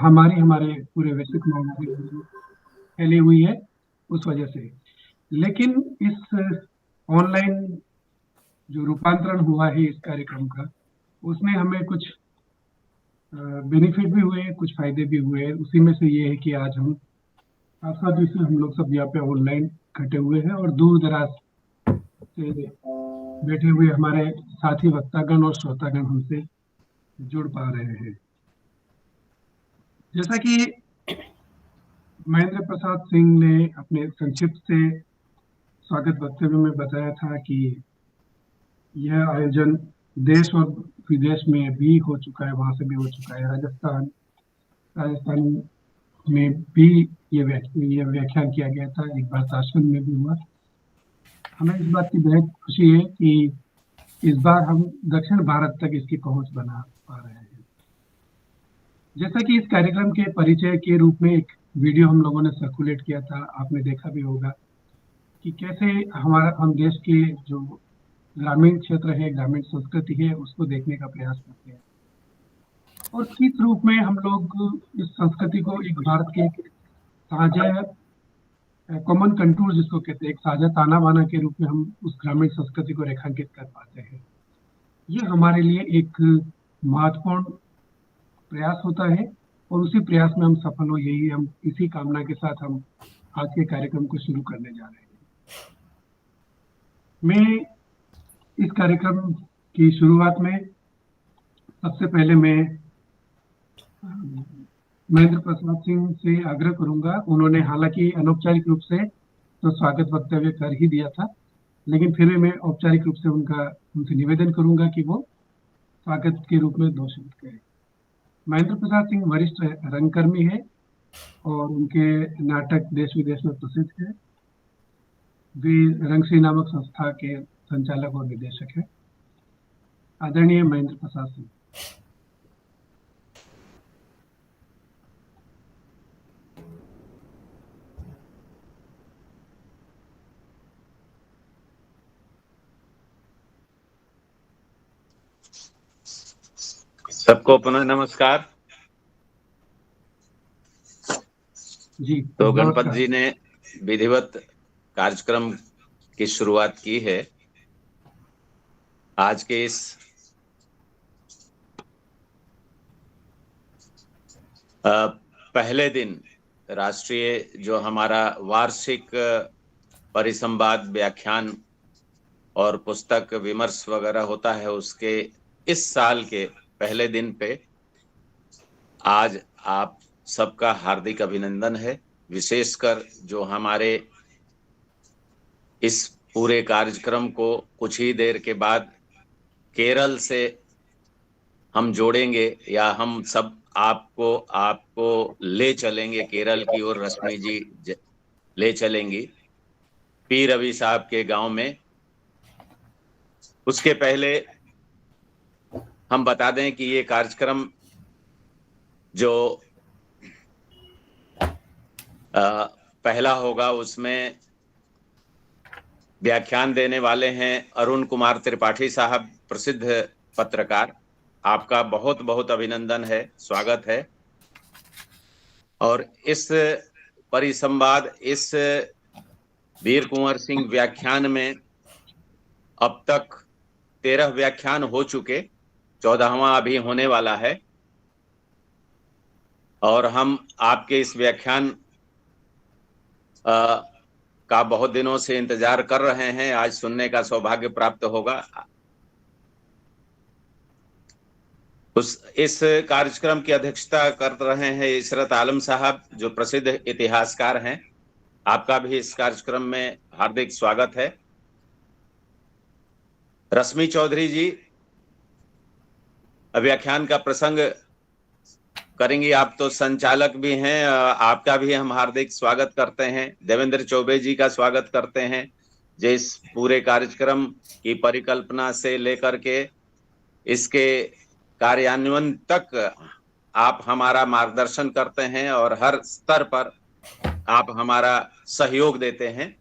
महामारी हमारे पूरे वैश्विक महामारी फैली हुई है उस वजह से। लेकिन इस ऑनलाइन जो रूपांतरण हुआ है इस कार्यक्रम का, उसमें हमें कुछ बेनिफिट भी हुए, कुछ फायदे भी हुए। उसी में से ये है कि आज हम साथ ही हम लोग सब यहाँ पे ऑनलाइन इकट्ठे हुए हैं और दूर दराज से बैठे हुए हमारे साथी वक्तागण और श्रोतागण हमसे जुड़ पा रहे हैं। जैसा कि महेंद्र प्रसाद सिंह ने अपने संक्षिप्त से स्वागत वक्तव्य में बताया था कि यह आयोजन देश और विदेश में भी हो चुका है, वहां से भी हो चुका है। राजस्थान में भी ये व्याख्यान किया गया था, एक बार ताशकंद में भी हुआ। हमें इस बात की बेहद खुशी है कि इस बार हम दक्षिण भारत तक इसकी पहुंच बना पा रहे हैं। जैसा कि इस कार्यक्रम के परिचय के रूप में एक वीडियो हम लोगों ने सर्कुलेट किया था, आपने देखा भी होगा कि कैसे हम देश के जो ग्रामीण क्षेत्र है, ग्रामीण संस्कृति है, उसको देखने का प्रयास करते हैं और किस रूप में हम लोग इस संस्कृति को एक भारत के साझा कॉमन कंटूर जिसको कहते हैं, एक साझा ताना बाना के रूप में हम उस ग्रामीण संस्कृति को रेखांकित कर पाते हैं। ये हमारे लिए एक महत्वपूर्ण प्रयास होता है और उसी प्रयास में हम सफल हो, यही हम इसी कामना के साथ हम आज के कार्यक्रम को शुरू करने जा रहे हैं। मैं इस कार्यक्रम की शुरुआत में सबसे पहले मैं महेंद्र प्रसाद सिंह से आग्रह करूंगा। उन्होंने हालांकि अनौपचारिक रूप से तो स्वागत वक्तव्य कर ही दिया था, लेकिन फिर भी मैं औपचारिक रूप से उनसे निवेदन करूंगा कि वो स्वागत के रूप में 2 शब्द कहें। महेंद्र प्रसाद सिंह वरिष्ठ रंगकर्मी है और उनके नाटक देश विदेश में प्रसिद्ध है। वे रंगश्री नामक संस्था के संचालक और निदेशक है। आदरणीय महेंद्र प्रसाद सिंह। सबको पुनः नमस्कार जी। तो गणपत जी ने विधिवत कार्यक्रम की शुरुआत की है। आज के इस पहले दिन राष्ट्रीय जो हमारा वार्षिक परिसंवाद, व्याख्यान और पुस्तक विमर्श वगैरह होता है, उसके इस साल के पहले दिन पे आज आप सबका हार्दिक अभिनंदन है। विशेषकर जो हमारे इस पूरे कार्यक्रम को कुछ ही देर के बाद केरल से हम जोड़ेंगे या हम सब आपको ले चलेंगे केरल की ओर। रश्मि जी ले चलेंगी पी रवि साहब के गांव में। उसके पहले हम बता दें कि ये कार्यक्रम जो पहला होगा उसमें व्याख्यान देने वाले हैं अरुण कुमार त्रिपाठी साहब, प्रसिद्ध पत्रकार। आपका बहुत बहुत अभिनंदन है, स्वागत है। और इस परिसंवाद, इस वीर कुंवर सिंह व्याख्यान में अब तक 13 व्याख्यान हो चुके, 14वां अभी होने वाला है। और हम आपके इस व्याख्यान का बहुत दिनों से इंतजार कर रहे हैं, आज सुनने का सौभाग्य प्राप्त होगा। इस कार्यक्रम की अध्यक्षता कर रहे हैं इशरत आलम साहब, जो प्रसिद्ध इतिहासकार हैं। आपका भी इस कार्यक्रम में हार्दिक स्वागत है। रश्मि चौधरी जी व्याख्यान का प्रसंग करेंगी। आप तो संचालक भी हैं, आपका भी हम हार्दिक स्वागत करते हैं। देवेंद्र चौबे जी का स्वागत करते हैं, जो इस पूरे कार्यक्रम की परिकल्पना से लेकर के इसके कार्यान्वयन तक आप हमारा मार्गदर्शन करते हैं और हर स्तर पर आप हमारा सहयोग देते हैं।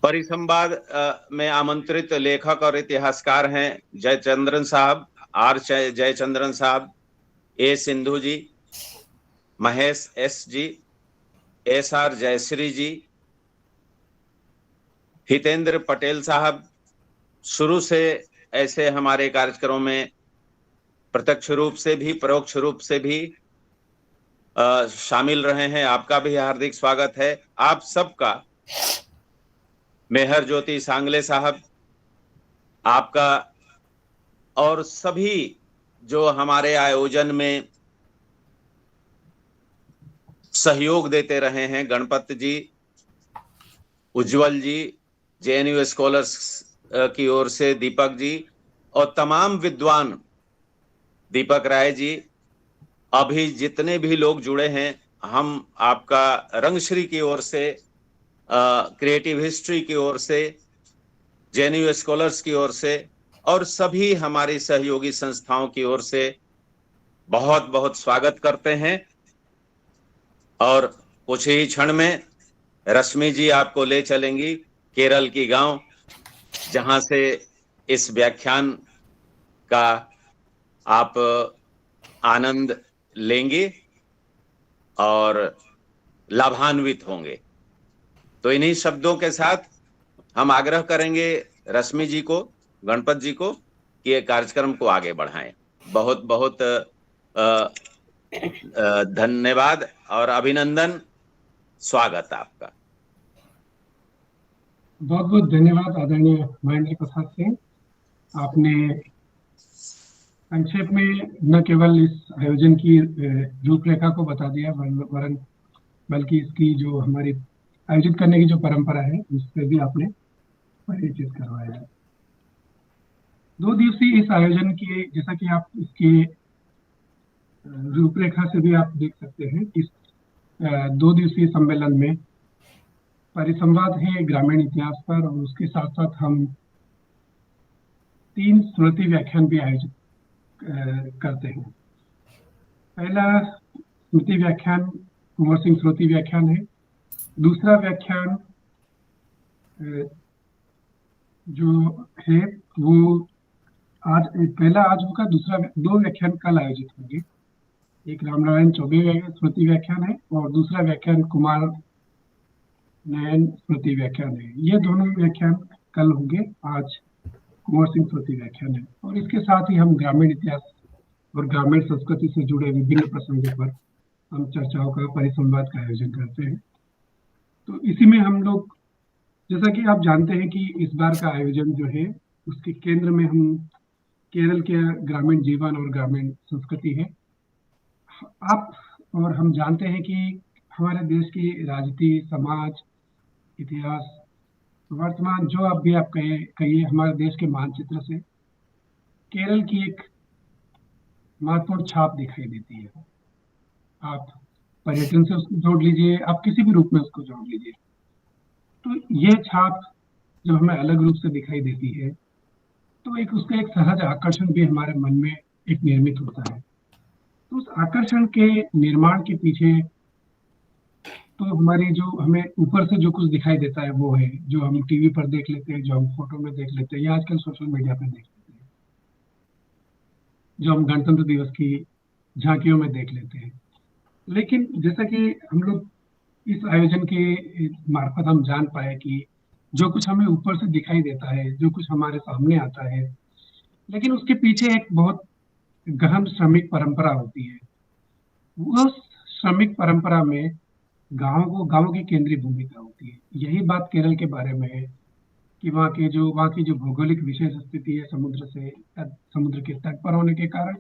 परिसंवाद में आमंत्रित लेखक और इतिहासकार हैं जयचंद्रन साहब, आर जयचंद्रन साहब, A Sindhu ji, Mahesh S ji, S R Jayashree ji, Hitendra Patel साहब। शुरू से ऐसे हमारे कार्यक्रमों में प्रत्यक्ष रूप से भी परोक्ष रूप से भी शामिल रहे हैं। आपका भी हार्दिक स्वागत है। आप सबका मेहर ज्योति सांगले साहब, आपका और सभी जो हमारे आयोजन में सहयोग देते रहे हैं, गणपत जी, उज्जवल जी, जेएनयू स्कॉलर्स की ओर से दीपक जी और तमाम विद्वान, दीपक राय जी, अभी जितने भी लोग जुड़े हैं, हम आपका रंगश्री की ओर से, क्रिएटिव हिस्ट्री की ओर से, जेएनयू स्कॉलर्स की ओर से और सभी हमारी सहयोगी संस्थाओं की ओर से बहुत बहुत स्वागत करते हैं। और कुछ ही क्षण में रश्मि जी आपको ले चलेंगी केरल की गांव, जहां से इस व्याख्यान का आप आनंद लेंगे और लाभान्वित होंगे। तो इन्हीं शब्दों के साथ हम आग्रह करेंगे रश्मि जी को, गणपत जी को, कि ये कार्यक्रम को आगे बढ़ाएं। बहुत बहुत धन्यवाद और अभिनंदन, स्वागत आपका। बहुत बहुत धन्यवाद आदरणीय महेंद्र प्रसाद सिंह। आपने संक्षेप में न केवल इस आयोजन की रूपरेखा को बता दिया, वरन बल्कि इसकी जो हमारी आयोजित करने की जो परंपरा है उससे भी आपने परिचित करवाया है। 2 दिवसीय इस आयोजन की, जैसा कि आप इसकी रूपरेखा से भी आप देख सकते हैं, इस 2 दिवसीय सम्मेलन में परिसंवाद है ग्रामीण इतिहास पर, और उसके साथ साथ हम 3 स्मृति व्याख्यान भी आयोजित करते हैं। पहला स्मृति व्याख्यान कुंवर सिंह स्मृति व्याख्यान है। दूसरा व्याख्यान जो है वो पहला आज होगा, दूसरा 2 व्याख्यान कल आयोजित होंगे। एक रामनारायण चौबे स्मृति व्याख्यान है और दूसरा व्याख्यान कुमार नयन स्मृति व्याख्यान है। ये दोनों व्याख्यान कल होंगे, आज कुंवर सिंह स्मृति व्याख्यान है। और इसके साथ ही हम ग्रामीण इतिहास और ग्रामीण संस्कृति से जुड़े विभिन्न प्रसंगों पर हम चर्चाओं का, परिसंवाद का आयोजन करते हैं। तो इसी में हम लोग, जैसा कि आप जानते हैं कि इस बार का आयोजन जो है उसके केंद्र में हम केरल के ग्रामीण जीवन और ग्रामीण संस्कृति है। आप और हम जानते हैं कि हमारे देश की राजनीति, समाज, इतिहास, वर्तमान, जो अब भी आप कहिए हमारे देश के मानचित्र से केरल की एक महत्वपूर्ण छाप दिखाई देती है। आप पर्यटन से उसको जोड़ लीजिए, आप किसी भी रूप में उसको जोड़ लीजिए, तो ये छाप जब हमें अलग रूप से दिखाई देती है तो एक उसका एक सहज आकर्षण भी हमारे मन में एक निर्मित होता है। तो उस आकर्षण के निर्माण के पीछे तो हमारी जो हमें ऊपर से जो कुछ दिखाई देता है वो है जो हम टीवी पर देख लेते हैं, जो हम फोटो में देख लेते हैं या आजकल सोशल मीडिया पर देख लेते हैं, जो हम गणतंत्र दिवस की झांकियों में देख लेते हैं। लेकिन जैसा कि हम लोग इस आयोजन के मार्फत हम जान पाए कि जो कुछ हमें ऊपर से दिखाई देता है, जो कुछ हमारे सामने आता है, लेकिन उसके पीछे एक बहुत गहन श्रमिक परंपरा होती है। उस श्रमिक परंपरा में गांव की केंद्रीय भूमिका होती है। यही बात केरल के बारे में है कि वहाँ की जो भौगोलिक विशेष स्थिति है, समुद्र के तट पर होने के कारण,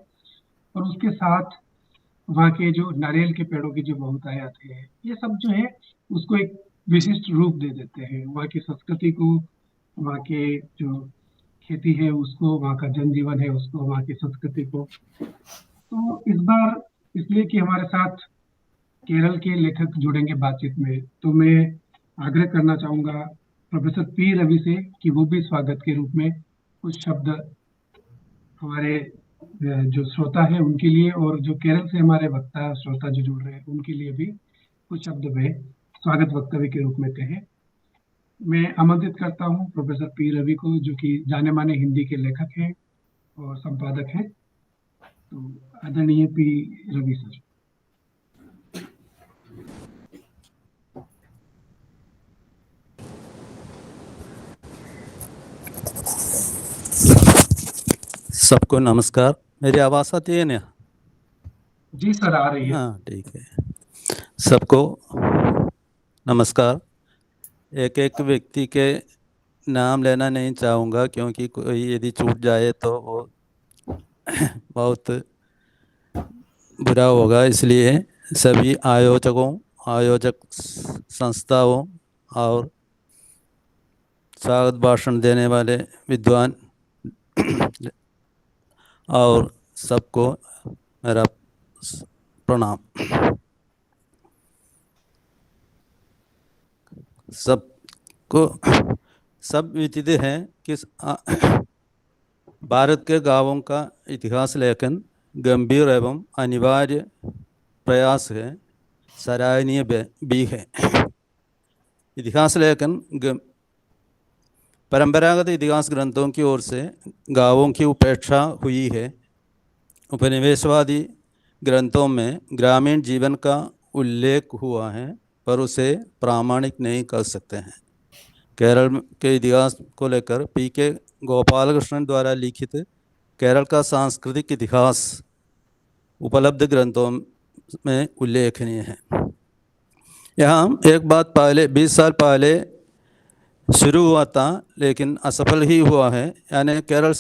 और उसके साथ वहाँ के जो नारियल के पेड़ों की जो बहुतायत है, ये सब जो है उसको एक विशिष्ट रूप दे देते हैं। वहाँ की संस्कृति को, वहाँ के जो खेती है उसको, वहाँ का जनजीवन है उसको, वहाँ की संस्कृति को। तो इस बार इसलिए कि हमारे साथ केरल के लेखक जुड़ेंगे बातचीत में, तो मैं आग्रह करना चाहूँगा प्रोफेसर पी रवि से कि वो भी स्वागत के रूप में कुछ शब्द हमारे जो श्रोता है उनके लिए, और जो केरल से हमारे वक्ता श्रोता जो जुड़ रहे हैं उनके लिए भी कुछ शब्द वे स्वागत वक्तव्य के रूप में कहें। मैं आमंत्रित करता हूँ प्रोफेसर पी रवि को, जो कि जाने माने हिंदी के लेखक हैं और संपादक हैं। तो आदरणीय पी रवि सर। सबको नमस्कार। मेरी आवाज़ आती है ना? जी सर, आ रही है। हाँ, ठीक है। सबको नमस्कार। एक एक व्यक्ति के नाम लेना नहीं चाहूँगा, क्योंकि कोई यदि छूट जाए तो वो बहुत बुरा होगा। इसलिए सभी आयोजक संस्थाओं और स्वागत भाषण देने वाले विद्वान और सबको मेरा प्रणाम। सब विदित है कि भारत के गांवों का इतिहास लेखन गंभीर एवं अनिवार्य प्रयास है, सराहनीय भी है। इतिहास लेखन परंपरागत इतिहास ग्रंथों की ओर से गांवों की उपेक्षा हुई है। उपनिवेशवादी ग्रंथों में ग्रामीण जीवन का उल्लेख हुआ है, पर उसे प्रामाणिक नहीं कर सकते हैं। केरल के इतिहास को लेकर पी.के. गोपालकृष्णन द्वारा लिखित केरल का सांस्कृतिक इतिहास उपलब्ध ग्रंथों में उल्लेखनीय है। यहाँ एक बात 20 साल पहले शुरू हुआ था, लेकिन असफल ही हुआ है। यानी केरल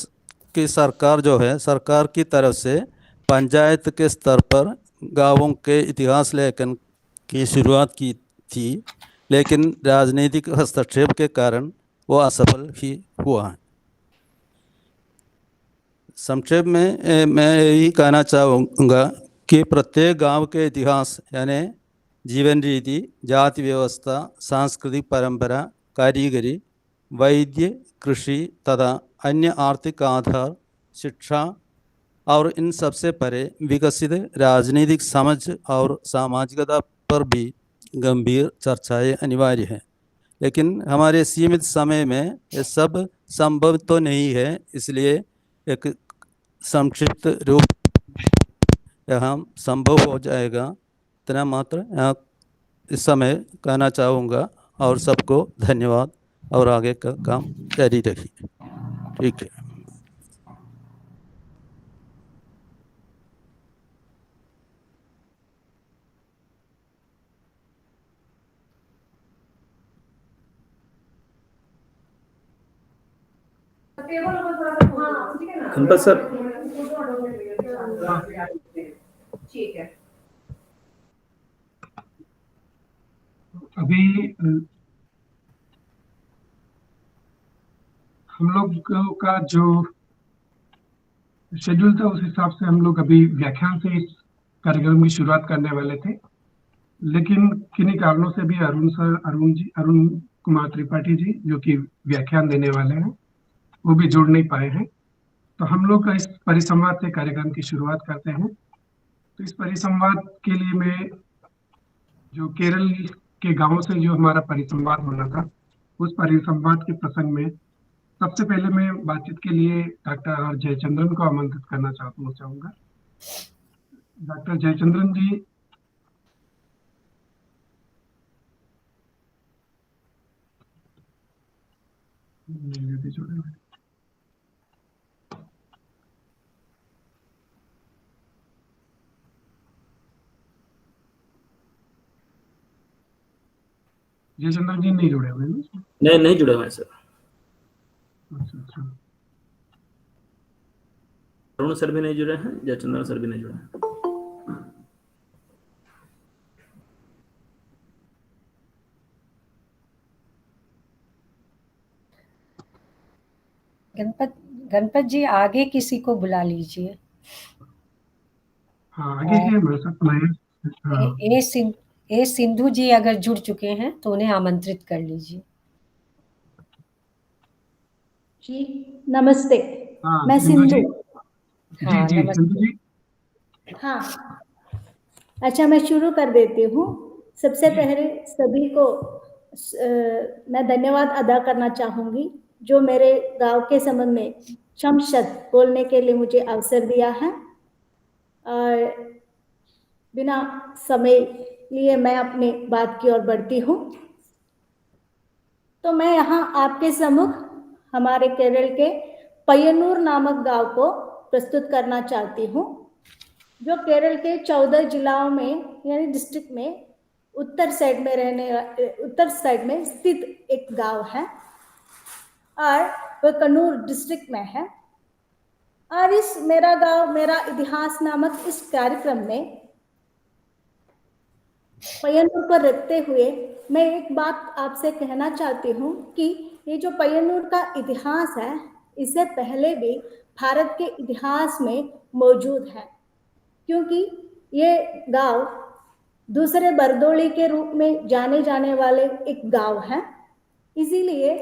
की सरकार जो है, सरकार की तरफ से पंचायत के स्तर पर गांवों के इतिहास लेखन की शुरुआत की थी, लेकिन राजनीतिक हस्तक्षेप के कारण वो असफल ही हुआ है। संक्षेप में मैं यही कहना चाहूँगा कि प्रत्येक गांव के इतिहास यानी जीवन रीति, जाति व्यवस्था, सांस्कृतिक परंपरा, कारीगरी, वैद्य, कृषि तथा अन्य आर्थिक आधार, शिक्षा और इन सबसे परे विकसित राजनीतिक समझ और सामाजिकता पर भी गंभीर चर्चाएं अनिवार्य है। लेकिन हमारे सीमित समय में ये सब संभव तो नहीं है, इसलिए एक संक्षिप्त रूप यहाँ संभव हो जाएगा, इतना मात्र यहाँ इस समय कहना चाहूँगा। और सबको धन्यवाद और आगे का काम जारी रखिए। ठीक है। गणपत सर, ठीक है। अभी हम लोग का जो शेड्यूल था, उस हिसाब से हम लोग अभी व्याख्यान से इस कार्यक्रम की शुरुआत करने वाले थे, लेकिन किन्हीं कारणों से भी अरुण कुमार त्रिपाठी जी, जो कि व्याख्यान देने वाले हैं, वो भी जुड़ नहीं पाए हैं। तो हम लोग इस परिसंवाद से कार्यक्रम की शुरुआत करते हैं। तो इस परिसंवाद के लिए मैं जो केरल के गांवों से जो हमारा परिसंवाद होना था, उस परिसंवाद के प्रसंग में सबसे पहले मैं बातचीत के लिए डॉक्टर आर जयचंद्रन को आमंत्रित करना चाहूंगा। डॉक्टर जयचंद्रन जी जुड़े हुए। जयचंद्रन जी नहीं जुड़े हुए हैं? नहीं जुड़े हुए हैं सर। अच्छा। अरुण सर भी नहीं जुड़े हैं, जयचंद्रन सर भी नहीं जुड़े हैं। गणपत जी, आगे किसी को बुला लीजिए। हाँ, आगे है मेरे साथ ए सिंधु जी अगर जुड़ चुके हैं तो उन्हें आमंत्रित कर लीजिए। जी नमस्ते। हाँ, मैं सिंधु। हाँ, जी सिंधु जी। हाँ, अच्छा, मैं शुरू कर देती हूँ। सबसे पहले सभी को मैं धन्यवाद अदा करना चाहूँगी जो मेरे गांव के संबंध में क्षम शब्द बोलने के लिए मुझे अवसर दिया है। और बिना समय लिए मैं अपनी बात की ओर बढ़ती हूँ। तो मैं यहाँ आपके सम्मुख हमारे केरल के पय्यनूर नामक गांव को प्रस्तुत करना चाहती हूँ, जो केरल के 14 जिलाओं में यानी डिस्ट्रिक्ट में उत्तर साइड में स्थित एक गांव है और वह कन्नूर डिस्ट्रिक्ट में है। और इस मेरा गांव मेरा इतिहास नामक इस कार्यक्रम में पय्यनूर पर रखते हुए मैं एक बात आपसे कहना चाहती हूँ कि ये जो पय्यनूर का इतिहास है, इससे पहले भी भारत के इतिहास में मौजूद है, क्योंकि ये गांव दूसरे बरदोली के रूप में जाने जाने वाले एक गांव है। इसीलिए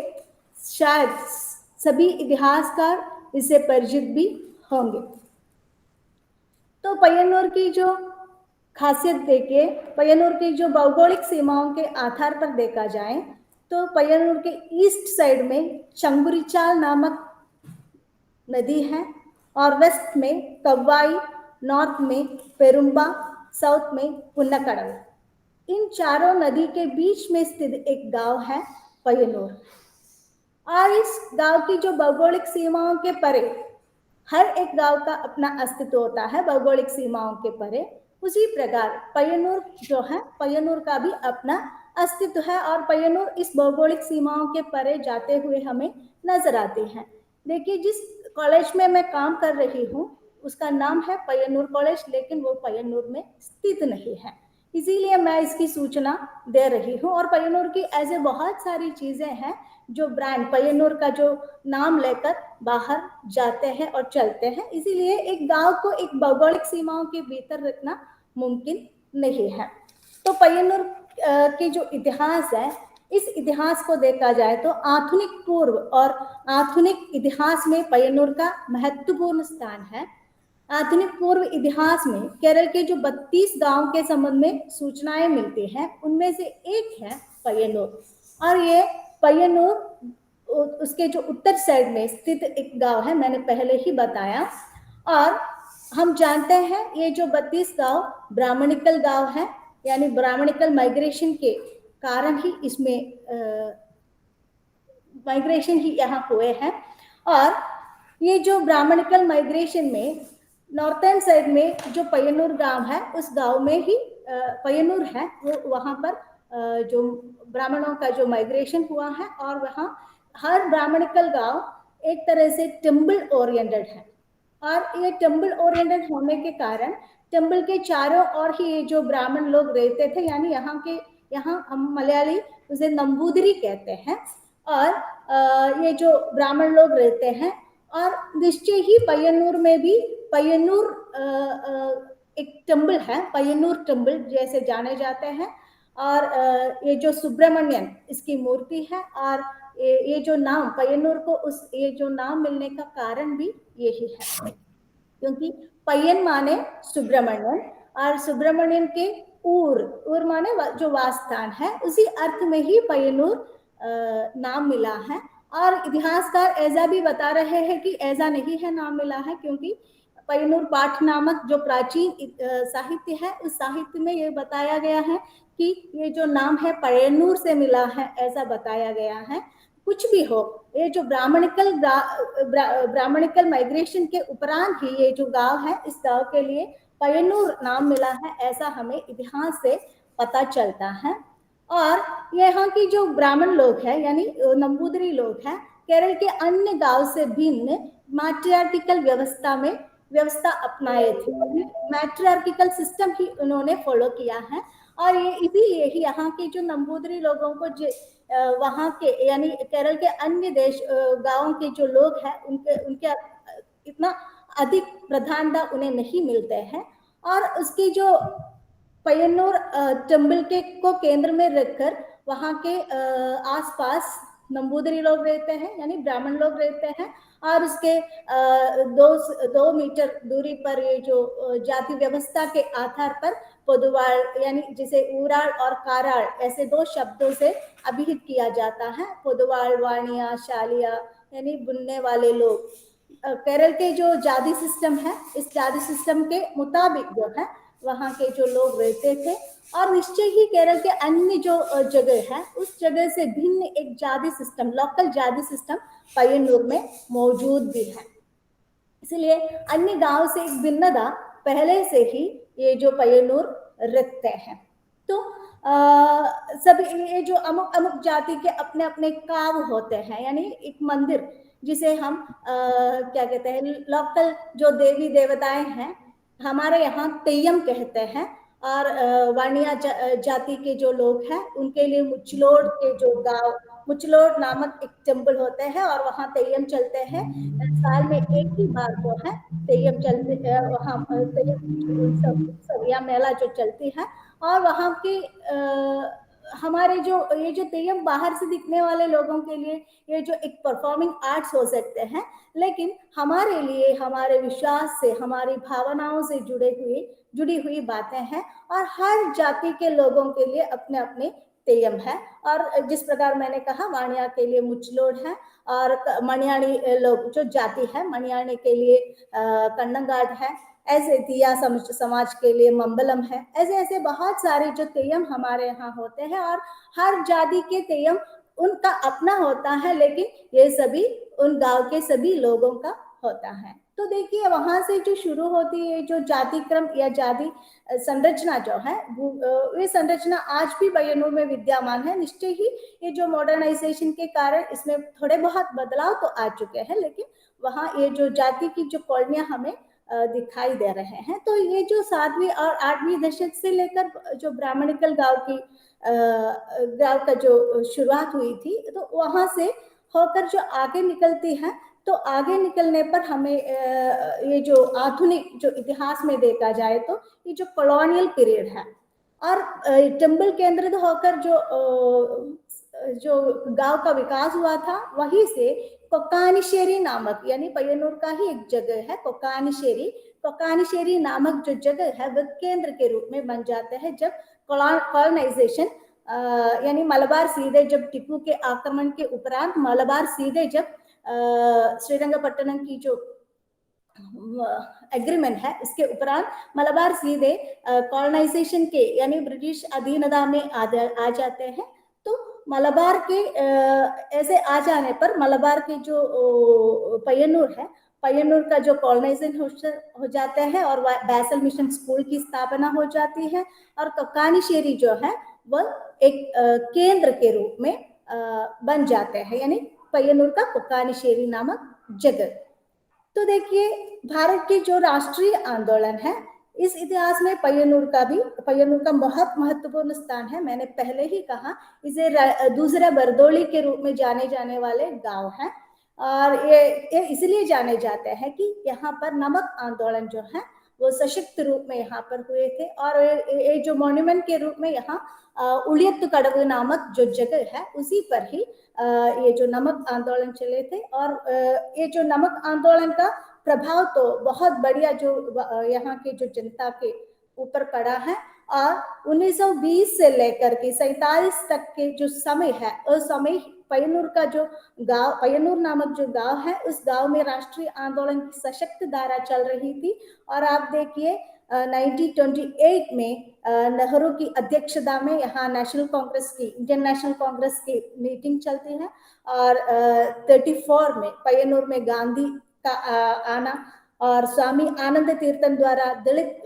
शायद सभी इतिहासकार इससे परिचित भी होंगे। तो पय्यनूर की जो खासियत देखिए, पय्यनूर की जो भौगोलिक सीमाओं के आधार पर देखा जाए तो पय्यनूर के ईस्ट साइड में चंगुरीचाल नामक नदी है और वेस्ट में कव्वाई, नॉर्थ में पेरुम्बा, साउथ में पुन्नकड़व। इन चारों नदी के बीच में स्थित एक गांव है पय्यनूर। और इस गांव की जो भौगोलिक सीमाओं के परे, हर एक गांव का अपना अस्तित्व होता है भौगोलिक सीमाओं के परे, उसी प्रकार पय्यनूर जो है, पय्यनूर का भी अपना अस्तित्व है और पय्यनूर इस भौगोलिक सीमाओं के परे जाते हुए हमें नजर आती है। देखिए, जिस कॉलेज में मैं काम कर रही हूँ उसका नाम है पय्यनूर कॉलेज, लेकिन वो पय्यनूर में स्थित नहीं है, इसीलिए मैं इसकी सूचना दे रही हूँ। और पय्यनूर की ऐसे बहुत सारी चीजें हैं जो ब्रांड पय्यनूर का जो नाम लेकर बाहर जाते हैं और चलते हैं, इसीलिए एक गांव को एक भौगोलिक सीमाओं के भीतर रखना मुमकिन नहीं है। तो पय्यनूर की जो इतिहास है, इस इतिहास को देखा जाए तो आधुनिक पूर्व और आधुनिक इतिहास में पय्यनूर का महत्वपूर्ण स्थान है। आधुनिक पूर्व इतिहास में केरल के जो 32 गांव के संबंध में सूचनाएं मिलती हैं, उनमें से एक है पय्यनूर। और ये पय्यनूर उसके जो उत्तर साइड में स्थित एक गांव है, मैंने पहले ही बताया। और हम जानते हैं ये जो 32 गांव ब्राह्मणिकल गांव है, यानी ब्राह्मणिकल माइग्रेशन के कारण ही इसमें माइग्रेशन ही यहाँ हुए हैं। और ये जो ब्राह्मणिकल माइग्रेशन में नॉर्थर्न साइड में जो पय्यनूर गांव है, उस गांव में ही पय्यनूर है, वो वहाँ पर जो ब्राह्मणों का जो माइग्रेशन हुआ है। और वहाँ हर ब्राह्मणिकल गांव एक तरह से टेम्पल ओरिएंटेड है। और ये टेम्पल ओरिएंटेड होने के कारण टेम्पल के चारों ओर ही ये जो ब्राह्मण लोग रहते थे, यानी यहाँ हम मलयाली उसे नंबूदरी कहते हैं। और ये जो ब्राह्मण लोग रहते हैं, और निश्चय ही पय्यनूर में भी पय्यनूर एक टेम्पल है, पय्यनूर टेम्पल जैसे जाने जाते हैं। और ये जो सुब्रमण्यन इसकी मूर्ति है। और ये जो नाम पय्यनूर को ये जो नाम मिलने का कारण भी यही है, क्योंकि पय्यन माने सुब्रमण्यन, और सुब्रमण्यन के ऊर माने जो वासस्थान है, उसी अर्थ में ही पय्यनूर नाम मिला है। और इतिहासकार ऐसा भी बता रहे हैं कि ऐसा नहीं है नाम मिला है, क्योंकि पय्यनूर पाठ नामक जो प्राचीन साहित्य है, उस साहित्य में ये बताया गया है कि ये जो नाम है पय्यनूर से मिला है, ऐसा बताया गया है। कुछ भी हो, ये जो ब्राह्मणिकल माइग्रेशन के उपरांत ही ये जो गांव है, इस गांव के लिए पय्यनूर नाम मिला है, ऐसा हमें इतिहास से पता चलता है। और यहाँ की जो ब्राह्मण लोग हैं, यानी नंबूदरी लोग हैं, केरल के अन्य गांव से भिन्न मैट्रियार्किकल व्यवस्था अपनाए थे, मैट्रियार्किकल सिस्टम ही उन्होंने फॉलो किया है। और ये इसीलिए ही यहाँ के जो नंबूदरी लोगों को वहाँ के यानी केरल के अन्य गांवों के जो लोग हैं, उनके इतना अधिक प्रधानता उन्हें नहीं मिलते हैं। और उसकी जो पय्यनूर टेम्पल को केंद्र में रखकर वहाँ के आसपास नंबूदरी लोग रहते हैं, यानी ब्राह्मण लोग रहते हैं, और उसके 2 मीटर दूरी पर ये जो जाति व्यवस्था के आधार पर पोदुवाल यानी जिसे ऊराल और काराल ऐसे 2 शब्दों से अभिहित किया जाता है। पोदुवाल, वाणिया, शालिया यानी बुनने वाले लोग। केरल के जो जाति सिस्टम है, इस जाति सिस्टम के मुताबिक जो है वहाँ के जो लोग रहते थे, और निश्चय ही केरल के अन्य जो जगह है उस जगह से भिन्न एक जाति सिस्टम, लोकल जाति सिस्टम पय्यन्नूर में मौजूद भी है। इसलिए अन्य गांव से एक भिन्नता पहले से ही ये जो पय्यन्नूर रखते हैं। तो सभी ये जो अमुक अमुक जाति के अपने अपने काव होते हैं, यानी एक मंदिर जिसे हम क्या कहते हैं, लोकल जो देवी देवताएं हैं हमारे यहाँ तेयम कहते हैं, और वाणिया जाति के जो लोग हैं उनके लिए मुचलोड़ के जो गांव, मुचलोड़ नामक एक टेम्पल होते हैं और वहाँ तेयम चलते हैं। साल में एक ही बार जो है तेयम चलते, वहाँ तेयम उत्सव या मेला जो चलती है, और वहाँ की हमारे जो ये जो तेयम बाहर से दिखने वाले लोगों के लिए ये जो एक परफॉर्मिंग आर्ट्स हो सकते हैं, लेकिन हमारे लिए हमारे विश्वास से, हमारी भावनाओं से जुड़ी हुई बातें हैं, और हर जाति के लोगों के लिए अपने अपने तेयम है। और जिस प्रकार मैंने कहा वाणिया के लिए मुचलोड़ है, और मणियाणी लोग जो जाति है मणियाणी के लिए कन्नंगाट है, ऐसे दिया समाज के लिए मंबलम है। ऐसे ऐसे बहुत सारे जो तेयम हमारे यहाँ होते हैं, और हर जाति के तेयम उनका अपना होता है, लेकिन ये सभी उन गांव के सभी लोगों का होता है। तो देखिए वहां से जो शुरू होती है जो जाति क्रम या जाति संरचना जो है, ये संरचना आज भी पय्यन्नूर में विद्यमान है। निश्चय ही ये जो मॉडर्नाइजेशन के कारण इसमें थोड़े बहुत बदलाव तो आ चुके हैं, लेकिन वहाँ ये जो जाति की जो कॉलोनियां हमें दिखाई दे रहे हैं। तो ये जो 7वीं और 8वीं दशक से लेकर जो ब्राह्मणिकल गांव का जो शुरुआत हुई थी, तो वहां से होकर जो आगे निकलती है, तो आगे निकलने पर हमें ये जो आधुनिक जो इतिहास में देखा जाए तो ये जो कॉलोनियल पीरियड है, और टेम्पल केंद्रित होकर जो गांव का विकास हुआ था, वहीं से कोकानिशेरी नामक, यानी पय्यन्नूर का ही एक जगह है कोकानिशेरी नामक जो जगह है वह केंद्र के रूप में बन जाते हैं। जब कॉलोनाइजेशन यानी मलबार सीधे जब टिपू के आक्रमण के उपरांत मलबार सीधे जब श्रीरंगपट्टनम की जो एग्रीमेंट है इसके उपरांत मलबार सीधे कॉलोनाइजेशन के यानी ब्रिटिश अधीनता में आ जाते हैं। तो मलबार के ऐसे आ जाने पर मलबार के जो पय्यन्नूर है, पय्यन्नूर का जो कॉलोनाइजेशन हो जाता है, और बैसल मिशन स्कूल की स्थापना हो जाती है, और कोकानिशेरी जो है वह एक केंद्र के रूप में बन जाते हैं, यानी पय्यन्नूर का कोकानिशेरी नामक जगह। तो देखिए भारत के जो राष्ट्रीय आंदोलन है, इस इतिहास में पय्यन्नूर का बहुत महत्वपूर्ण स्थान है। मैंने पहले ही कहा इसे दूसरा बरदोली के रूप में जाने जाने वाले गांव हैं, और ये इसलिए जाने जाते हैं कि यहाँ पर नमक आंदोलन जो है वो सशक्त रूप में यहाँ पर हुए थे, और ये जो मॉन्यूमेंट के रूप में यहाँ उलियत्तु कड़वु नामक जो जगह है उसी पर ही ये जो नमक आंदोलन चले थे। और ये जो नमक आंदोलन का प्रभाव तो बहुत बढ़िया जो यहाँ के जो जनता के ऊपर पड़ा है, और 1920 से लेकर के 47 तक के जो समय है, उस समय पय्यन्नूर का जो गांव, पय्यन्नूर नामक जो गांव है, उस गांव में राष्ट्रीय आंदोलन की सशक्त धारा चल रही थी। और आप देखिए 1928 में नेहरू की अध्यक्षता में यहाँ इंडियन नेशनल कांग्रेस की मीटिंग चलती है, और 34 में पय्यन्नूर में गांधी का आना, और स्वामी आनंद तीर्थन द्वारा दलित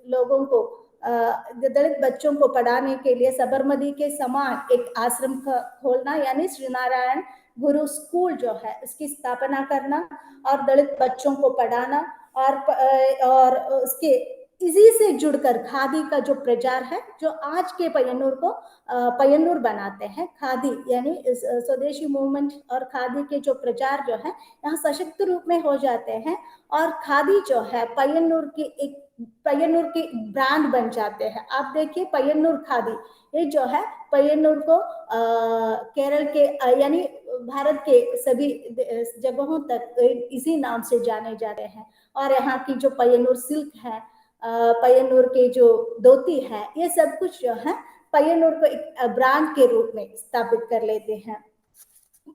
लोगों को, दलित बच्चों को पढ़ाने के लिए सबरमती के समान एक आश्रम खोलना, यानी श्री नारायण गुरु स्कूल जो है उसकी स्थापना करना, और दलित बच्चों को पढ़ाना, और उसके इसी से जुड़कर खादी का जो प्रचार है, जो आज के पय्यन्नूर को पय्यन्नूर बनाते हैं, खादी यानी स्वदेशी मूवमेंट और खादी के जो प्रचार जो है यहाँ सशक्त रूप में हो जाते हैं। और खादी जो है पय्यन्नूर की एक पय्यन्नूर की ब्रांड बन जाते हैं। आप देखिए पय्यन्नूर खादी, ये जो है पय्यन्नूर को केरल के यानी भारत के सभी जगहों तक इसी नाम से जाने जाते हैं। और यहाँ की जो पय्यन्नूर सिल्क है, पय्यन्नूर के जो धोती है, ये सब कुछ जो है पय्यन्नूर को एक ब्रांड के रूप में स्थापित कर लेते हैं।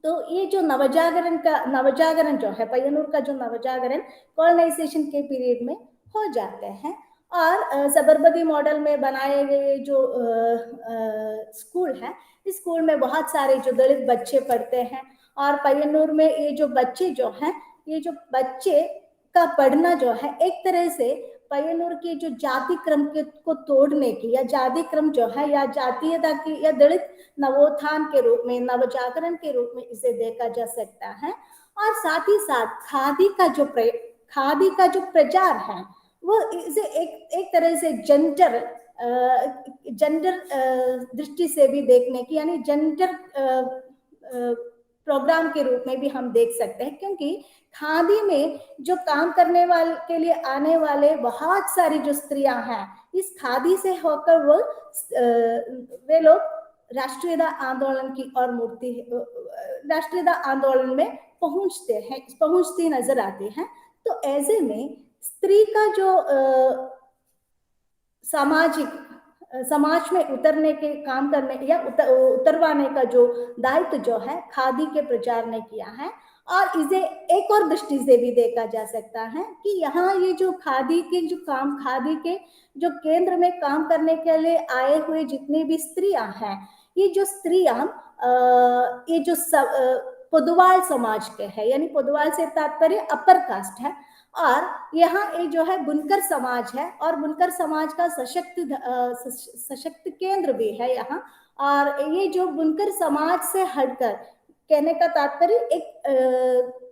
तो ये जो नवजागरण जो है, पय्यन्नूर का जो नवजागरण कॉलोनाइजेशन के पीरियड में हो जाते हैं। और सबरमती मॉडल में बनाए गए जो स्कूल है, इस स्कूल में बहुत सारे जो दलित बच्चे पढ़ते हैं। और पय्यन्नूर में ये जो बच्चे जो हैं, ये जो बच्चे का पढ़ना जो है एक तरह से पय्यन्नूर की जो जाति क्रम को तोड़ने की, या जाति क्रम जो है या जातीयता की या दलित नवोत्थान के रूप में, नवजागरण के रूप में इसे देखा जा सकता है। और साथ ही साथ खादी का जो प्रचार है, वो इसे एक तरह से जेंडर दृष्टि से भी देखने की, यानी जेंडर प्रोग्राम के रूप में भी हम देख सकते हैं। क्योंकि खादी में जो काम करने वाले के लिए आने वाले बहुत सारी जो स्त्रियां हैं, इस खादी से होकर वे लोग राष्ट्रीयता आंदोलन की और राष्ट्रीयता आंदोलन में पहुंचती नजर आती हैं। तो ऐसे में स्त्री का जो समाज में उतरने के काम करने या उतरवाने का जो दायित्व जो है खादी के प्रचार ने किया है। और इसे एक और दृष्टि से भी देखा जा सकता है कि यहाँ ये जो खादी के जो केंद्र में काम करने के लिए आए हुए जितने भी स्त्रियां हैं, ये जो स्त्रियां ये जो पोदुवाल समाज के हैं, यानी पोदुवाल से तात्पर्य अपर कास्ट है। और यहाँ ये जो है बुनकर समाज है, और बुनकर समाज का सशक्त केंद्र भी है यहाँ। और ये जो बुनकर समाज से हटकर, कहने का तात्पर्य एक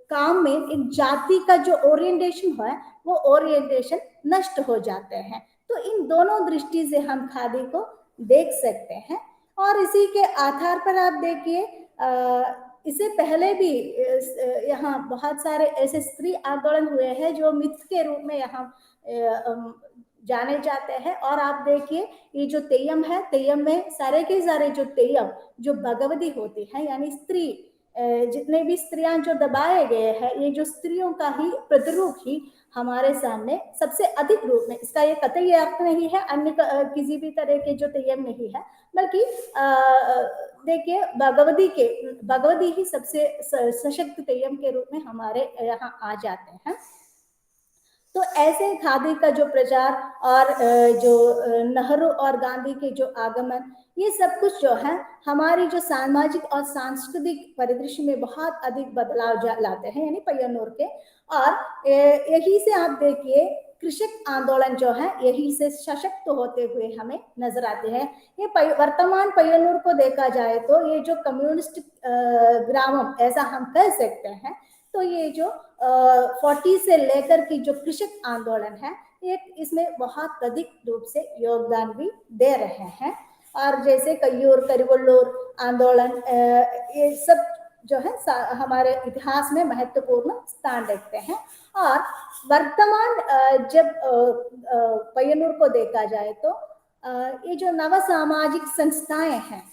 काम में एक जाति का जो ओरिएंटेशन है, वो ओरिएंटेशन नष्ट हो जाते हैं। तो इन दोनों दृष्टि से हम खादी को देख सकते हैं। और इसी के आधार पर आप देखिए, इससे पहले भी यहाँ बहुत सारे ऐसे स्त्री आंदोलन हुए हैं जो मिथ के रूप में यहाँ जाने जाते हैं। और आप देखिए ये जो तेयम है, तेयम में सारे के सारे जो तेयम जो भगवती होती है, यानी स्त्री, जितने भी स्त्रियां जो दबाए गए हैं, ये जो स्त्रियों का ही प्रतिरूप ही हमारे सामने सबसे अधिक रूप में, इसका ये कतई अर्थ नहीं है अन्य किसी भी तरह के जो तेयम नहीं है, बल्कि देखिए भगवती ही सबसे सशक्त तेयम के रूप में हमारे यहाँ आ जाते हैं। तो ऐसे खादी का जो प्रचार और जो नेहरू और गांधी के जो आगमन, ये सब कुछ जो है हमारी जो सामाजिक और सांस्कृतिक परिदृश्य में बहुत अधिक बदलाव लाते हैं, यानी पय्यन्नूर के। और यही से आप देखिए कृषक आंदोलन जो है, यही से सशक्त होते हुए हमें नजर आते हैं। ये वर्तमान पय्यन्नूर को देखा जाए तो ये जो कम्युनिस्ट ग्रामम ऐसा हम कह सकते हैं। तो ये जो 40 से लेकर की जो कृषक आंदोलन है, ये इसमें बहुत अधिक रूप से योगदान भी दे रहे हैं। और जैसे कय्यूर करिवल्लूर आंदोलन, ये सब जो है हमारे इतिहास में महत्वपूर्ण स्थान रखते हैं। और वर्तमान जब पय्यन्नूर को देखा जाए तो ये जो नव सामाजिक संस्थाएं हैं,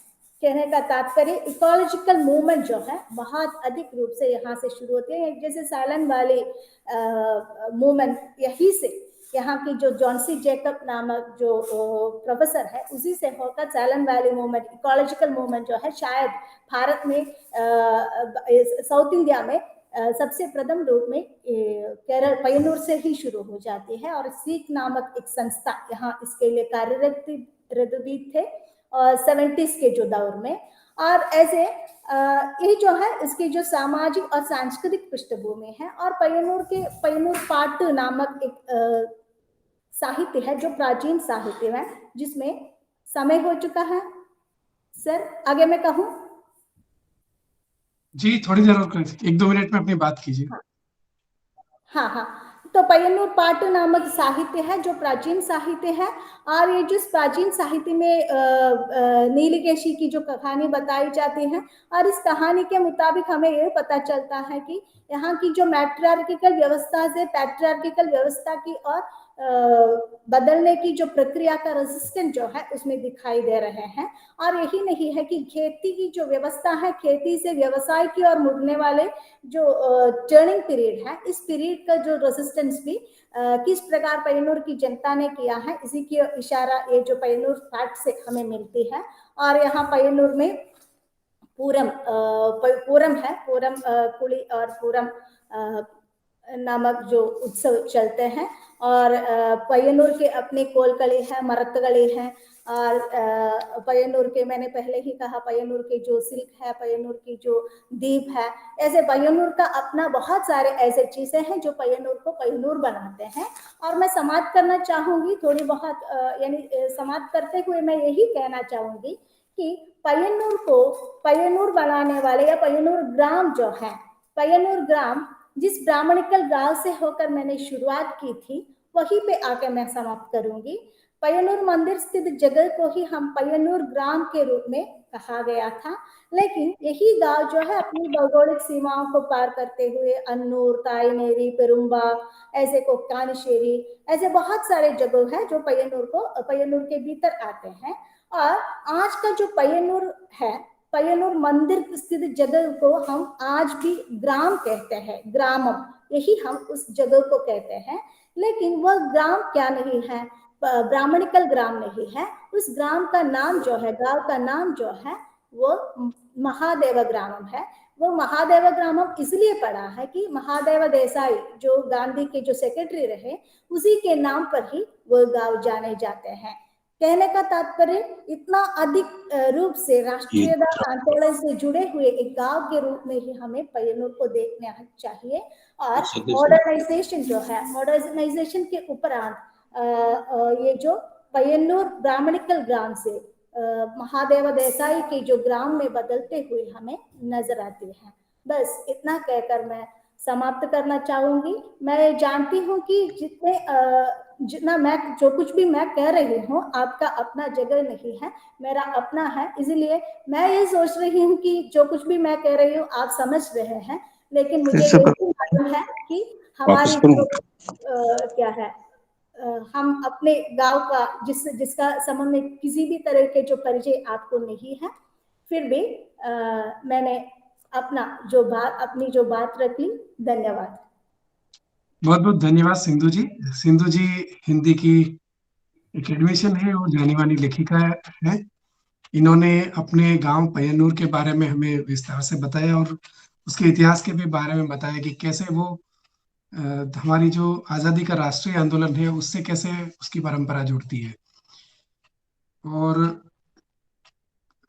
कहने का तात्पर्य इकोलॉजिकल मूवमेंट जो है बहुत अधिक रूप से यहाँ से शुरू होती है। जैसे साइलेंट वैली मूवमेंट, यही से यहाँ की जो जॉन्सी जैकब नामक जो प्रोफेसर है, उसी से होकर silent valley movement, ecological movement जो है शायद भारत में साउथ इंडिया में सबसे प्रथम रूप में केरल पय्यन्नूर से ही शुरू हो जाती है। और सीख नामक एक संस्था यहाँ इसके लिए कार्यरत भी थे और 70s के जो दौर में। और ऐसे ये जो है इसकी जो सामाजिक और सांस्कृतिक पृष्ठभूमि है। और पय्यन्नूर पाट नामक एक साहित्य है जो प्राचीन साहित्य है, जिसमें समय हो चुका है। सर आगे मैं कहूँ? जी थोड़ी देर और करें, 1-2 मिनट में अपनी बात कीजिए। हाँ, तो पय्यन्नूर पाट नामक साहित्य है जो प्राचीन साहित्य है। और ये जिस प्राचीन साहित्य में नीलकेशी की जो कहानी बताई जाती है, और इस कहानी के मुताबिक हमें ये पता चलता है कि यहाँ की जो मैट्रियार्किकल व्यवस्था से पैट्रियार्किकल व्यवस्था की और बदलने की जो प्रक्रिया का रेजिस्टेंस जो है उसमें दिखाई दे रहे हैं। और यही नहीं है कि खेती की जो व्यवस्था है, खेती से व्यवसाय की ओर मुड़ने वाले जो टर्निंग पीरियड है, इस पीरियड का जो रेजिस्टेंस भी किस प्रकार पय्यनूर की जनता ने किया है, इसी की इशारा ये जो पय्यनूर फैक्ट से हमें मिलती है। और यहाँ पय्यनूर में पूरम है, पूरम कुली और पूरम नामक जो उत्सव चलते हैं। और पय्यनूर के अपने कोलकली है, मरतगली है। और पय्यनूर के, मैंने पहले ही कहा, पय्यनूर के जो सिल्क है, पय्यनूर की जो दीप है, ऐसे पय्यनूर का अपना बहुत सारे ऐसे चीजें हैं जो पय्यनूर को पय्यनूर बनाते हैं। और मैं समाप्त करना चाहूंगी थोड़ी बहुत, यानी समाप्त करते हुए मैं यही कहना चाहूंगी कि पय्यनूर को पय्यनूर बनाने वाले या पय्यनूर ग्राम जो है, पय्यनूर ग्राम जिस ब्राह्मणिकल गांव से होकर मैंने शुरुआत की थी वहीं पे आके मैं समाप्त करूंगी। पय्यनूर मंदिर स्थित जगह को ही हम पय्यनूर ग्राम के रूप में कहा गया था, लेकिन यही गांव जो है अपनी भौगोलिक सीमाओं को पार करते हुए अन्नूर, ताईनेरी, पेरुम्बा, ऐसे कोक्कानशेरी, ऐसे बहुत सारे जगह हैं जो पय्यनूर के भीतर आते हैं। और आज का जो पय्यनूर है, पय्यनूर मंदिर स्थित जगह को हम आज भी ग्राम कहते हैं, ग्रामम, यही हम उस जगह को कहते हैं। लेकिन वह ग्राम क्या नहीं है, ब्राह्मणिकल ग्राम नहीं है। उस ग्राम का नाम जो है, गांव का नाम जो है, वो महादेव ग्रामम है। वो महादेव ग्रामम इसलिए पड़ा है कि महादेव देसाई जो गांधी के जो सेक्रेटरी रहे, उसी के नाम पर ही वो गांव जाने जाते हैं। कहने का तात्पर्य, इतना अधिक रूप से राष्ट्रीयता आंदोलन से जुड़े हुए एक गांव के रूप में ही हमें पय्यनूर को देखना चाहिए। और मॉडर्नाइजेशन जो है, मॉडर्नाइजेशन के उपरांत ये जो पय्यनूर ब्राह्मणिकल ग्राम से महादेव देसाई के जो ग्राम में बदलते हुए हमें नजर आते हैं। बस इतना कहकर मैं समाप्त करना चाहूंगी। मैं जानती हूँ कि जितना मैं जो कुछ भी मैं कह रही हूँ, आपका अपना जगह नहीं है, मेरा अपना है। इसलिए मैं ये सोच रही हूँ कि जो कुछ भी मैं कह रही हूँ आप समझ रहे हैं, लेकिन मुझे ये भी मालूम है कि हमारी जो क्या है, हम अपने गांव का जिसका संबंध में किसी भी तरह के जो परिचय आपको नहीं है, फिर भी मैंने अपनी जो बात रखी। धन्यवाद। बहुत बहुत धन्यवाद सिंधु जी। सिंधु जी हिंदी की एकेडमिशियन है और जानी मानी लेखिका है। इन्होंने अपने गांव पय्यनूर के बारे में हमें विस्तार से बताया और उसके इतिहास के भी बारे में बताया कि कैसे वो हमारी जो आज़ादी का राष्ट्रीय आंदोलन है उससे कैसे उसकी परंपरा जुड़ती है। और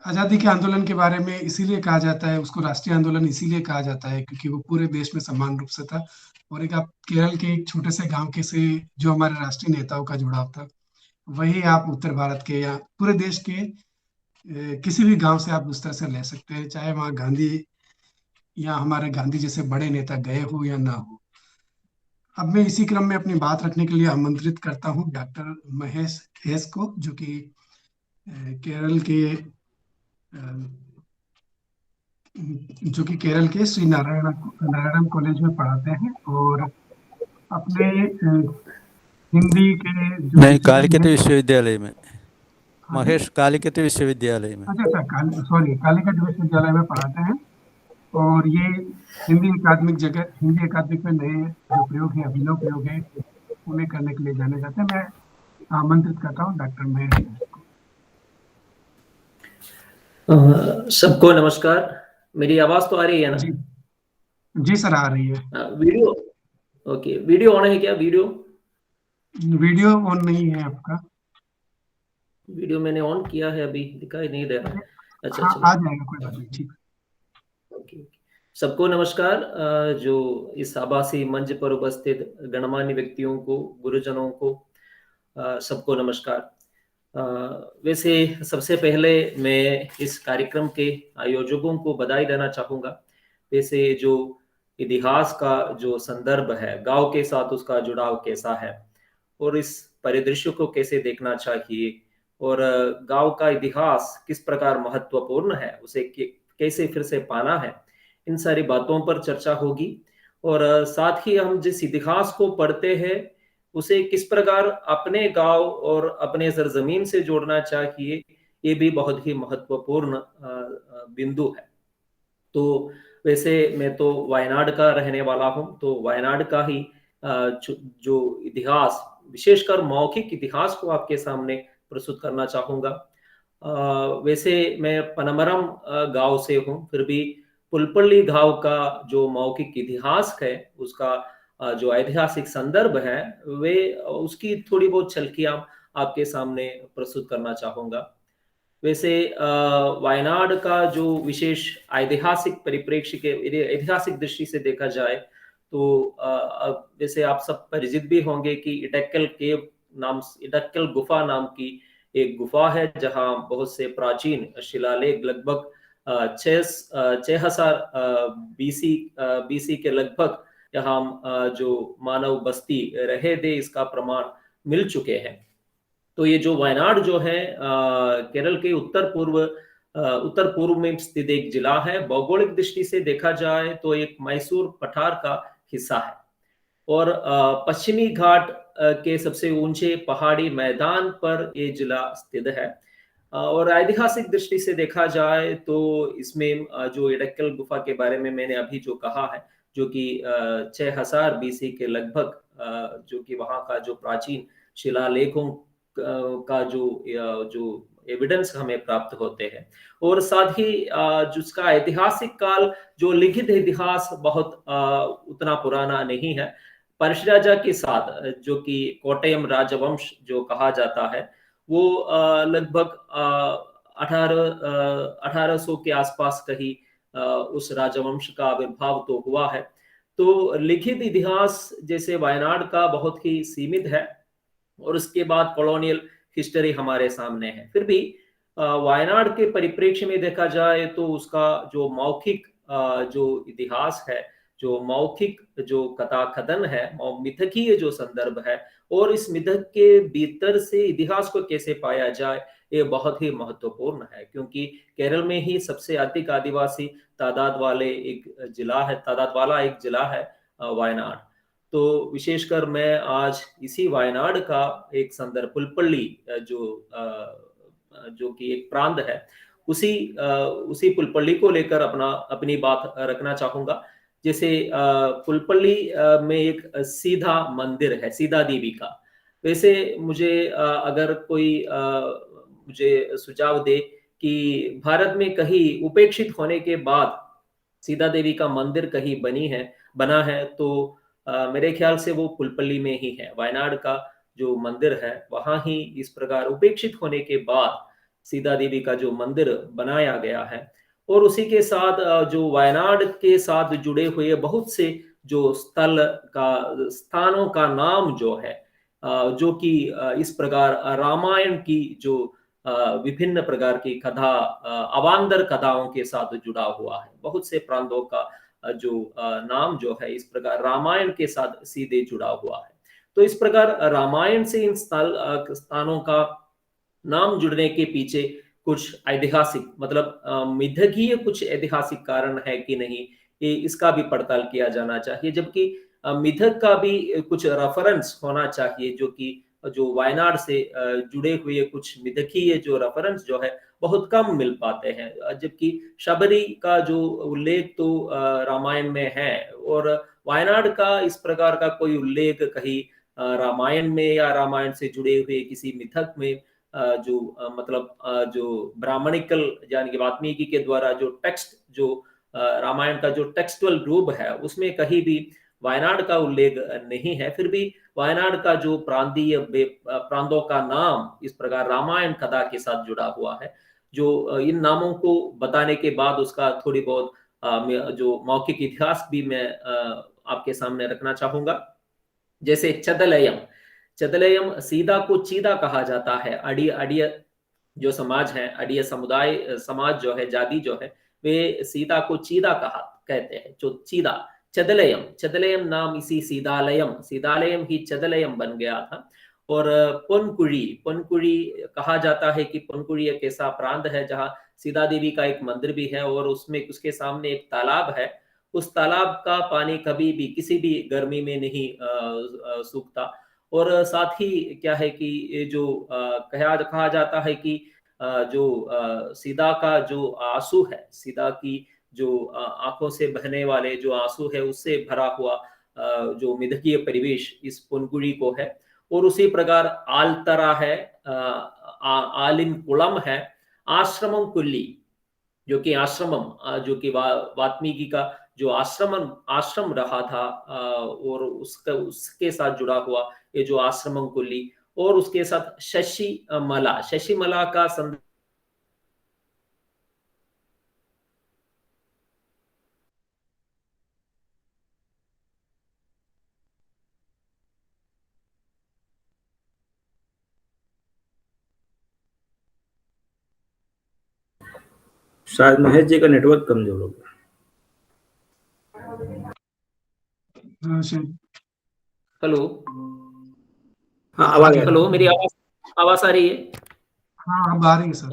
आज़ादी के आंदोलन के बारे में इसीलिए कहा जाता है, उसको राष्ट्रीय आंदोलन इसीलिए कहा जाता है क्योंकि वो पूरे देश में समान रूप से था। और एक आप केरल के एक छोटे से गांव के से जो हमारे राष्ट्रीय नेताओं का जुड़ाव था, वही आप उत्तर भारत के या पूरे देश के किसी भी गांव से आप उस तरह से ले सकते हैं, चाहे वहाँ गांधी या हमारे गांधी जैसे बड़े नेता गए हो या ना हो। अब मैं इसी क्रम में अपनी बात रखने के लिए आमंत्रित करता हूँ डॉक्टर महेश एस को, जो कि केरल के श्री नारायण कॉलेज में पढ़ाते हैं और अपने हिंदी के नहीं, कालिकत विश्वविद्यालय में। महेश कालिकत विश्वविद्यालय में। अच्छा, कालिकत विश्वविद्यालय में पढ़ाते हैं। और ये हिंदी अकादमिक में नए जो प्रयोग है, अभिनव प्रयोग है, उन्हें करने के लिए जाने जाते हैं। मैं आमंत्रित करता हूँ डॉक्टर महेश को। सबको नमस्कार। मेरी आवाज तो आ रही है ना? जी सर, आ रही है। वीडियो ओके, वीडियो ऑन है क्या? वीडियो ऑन नहीं है आपका? वीडियो मैंने ऑन किया है, अभी दिखाई नहीं दे रहा। अच्छा, आ जाएगा, कोई बात नहीं। ठीक, ओके। सबको नमस्कार। जो इस आभासी मंच पर उपस्थित गणमान्य व्यक्तियों को, गुरुजनों को, सबको नमस्कार। वैसे सबसे पहले मैं इस कार्यक्रम के आयोजकों को बधाई देना चाहूँगा। वैसे जो इतिहास का जो संदर्भ है, गांव के साथ उसका जुड़ाव कैसा है और इस परिदृश्य को कैसे देखना चाहिए और गांव का इतिहास किस प्रकार महत्वपूर्ण है, उसे कैसे फिर से पाना है, इन सारी बातों पर चर्चा होगी। और साथ ही हम जिस इतिहास को पढ़ते हैं उसे किस प्रकार अपने गांव और अपने सरजमीन से जोड़ना चाहिए, ये भी बहुत ही महत्वपूर्ण बिंदु है। तो वैसे मैं तो वायनाड का रहने वाला हूं, तो वायनाड का ही जो इतिहास, विशेषकर मौखिक इतिहास को आपके सामने प्रस्तुत करना चाहूंगा। वैसे मैं पनमरम गांव से हूं, फिर भी पुलपल्ली गांव का जो मौखिक इतिहास है, उसका जो ऐतिहासिक संदर्भ है, वे उसकी थोड़ी बहुत झलकियां आपके सामने प्रस्तुत करना चाहूंगा। वैसे वायनाड का जो विशेष ऐतिहासिक परिप्रेक्ष्य के ऐतिहासिक दृष्टि से देखा जाए तो वैसे आप सब परिचित भी होंगे कि इडक्कल गुफा नाम की एक गुफा है, जहां बहुत से प्राचीन शिलालेख लगभग 6000 बीसी के लगभग यहाँ जो मानव बस्ती रहे थे, इसका प्रमाण मिल चुके हैं। तो ये जो वायनाड जो है केरल के उत्तर पूर्व में स्थित एक जिला है। भौगोलिक दृष्टि से देखा जाए तो एक मैसूर पठार का हिस्सा है और पश्चिमी घाट के सबसे ऊंचे पहाड़ी मैदान पर ये जिला स्थित है। और ऐतिहासिक दृष्टि से देखा जाए तो इसमें जो इडक्कल गुफा के बारे में मैंने अभी जो कहा है, जो कि 6000 बीसी के लगभग जो कि वहाँ का जो प्राचीन शिलालेखों का जो एविडेंस हमें प्राप्त होते हैं, और साथ ही जिसका ऐतिहासिक काल, जो लिखित इतिहास बहुत उतना पुराना नहीं है। परशुराजा के साथ जो कि कोटयम राजवंश जो कहा जाता है, वो लगभग 1800 के आसपास कहीं उस राजवंश का आविर्भाव तो हुआ है। तो लिखित इतिहास जैसे वायनाड का बहुत ही सीमित है और उसके बाद कॉलोनियल हिस्ट्री हमारे सामने है। फिर भी वायनाड के परिप्रेक्ष्य में देखा जाए तो उसका जो मौखिक जो इतिहास है, जो मौखिक जो कथा कथन है, मिथकीय जो संदर्भ है, और इस मिथक के भीतर से इतिहास को कैसे पाया जाए, ये बहुत ही महत्वपूर्ण है, क्योंकि केरल में ही सबसे अधिक आदिवासी तादाद वाला एक जिला है वायनाड। तो विशेषकर मैं आज इसी वायनाड का एक संदर्भ पुलपल्ली जो कि एक प्रांत है, उसी पुलपल्ली को लेकर अपनी बात रखना चाहूंगा। जैसे पुलपल्ली में एक सीधा मंदिर है, सीधा देवी का। वैसे मुझे अगर कोई मुझे सुझाव दे कि भारत में कहीं उपेक्षित होने के बाद सीधा देवी का मंदिर कहीं बना है, तो मेरे ख्याल से वो पुलपल्ली में ही है। वायनाड का जो मंदिर है वहां ही इस प्रकार उपेक्षित होने के बाद सीधा देवी का जो मंदिर बनाया गया है। और उसी के साथ जो वायनाड के साथ जुड़े हुए बहुत से जो स्थानों का नाम जो है, जो कि इस प्रकार रामायण की जो विभिन्न प्रकार की कथा, अवांतर कथाओं के साथ जुड़ा हुआ है। बहुत से प्रांतों का जो नाम जो है इस प्रकार रामायण के साथ सीधे जुड़ा हुआ है। तो इस प्रकार रामायण से इन स्थानों का नाम जुड़ने के पीछे कुछ ऐतिहासिक, मतलब मिथकीय कुछ ऐतिहासिक कारण है कि नहीं, इसका भी पड़ताल किया जाना चाहिए। जबकि मिथक का भी कुछ रेफरेंस होना चाहिए, जो कि जो वायनाड से जुड़े हुए कुछ मिथकीय जो रेफरेंस जो है बहुत कम मिल पाते हैं। जबकि शबरी का जो उल्लेख तो रामायण में है, और वायनाड का इस प्रकार का कोई उल्लेख कहीं रामायण में या रामायण से जुड़े हुए किसी मिथक में जो ब्राह्मणिकल यानी कि वाल्मीकि के द्वारा जो टेक्स्ट, जो रामायण का जो टेक्सुअल रूप है, उसमें कहीं भी वायनाड का उल्लेख नहीं है। फिर भी वायनाड का जो प्रांतों का नाम इस प्रकार रामायण कथा के साथ जुड़ा हुआ है, जो इन नामों को बताने के बाद उसका थोड़ी बहुत जो मौखिक इतिहास भी मैं आपके सामने रखना चाहूंगा। जैसे चदलयम सीधा को चीदा कहा जाता है। अड़िय जो समाज है, अड़िय समाज जो है, जाति जो है, वे सीधा को चीदा कहते हैं, जो चीदा। चदलयम नाम इसी सीधालयम ही चदलयम बन गया था। और पुनकुड़ी कहा जाता है कि पुनकुड़ी एक ऐसा प्रांत है जहाँ सीधा देवी का एक मंदिर भी है, और उसके सामने एक तालाब है। उस तालाब का पानी कभी भी किसी भी गर्मी में नहीं सूखता, और साथ ही क्या है कि ये जो कहा जाता है कि जो सीता का जो आंसू है, सीता की जो आंखों से बहने वाले जो आंसू है, उससे भरा हुआ जो मिथकीय परिवेश इस पुनगुड़ी को है। और उसी प्रकार आलतरा है, आलिम कुलम है, आश्रमम कुल्ली, जो कि आश्रमम जो कि वाल्मीकि का जो आश्रम रहा था, और उसके साथ जुड़ा हुआ ये जो आश्रमम कुल्ली, और उसके साथ शशिमला का संदर्भ शायद महेश जी का नेटवर्क कमजोर हो गया। हाँ, शायद। हेलो, हाँ, आवाज आ रही हेलो, है। मेरी आवाज आ रही है? हाँ, अब आ रही है सर।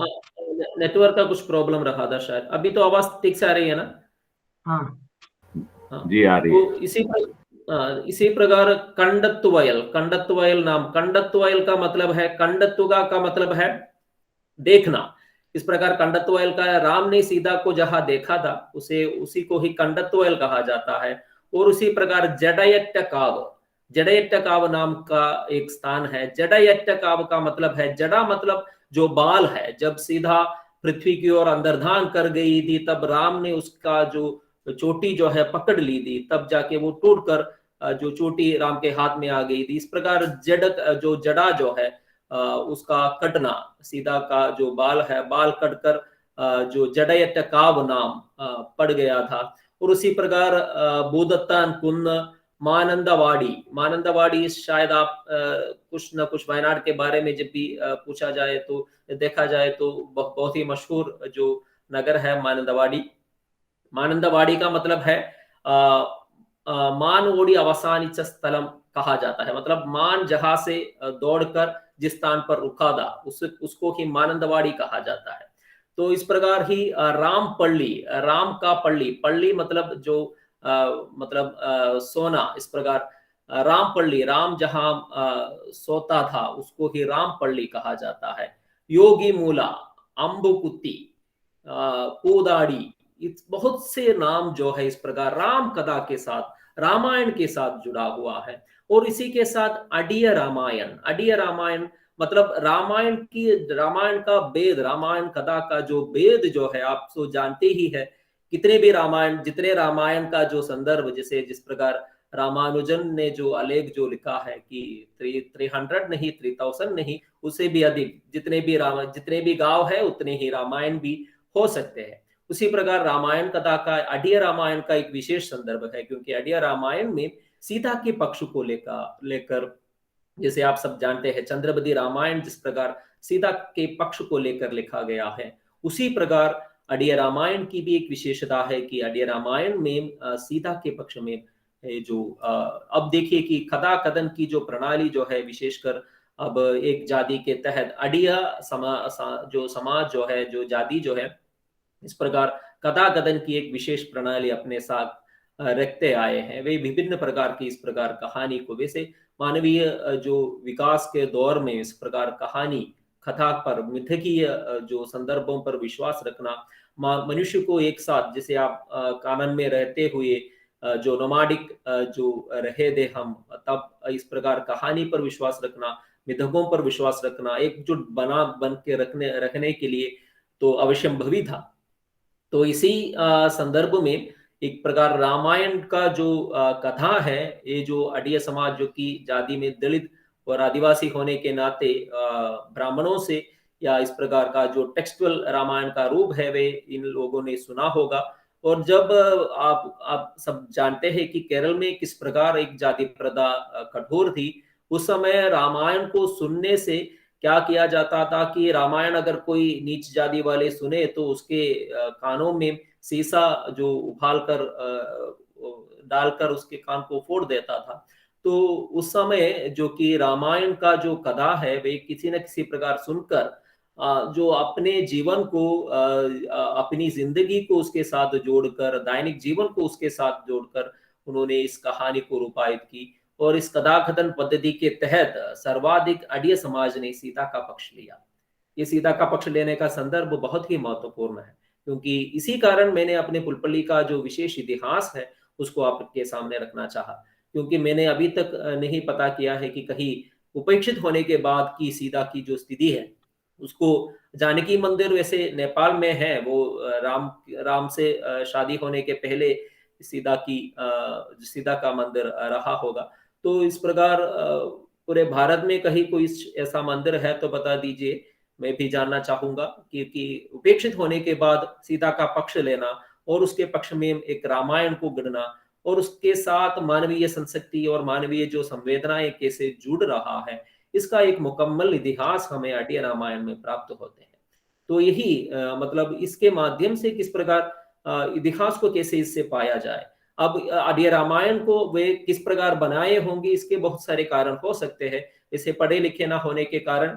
नेटवर्क का कुछ प्रॉब्लम रहा था शायद। अभी तो आवाज ठीक से आ रही है ना? हाँ, हाँ, जी आ रही तो इसी प्रकार कंडत्वयल नाम, कंडत्वयल का मतलब है, कंडत्वगा का मतलब है देखना। इस प्रकार कंडत्वयल का, राम ने सीता को जहां देखा था उसी को ही कंडत्वयल कहा जाता है। और उसी प्रकार जडयट्ट काव नाम का एक स्थान है। जडयट्ट काव का मतलब है, जड़ा मतलब जो बाल है, जब सीधा पृथ्वी की ओर अंतर्धान कर गई थी तब राम ने उसका जो चोटी जो है पकड़ ली थी, तब जाके वो टूटकर जो चोटी राम के हाथ में आ गई थी। इस प्रकार जड़ा जो है उसका कटना, सीधा का जो बाल है, बाल कटकर जो जडयट्ट काव नाम पड़ गया था। और उसी प्रकार भूदत्तान कुंद, मानंदवाड़ी शायद आप कुछ न कुछ वायनाड के बारे में जब भी पूछा जाए तो देखा जाए तो बहुत ही मशहूर जो नगर है मानंदवाड़ी का मतलब है मान ओडी अवसानिच स्थलम कहा जाता है। मतलब मान जहां से दौड़कर जिस स्थान पर रुका था उसको ही मानंदवाड़ी कहा जाता है। तो इस प्रकार ही राम का पल्ली मतलब जो मतलब सोना। इस प्रकार राम जहां सोता था उसको ही राम पल्ली कहा जाता है। योगी मूला, अम्बुकुत्ती, पूदाड़ी, बहुत से नाम जो है इस प्रकार राम कथा के साथ, रामायण के साथ जुड़ा हुआ है। और इसी के साथ अडिय रामायण मतलब रामायण का वेद, रामायण कथा का जो वेद जो है आप तो जानते ही है। जितने रामायण का जो संदर्भ, जैसे जिस प्रकार रामानुजन ने जो आलेख जो लिखा है कि 300 नहीं, 3000 नहीं, उससे भी अधिक जितने भी गांव है उतने ही रामायण भी हो सकते हैं। उसी प्रकार रामायण कथा का, अडिय रामायण का एक विशेष संदर्भ है, क्योंकि अडिय रामायण में सीता के पक्ष को लेकर जैसे आप सब जानते हैं चंद्रवदी रामायण जिस प्रकार सीता के पक्ष को लेकर लिखा गया है, उसी प्रकार अडिय रामायण की भी एक विशेषता है कि अडिय रामायण में सीता के पक्ष में जो अब देखिए कि कथा कथन की जो प्रणाली जो है, विशेषकर अब एक जाति के तहत अडिय जो समाज जो है, जो जाति जो है, इस प्रकार कथा कथन की एक विशेष प्रणाली अपने साथ रखते आए हैं। वे विभिन्न प्रकार की इस प्रकार कहानी को, वैसे मानवीय जो विकास के दौर में इस प्रकार कहानी कथा पर, मिथकीय जो संदर्भों पर विश्वास रखना, मनुष्य को एक साथ, जैसे आप कानन में रहते हुए जो नोमाडिक जो रहे थे हम, तब इस प्रकार कहानी पर विश्वास रखना, मिथकों पर विश्वास रखना, एकजुट बन के रखने के लिए तो अवश्यंभवी था। तो इसी संदर्भ में एक प्रकार रामायण का जो कथा है, ये जो अडिय समाज जो कि जाति में दलित और आदिवासी होने के नाते ब्राह्मणों से या इस प्रकार का जो टेक्सचुअल रामायण का रूप है वे इन लोगों ने सुना होगा। और जब आप सब जानते हैं कि केरल में किस प्रकार एक जाति प्रथा कठोर थी, उस समय रामायण को सुनने से क्या किया जाता था कि रामायण अगर कोई नीच जाति वाले सुने तो उसके कानों में सीसा जो उबाल कर डालकर उसके कान को फोड़ देता था। तो उस समय जो कि रामायण का जो कथा है वे किसी न किसी प्रकार सुनकर जो अपने जीवन को, अपनी जिंदगी को उसके साथ जोड़कर, दैनिक जीवन को उसके साथ जोड़कर उन्होंने इस कहानी को रूपायित की और इस कदाकथन पद्धति के तहत सर्वाधिक अड़िया समाज ने सीता का पक्ष लिया। ये सीता का पक्ष लेने का संदर्भ बहुत ही महत्वपूर्ण है, क्योंकि इसी कारण मैंने अपने पुलपल्ली का जो विशेष इतिहास है उसको आपके सामने रखना चाहा, क्योंकि मैंने अभी तक नहीं पता किया है कि कहीं उपेक्षित होने के बाद की सीता की जो स्थिति है उसको, जानकी मंदिर वैसे नेपाल में है, वो राम से शादी होने के पहले सीता का मंदिर रहा होगा। तो इस प्रकार पूरे भारत में कहीं कोई ऐसा मंदिर है तो बता दीजिए, मैं भी जानना चाहूंगा, क्योंकि उपेक्षित होने के बाद सीता का पक्ष लेना और उसके पक्ष में एक रामायण को गढ़ना और उसके साथ मानवीय संस्कृति और मानवीय जो संवेदनाएं कैसे जुड़ रहा है, इसका एक मुकम्मल इतिहास हमें अड़िया रामायण में प्राप्त होते हैं। तो यही मतलब इसके माध्यम से किस प्रकार इतिहास को कैसे इससे पाया जाए। अब अड़िया रामायण को वे किस प्रकार बनाए होंगे, इसके बहुत सारे कारण हो सकते हैं, इसे पढ़े लिखे ना होने के कारण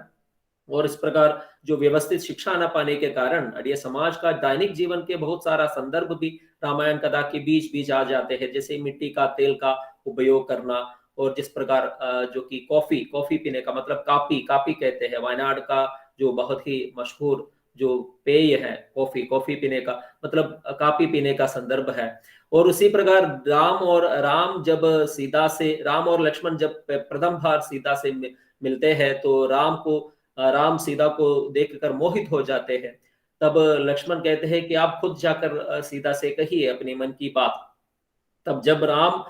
और इस प्रकार जो व्यवस्थित शिक्षा न पाने के कारण अड़िया समाज का दैनिक जीवन के बहुत सारा संदर्भ भी रामायण कथा के बीच बीच आ जाते हैं, जैसे मिट्टी का तेल का उपयोग करना और जिस प्रकार जो कि कॉफी पीने का, मतलब कापी कहते हैं, वायनाड का जो बहुत ही मशहूर जो पेय है कॉफी पीने का, मतलब कापी पीने का संदर्भ है। और उसी प्रकार राम और लक्ष्मण जब प्रथम बार सीता से मिलते हैं तो राम सीता को देखकर मोहित हो जाते हैं। तब लक्ष्मण कहते हैं कि आप खुद जाकर सीता से कहिए अपने मन की बात। तब जब राम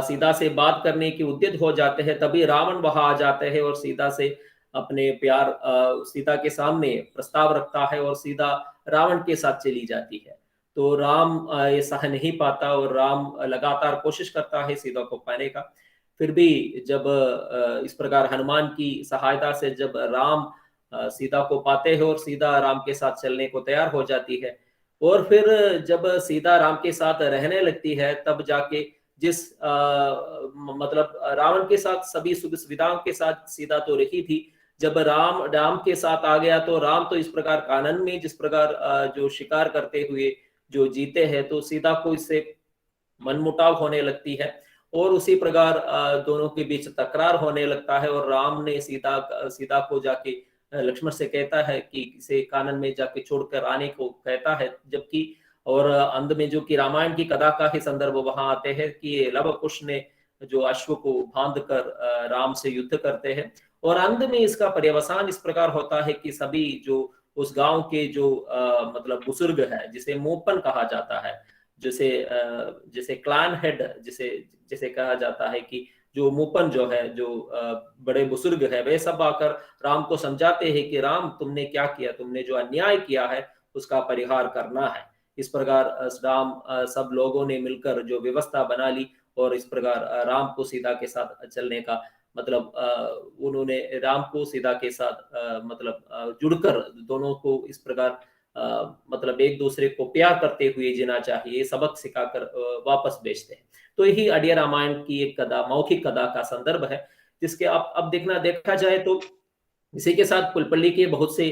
सीता से बात करने की उद्यत हो जाते हैं, तभी रावण वहां आ जाते हैं और सीता से अपने प्यार सीता के सामने प्रस्ताव रखता है और सीता रावण के साथ चली जाती है। तो राम ये सह नहीं पाता और राम लगातार कोशिश करता है सीता को पाने का। फिर भी जब इस प्रकार हनुमान की सहायता से जब राम सीता को पाते हैं और सीता राम के साथ चलने को तैयार हो जाती है, और फिर जब सीता राम के साथ रहने लगती है, तब जाके जिस मतलब रावण के साथ सभी सुख सुविधाओं के साथ सीता तो रही थी, जब राम के साथ आ गया तो राम तो इस प्रकार कानन में जिस प्रकार जो शिकार करते हुए जो जीते हैं, तो सीता को इससे मनमुटाव होने लगती है और उसी प्रकार दोनों के बीच तकरार होने लगता है। और राम ने सीता को जाके लक्ष्मण से कहता है कि इसे कानन में जाके छोड़कर आने को कहता है, जबकि और अंत में जो कि रामायण की कथा का ही संदर्भ वहां आते हैं कि लव कुश ने जो अश्व को बांध कर राम से युद्ध करते हैं और अंत में इसका पर्यवसान इस प्रकार होता है कि सभी जो उस गांव के जो मतलब बुजुर्ग है, जिसे मोपन कहा जाता है, जैसे क्लान हेड जिसे कहा जाता है, कि जो मोपन जो है, जो बड़े बुजुर्ग है, वे सब आकर राम को समझाते हैं कि राम तुमने क्या किया, तुमने जो अन्याय किया है उसका परिहार करना है। इस प्रकार राम सब लोगों ने मिलकर जो व्यवस्था बना ली और इस प्रकार राम को सीता के साथ चलने का मतलब उन्होंने राम को सीता के साथ मतलब जुड़कर दोनों को इस प्रकार मतलब एक दूसरे को प्यार करते हुए जीना चाहिए, सबक सिखाकर वापस भेजते हैं। तो यही अड़िया रामायण की एक कथा, मौखिक कथा का संदर्भ है, जिसके अब देखा जाए तो इसी के साथ पुलपल्ली के बहुत से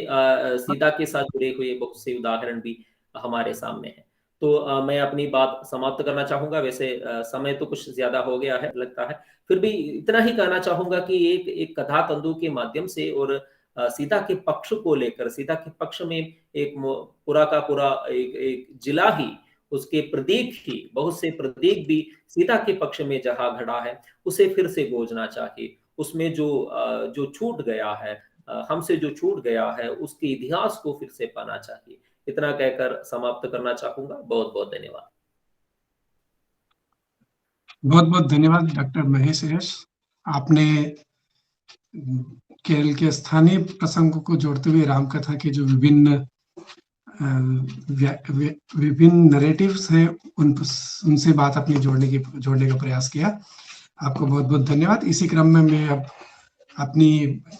सीता के साथ जुड़े हुए बहुत से उदाहरण भी हमारे सामने हैं। तो मैं अपनी बात समाप्त करना चाहूंगा। वैसे समय तो कुछ ज्यादा हो गया है लगता है, फिर भी इतना ही कहना चाहूंगा कि एक कथा तंतु के माध्यम से और सीता के पक्ष को लेकर, सीता के पक्ष में एक पूरा का पूरा एक जिला ही, उसके प्रतीक ही, बहुत से प्रतीक भी सीता के पक्ष में जहां खड़ा है उसे फिर से गोजना चाहिए। उसमें जो छूट गया है, हमसे जो छूट गया है, उसके इतिहास को फिर से पाना चाहिए। इतना कहकर समाप्त करना चाहूंगा। बहुत बहुत धन्यवाद। बहुत बहुत धन्यवाद डॉक्टर महेश एस। आपने केरल के स्थानीय प्रसंगों को जोड़ते हुए रामकथा के जो विभिन्न नरेटिव्स हैं उनसे बात अपनी जोड़ने का प्रयास किया। आपको बहुत बहुत धन्यवाद। इसी क्रम में मैं अब अपनी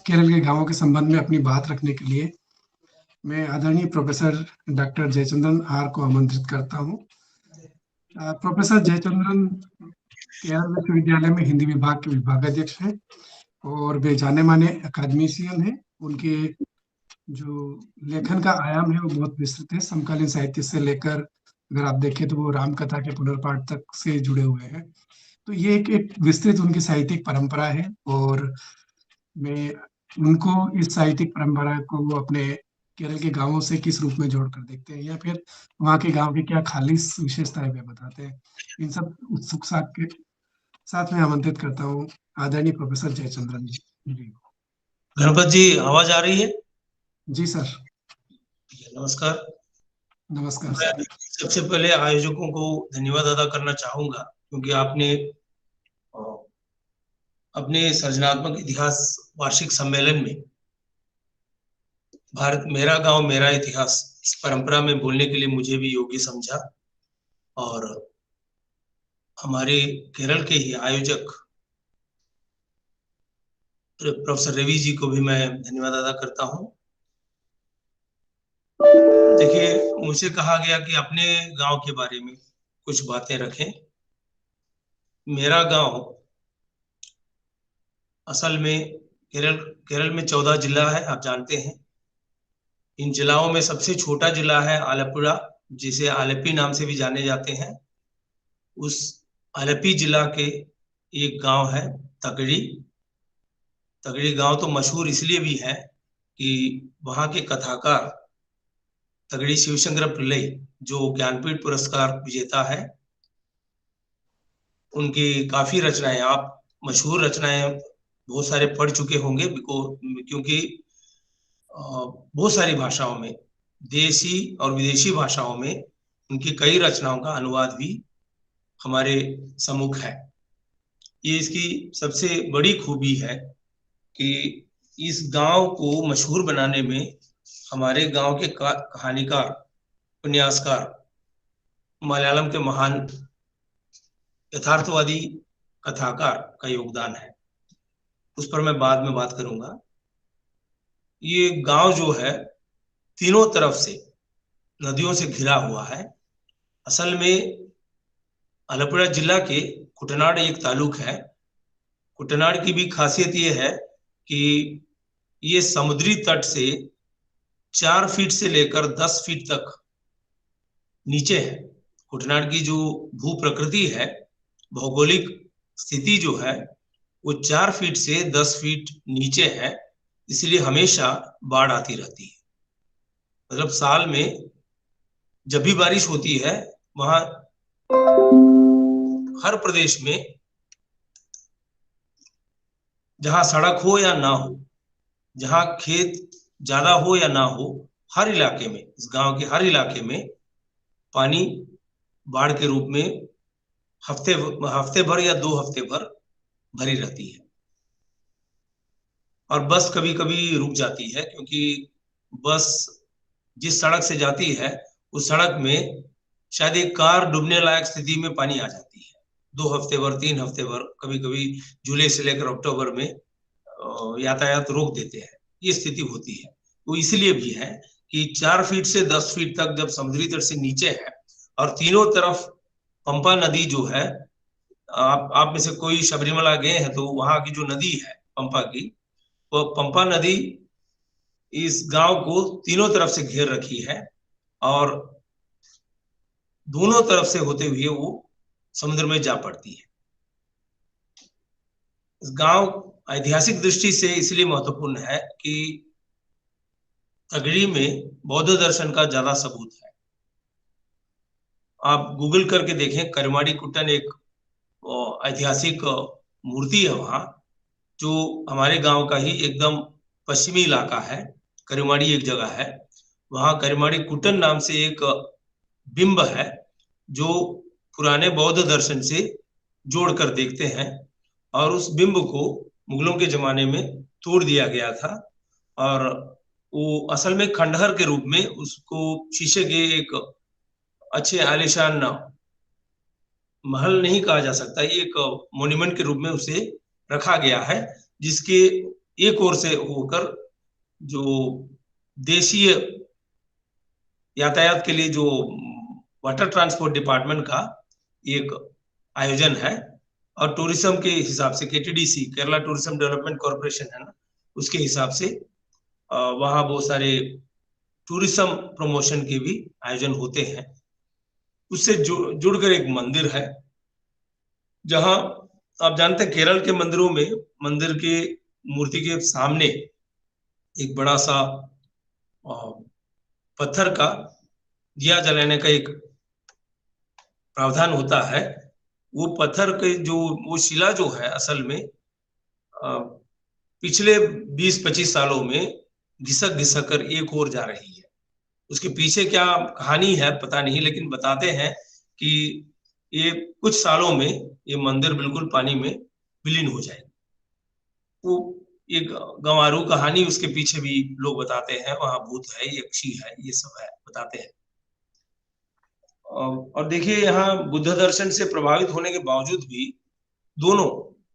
केरल के गांवों के संबंध में अपनी बात रखने के लिए मैं आदरणीय प्रोफेसर डॉक्टर जयचंद्रन आर को आमंत्रित करता हूँ। प्रोफेसर जयचंद्रन केरल विश्वविद्यालय में हिंदी विभाग के विभागाध्यक्ष हैं और वे जाने माने अकादमिशियन हैं। उनके जो लेखन का आयाम है वो बहुत विस्तृत है, समकालीन साहित्य से लेकर अगर आप देखें तो वो रामकथा के पुनर्पाठ तक से जुड़े हुए हैं। तो ये एक विस्तृत उनकी साहित्यिक परंपरा है, और मैं उनको इस साहित्यिक परंपरा को वो अपने केरल के गांवों से किस रूप में जोड़कर देखते हैं, या फिर वहाँ के गांव की क्या खालिश विशेषताएं वे बताते हैं, इन सब उत्सुकता के साथ में आमंत्रित करता हूँ आदरणीय प्रोफेसर जयचंद्रन जी। गणपत जी, आवाज आ रही है? जी सर। नमस्कार। नमस्कार मैं सर। सबसे पहले आयोजकों को धन्यवाद अदा करना चाहूंगा, क्योंकि आपने अपने सृजनात्मक इतिहास वार्षिक सम्मेलन में भारत मेरा गांव मेरा इतिहास इस परंपरा में बोलने के लिए मुझे भी योग्य समझा, और हमारे केरल के ही आयोजक प्रोफेसर रवि जी को भी मैं धन्यवाद अदा करता हूं। देखिए, मुझे कहा गया कि अपने गांव के बारे में कुछ बातें रखें। मेरा गांव असल में केरल में 14 जिला है, आप जानते हैं। इन जिलाओं में सबसे छोटा जिला है आलपुरा, जिसे आलेपी नाम से भी जाने जाते हैं। उस आलेपी जिला के एक गांव है तगड़ी। तगड़ी गांव तो मशहूर इसलिए भी है कि वहां के कथाकार तगड़ी शिवशंकर पिल्लई, जो ज्ञानपीठ पुरस्कार विजेता है, उनकी काफी रचनाएं, आप मशहूर रचनाएं बहुत सारे पढ़ चुके होंगे, क्योंकि बहुत सारी भाषाओं में, देशी और विदेशी भाषाओं में उनकी कई रचनाओं का अनुवाद भी हमारे सम्मुख है। ये इसकी सबसे बड़ी खूबी है कि इस गांव को मशहूर बनाने में हमारे गांव के कहानीकार, उपन्यासकार, मलयालम के महान यथार्थवादी कथाकार का योगदान है। उस पर मैं बाद में बात करूंगा। ये गांव जो है तीनों तरफ से नदियों से घिरा हुआ है। असल में आलपुरा जिला के कुटनाड़ एक तालुक है। कुटनाड़ की भी खासियत ये है कि ये समुद्री तट से 4 फीट से लेकर 10 फीट तक नीचे है। कुटनाड़ की जो भू प्रकृति है, भौगोलिक स्थिति जो है, वो 4 फीट से 10 फीट नीचे है, इसलिए हमेशा बाढ़ आती रहती है। मतलब साल में जब भी बारिश होती है, वहां हर प्रदेश में जहां सड़क हो या ना हो, जहां खेत ज्यादा हो या ना हो, हर इलाके में, इस गांव के हर इलाके में पानी बाढ़ के रूप में हफ्ते भर या 2 हफ्ते भर भरी रहती है। और बस कभी कभी रुक जाती है, क्योंकि बस जिस सड़क से जाती है उस सड़क में शायद एक कार डूबने लायक स्थिति में पानी आ जाती है। 2 हफ्ते भर, 3 हफ्ते भर, कभी कभी जुलाई से लेकर अक्टूबर में यातायात रोक देते हैं। ये स्थिति होती है। वो इसलिए भी है कि 4 फीट से 10 फीट तक जब समुद्री तट से नीचे है, और तीनों तरफ पंपा नदी जो है, आप में से कोई शबरीमला गए हैं तो वहां की जो नदी है पंपा की, वो पंपा नदी इस गांव को तीनों तरफ से घेर रखी है, और दोनों तरफ से होते हुए वो समुद्र में जा पड़ती है। इस गांव ऐतिहासिक दृष्टि से इसलिए महत्वपूर्ण है कि तगड़ी में बौद्ध दर्शन का ज्यादा सबूत है। आप गूगल करके देखें, करिमाडी कुट्टन एक ऐतिहासिक मूर्ति है वहां, जो हमारे गांव का ही एकदम पश्चिमी इलाका है। करिमाडी एक जगह है, वहां करिमाडी कुट्टन नाम से एक बिंब है, जो पुराने बौद्ध दर्शन से जोड़कर देखते हैं। और उस बिंब को मुगलों के जमाने में तोड़ दिया गया था, और वो असल में खंडहर के रूप में उसको शीशे के एक अच्छे आलीशान महल नहीं कहा जा सकता, ये एक मॉन्यूमेंट के रूप में उसे रखा गया है, जिसके एक ओर से होकर जो देशीय यातायात के लिए जो वाटर ट्रांसपोर्ट डिपार्टमेंट का एक आयोजन है, और टूरिज्म के हिसाब से KTDC, Kerala tourism development corporation है ना, उसके हिसाब से वहां बहुत सारे टूरिज्म प्रमोशन के भी आयोजन होते हैं। उससे जुड़कर एक मंदिर है, जहां आप जानते हैं केरल के मंदिरों में मंदिर के मूर्ति के सामने एक बड़ा सा पत्थर का दिया जलाने का एक प्रावधान होता है। वो पत्थर के वो शिला जो है असल में पिछले 20-25 सालों में घिसक घिसक कर एक ओर जा रही है। उसके पीछे क्या कहानी है पता नहीं, लेकिन बताते हैं कि ये कुछ सालों में ये मंदिर बिल्कुल पानी में विलीन हो जाएगी। वो एक गंवारू कहानी उसके पीछे भी लोग बताते हैं, वहां भूत है, यक्षी है, ये सब है बताते हैं। और देखिए यहाँ बुद्ध दर्शन से प्रभावित होने के बावजूद भी दोनों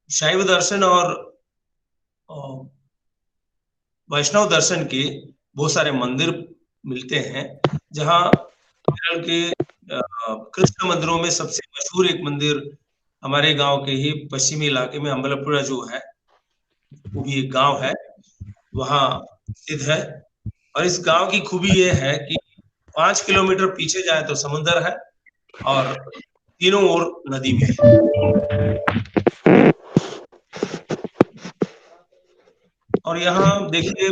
शैव दर्शन और वैष्णव दर्शन के बहुत सारे मंदिर मिलते हैं। जहां केरल के कृष्ण मंदिरों में सबसे मशहूर एक मंदिर हमारे गांव के ही पश्चिमी इलाके में अम्बलपुरा जो है, वो भी एक गांव है, वहां स्थित है। और इस गांव की खूबी ये है कि 5 किलोमीटर पीछे जाए तो समुद्र है और तीनों ओर नदी भी है। और यहाँ देखिए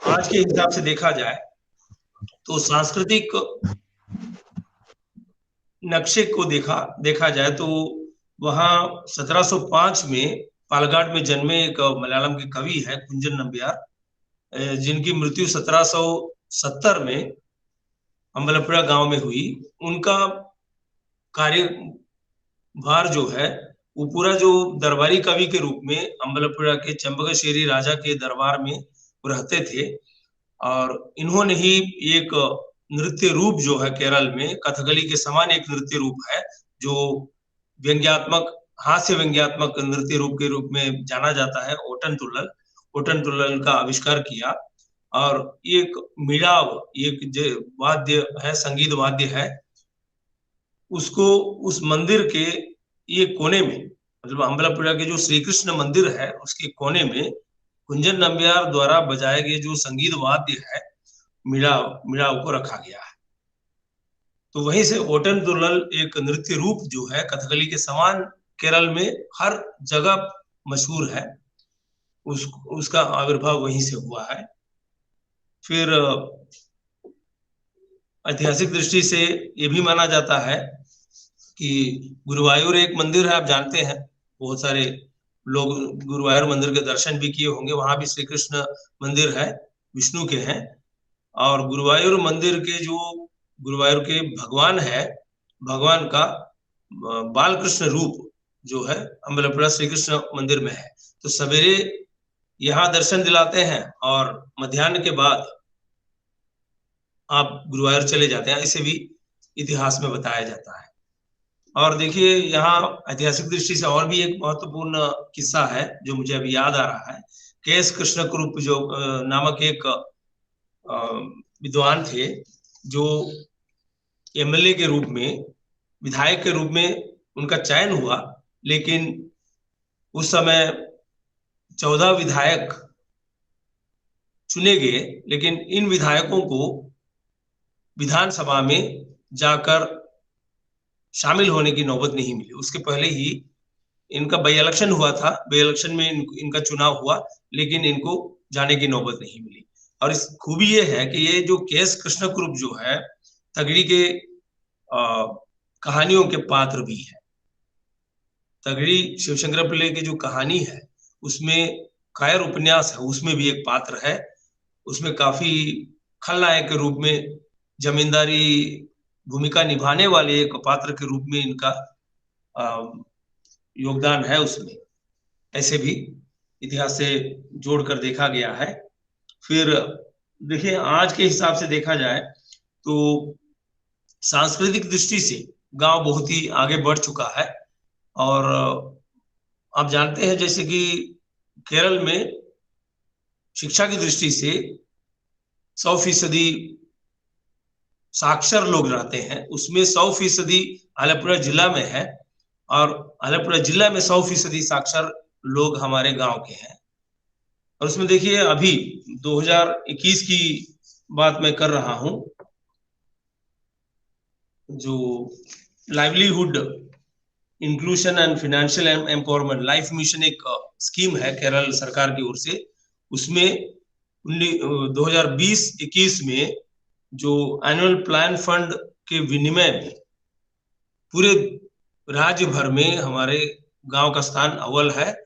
आज के हिसाब से देखा जाए तो सांस्कृतिक नक्शे को देखा जाए तो वहां 1705 में पालघाट में जन्मे एक मलयालम के कवि है कुंजन नंबियार, जिनकी मृत्यु 1770 में अम्बलपुरा गांव में हुई। उनका कार्यभार जो है वो पूरा जो दरबारी कवि के रूप में अम्बलपुरा के चंबकश्रेणी राजा के दरबार में रहते थे। और इन्होंने ही एक नृत्य रूप जो है केरल में कथकली के समान एक नृत्य रूप है जो व्यंग्यात्मक हास्य व्यंग्यात्मक नृत्य रूप के रूप में जाना जाता है, ओटन तुल्लल का आविष्कार किया। और एक मिड़ाव एक वाद्य है, संगीत वाद्य है, उसको उस मंदिर के एक कोने में, मतलब अम्बलपुरा के जो श्री कृष्ण मंदिर है उसके कोने में कुंजन नंबियार द्वारा बजाए गए जो संगीत वाद्य है मिड़ाव को रखा गया है। तो वहीं से ओटन तुल्लल एक नृत्य रूप जो है कथकली के समान केरल में हर जगह मशहूर है, उसका आविर्भाव वहीं से हुआ है। फिर ऐतिहासिक दृष्टि से ये भी माना जाता है कि गुरुवायूर एक मंदिर है, आप जानते हैं, बहुत सारे लोग गुरुवायूर मंदिर के दर्शन भी किए होंगे। वहां भी श्री कृष्ण मंदिर है, विष्णु के हैं। और गुरुवायूर मंदिर के जो गुरुवायूर के भगवान है, भगवान का बालकृष्ण रूप जो है अम्बलपुरा श्री कृष्ण मंदिर में है। तो सवेरे यहाँ दर्शन दिलाते हैं और मध्याह्न के बाद आप गुरुवायूर चले जाते हैं, इसे भी इतिहास में बताया जाता है। और देखिए यहाँ ऐतिहासिक दृष्टि से और भी एक महत्वपूर्ण किस्सा है जो मुझे अभी याद आ रहा है। केएस कृष्णकुरूप जो नामक एक विद्वान थे जो एमएलए के रूप में, विधायक के रूप में उनका चयन हुआ, लेकिन उस समय 14 विधायक चुने गए, लेकिन इन विधायकों को विधानसभा में जाकर शामिल होने की नौबत नहीं मिली। उसके पहले ही इनका बाई इलेक्शन हुआ था, बाई इलेक्शन में इनका चुनाव हुआ, लेकिन इनको जाने की नौबत नहीं मिली। और इस खूबी ये है कि ये जो केएस कृष्णकुरूप जो है तगड़ी के कहानियों के पात्र भी है। तगड़ी शिवशंकर पिल्ले की जो कहानी है उसमें कायर उपन्यास है, उसमें भी एक पात्र है। उसमें काफी खलनायक के रूप में जमींदारी भूमिका निभाने वाले एक पात्र के रूप में इनका योगदान है उसमें। ऐसे भी इतिहास से जोड़कर देखा गया है। फिर देखिए आज के हिसाब से देखा जाए तो सांस्कृतिक दृष्टि से गांव बहुत ही आगे बढ़ चुका है। और आप जानते हैं जैसे कि केरल में शिक्षा की दृष्टि से 100% साक्षर लोग रहते हैं, उसमें 100% आलपुरा जिला में है। और आलपुरा जिला में 100% साक्षर लोग हमारे गांव के हैं। और उसमें देखिए अभी 2021 की बात मैं कर रहा हूं, जो livelihood inclusion and financial empowerment life mission एक स्कीम है केरल सरकार की ओर से। उसमें 2020-21 में जो एनुअल प्लान फंड के विनिमय में पूरे राज्य भर में हमारे गांव का स्थान अव्वल है।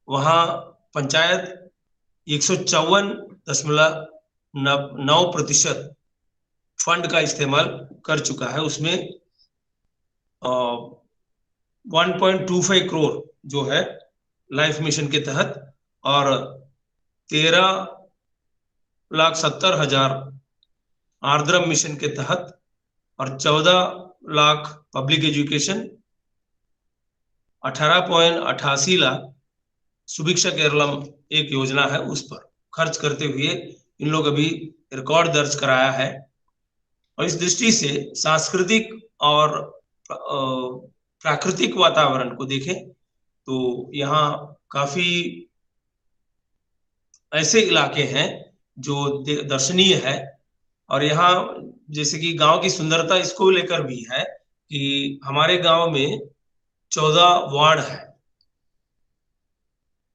वहां पंचायत 154.9% फंड का इस्तेमाल कर चुका है। उसमें 1.25 करोड़ जो है लाइफ मिशन के तहत और 13,70,000 आर्द्रम मिशन के तहत और 14 लाख पब्लिक एजुकेशन, 18.88 लाख सुभिक्षा केरलम एक योजना है उस पर खर्च करते हुए इन लोग अभी रिकॉर्ड दर्ज कराया है। और इस दृष्टि से सांस्कृतिक और प्राकृतिक वातावरण को देखें तो यहाँ काफी ऐसे इलाके हैं जो दर्शनीय है। और यहाँ जैसे कि गांव की सुंदरता इसको लेकर भी है कि हमारे गांव में 14 वार्ड है,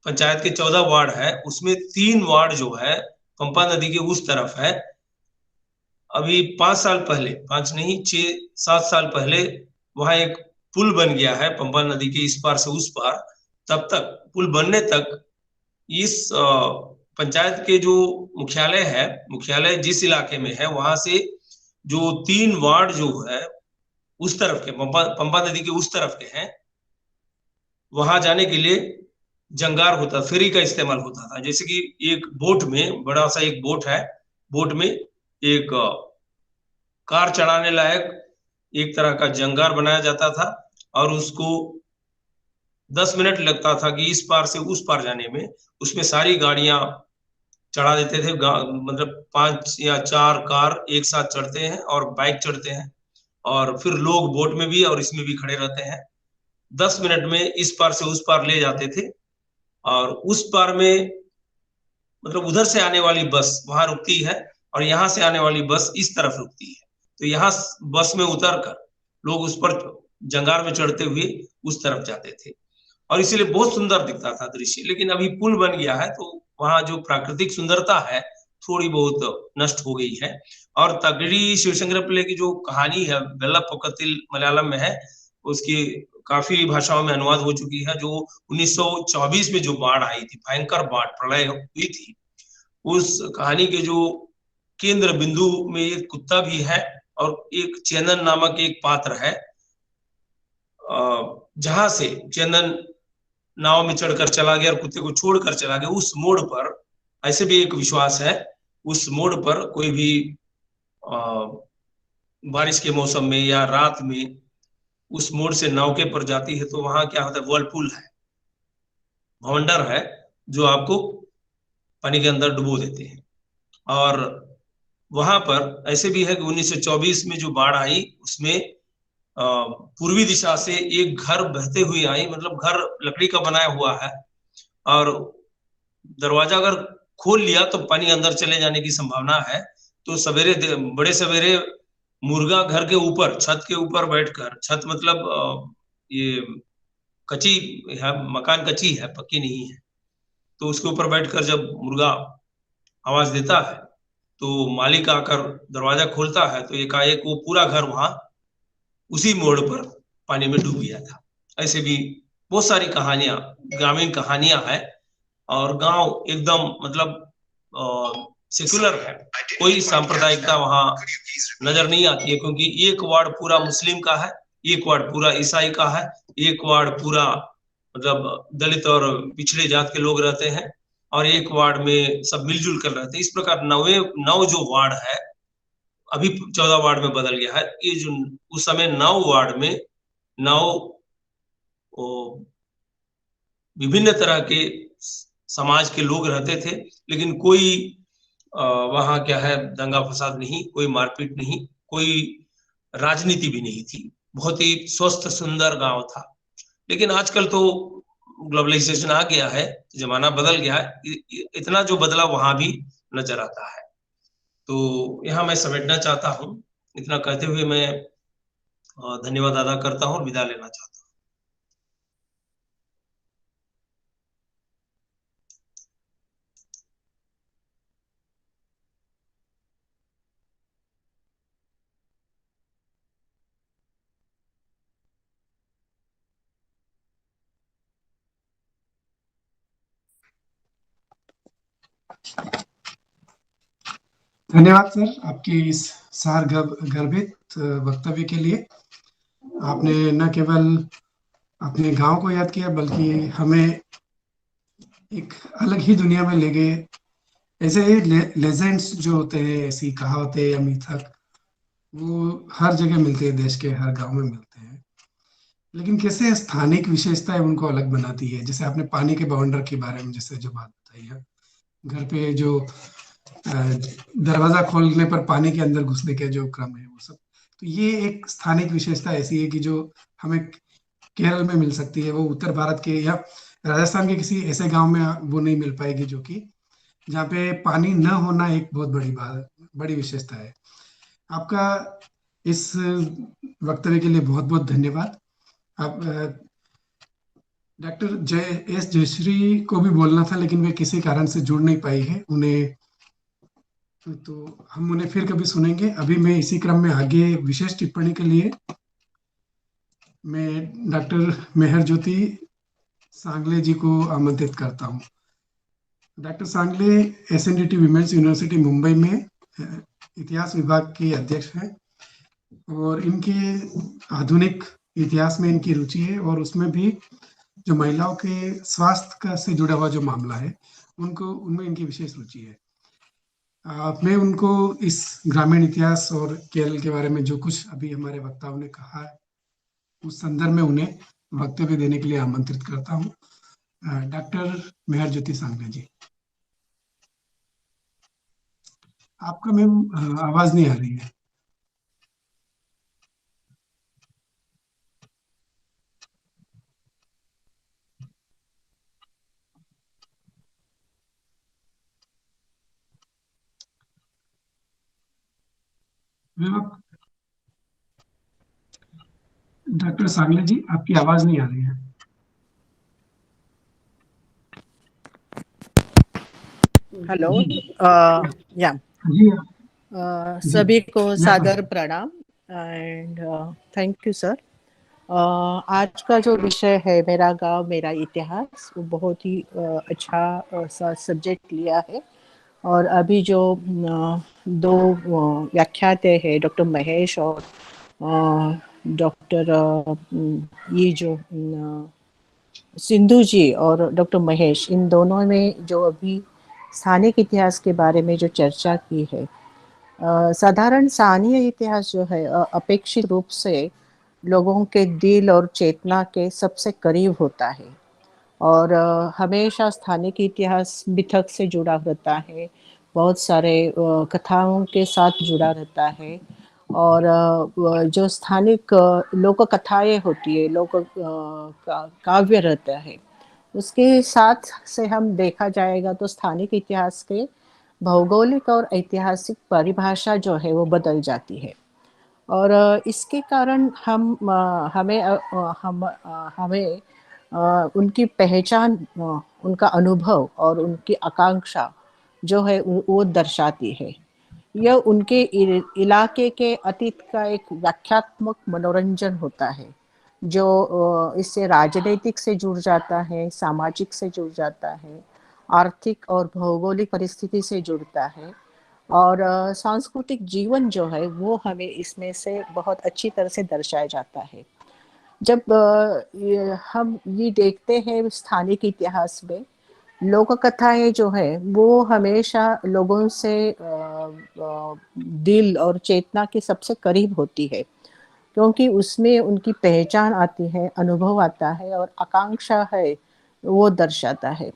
पंचायत के 14 वार्ड है, उसमें 3 वार्ड जो है पंपा नदी के उस तरफ है। अभी 5 साल पहले, 5 नहीं 6-7 साल पहले वहां एक पुल बन गया है पंपा नदी के इस पार से उस पार। तब तक पुल बनने तक इस पंचायत के जो मुख्यालय जिस इलाके में है वहां से जो 3 वार्ड जो है उस तरफ के पंपा नदी के उस तरफ के हैं, वहां जाने के लिए जंगार होता, फेरी का इस्तेमाल होता था। जैसे कि एक बोट में, बड़ा सा एक बोट है, बोट में एक कार चढ़ाने लायक एक तरह का जंगार बनाया जाता था और उसको 10 मिनट लगता था कि इस पार से उस पार जाने में। उसमें सारी गाड़ियां चढ़ा देते थे, मतलब 5 या 4 कार एक साथ चढ़ते हैं और बाइक चढ़ते हैं और फिर लोग बोट में भी और इसमें भी खड़े रहते हैं। 10 मिनट में इस पार से उस पार ले जाते थे। और उस पार में मतलब उधर से आने वाली बस वहां रुकती है और यहाँ से आने वाली बस इस तरफ रुकती है। तो यहाँ बस में उतर कर लोग उस पर जंगार में चढ़ते हुए उस तरफ जाते थे और इसीलिए बहुत सुंदर दिखता था दृश्य। लेकिन अभी पुल बन गया है तो वहां जो प्राकृतिक सुंदरता है थोड़ी बहुत नष्ट हो गई है। और तगड़ी शिवशंकर पिल्ले की जो कहानी है वेल्लपोकतिल मलयालम में है, उसकी काफी भाषाओं में अनुवाद हो चुकी है। जो 1924 में जो बाढ़ आई थी, भयंकर बाढ़ प्रलय हुई थी, उस कहानी के जो केंद्र बिंदु में एक कुत्ता भी है और एक चेनन नामक एक पात्र है। जहां से चेनन नाव में चढ़कर चला गया और कुत्ते को छोड़कर चला गया, उस मोड़ पर ऐसे भी एक विश्वास है, उस मोड़ पर कोई भी बारिश के मौसम में या रात में उस मोड़ से नौके पर जाती है तो वहां क्या होता है, वर्लपूल है, भवंडर है जो आपको पानी के अंदर डुबो देते हैं। और वहां पर ऐसे भी है कि 1924 में जो बाढ़ आई उसमें पूर्वी दिशा से एक घर बहते हुए आई, मतलब घर लकड़ी का बनाया हुआ है और दरवाजा अगर खोल लिया तो पानी अंदर चले जाने की संभावना है। तो सवेरे, बड़े सवेरे मुर्गा घर के ऊपर, छत के ऊपर बैठकर, छत मतलब ये कच्ची है, मकान कच्ची है, पक्की नहीं है, तो उसके ऊपर बैठकर जब मुर्गा आवाज देता है तो मालिक आकर दरवाजा खोलता है तो एकाएक वो पूरा घर वहां उसी मोड़ पर पानी में डूब गया था। ऐसे भी बहुत सारी कहानियां, ग्रामीण कहानियां हैं। और गांव एकदम मतलब सेक्युलर है, कोई सांप्रदायिकता वहां नजर नहीं आती है, क्योंकि एक वार्ड पूरा मुस्लिम का है, एक वार्ड पूरा ईसाई का है, एक वार्ड पूरा मतलब दलित और पिछड़े जात के लोग रहते हैं और एक वार्ड में सब मिलजुल कर रहते हैं। इस प्रकार 9 जो वार्ड है, अभी 14 वार्ड में बदल गया है। ये जो उस समय 9 वार्ड में 9 विभिन्न तरह के समाज के लोग रहते थे, लेकिन कोई वहां क्या है, दंगा फसाद नहीं, कोई मारपीट नहीं, कोई राजनीति भी नहीं थी। बहुत ही स्वस्थ सुंदर गांव था। लेकिन आजकल तो ग्लोबलाइजेशन आ गया है, जमाना बदल गया है, इतना जो बदला वहां भी नजर आता है। तो यहाँ मैं समेटना चाहता हूँ, इतना कहते हुए मैं धन्यवाद अदा करता हूँ और विदा लेना चाहता हूँ। धन्यवाद सर आपके इस सार गर्भित वक्तव्य के लिए। आपने न केवल अपने गांव को याद किया बल्कि हमें एक अलग ही दुनिया में ले गए। ऐसे ही लेजेंड्स जो होते हैं, ऐसी कहावतें या मिथक, वो हर जगह मिलते हैं, देश के हर गांव में मिलते हैं। लेकिन कैसे स्थानिक विशेषताएं उनको अलग बनाती है। जैसे आपने पानी के बवंडर के बारे में जैसे जो बात बताई है, घर पे जो दरवाजा खोलने पर पानी के अंदर घुसने के जो क्रम है वो सब, तो ये एक स्थानिक विशेषता ऐसी है कि जो हमें केरल में मिल सकती है। वो उत्तर भारत के या राजस्थान के किसी ऐसे गांव में वो नहीं मिल पाएगी, जो कि जहाँ पे पानी न होना एक बहुत बड़ी विशेषता है। आपका इस वक्तव्य के लिए बहुत बहुत धन्यवाद। आप डॉक्टर जयश्री को भी बोलना था, लेकिन वे किसी कारण से जुड़ नहीं पाई है। उन्हें तो हम उन्हें फिर कभी सुनेंगे। अभी मैं इसी क्रम में आगे विशेष टिप्पणी के लिए मैं डॉक्टर मेहर ज्योति सांगले जी को आमंत्रित करता हूँ। डॉक्टर सांगले SNDT विमेंस यूनिवर्सिटी मुंबई में इतिहास विभाग के अध्यक्ष हैं और इनके आधुनिक इतिहास में इनकी रुचि है और उसमें भी जो महिलाओं के स्वास्थ्य का से जुड़ा हुआ जो मामला है उनमें इनकी विशेष रुचि है। मैं उनको इस ग्रामीण इतिहास और केरल के बारे में जो कुछ अभी हमारे वक्ताओं ने कहा है उस संदर्भ में उन्हें वक्तव्य देने के लिए आमंत्रित करता हूँ। डॉक्टर मेहर ज्योति सांगले जी, आपका मैम आवाज नहीं आ रही है। डॉक्टर सांगले जी, आपकी आवाज नहीं आ रही है। हेलो। या जी सभी को या सादर प्रणाम एंड थैंक यू सर। आज का जो विषय है मेरा गांव मेरा इतिहास, वो बहुत ही अच्छा सा सब्जेक्ट लिया है। और अभी जो दो व्याख्याते हैं डॉक्टर महेश और डॉक्टर ये जो सिंधु जी और डॉक्टर महेश, इन दोनों ने जो अभी स्थानिक इतिहास के बारे में जो चर्चा की है, साधारण स्थानीय इतिहास जो है अपेक्षित रूप से लोगों के दिल और चेतना के सबसे करीब होता है और हमेशा स्थानिक इतिहास मिथक से जुड़ा रहता है, बहुत सारे कथाओं के साथ जुड़ा रहता है। और जो स्थानिक लोक कथाएं होती है, लोक काव्य रहता है, उसके साथ से हम देखा जाएगा तो स्थानिक इतिहास के भौगोलिक और ऐतिहासिक परिभाषा जो है वो बदल जाती है। और इसके कारण हमें उनकी पहचान, उनका अनुभव और उनकी आकांक्षा जो है वो दर्शाती है। यह उनके इलाके के अतीत का एक व्याख्यात्मक मनोरंजन होता है, जो इससे राजनीतिक से जुड़ जाता है, सामाजिक से जुड़ जाता है, आर्थिक और भौगोलिक परिस्थिति से जुड़ता है। और सांस्कृतिक जीवन जो है वो हमें इसमें से बहुत अच्छी तरह से दर्शाया जाता है। जब हम ये देखते हैं स्थानिक इतिहास में, लोक कथाएं जो है वो हमेशा लोगों से दिल और चेतना के सबसे करीब होती है, क्योंकि उसमें उनकी पहचान आती है, अनुभव आता है और आकांक्षा है वो दर्शाता है।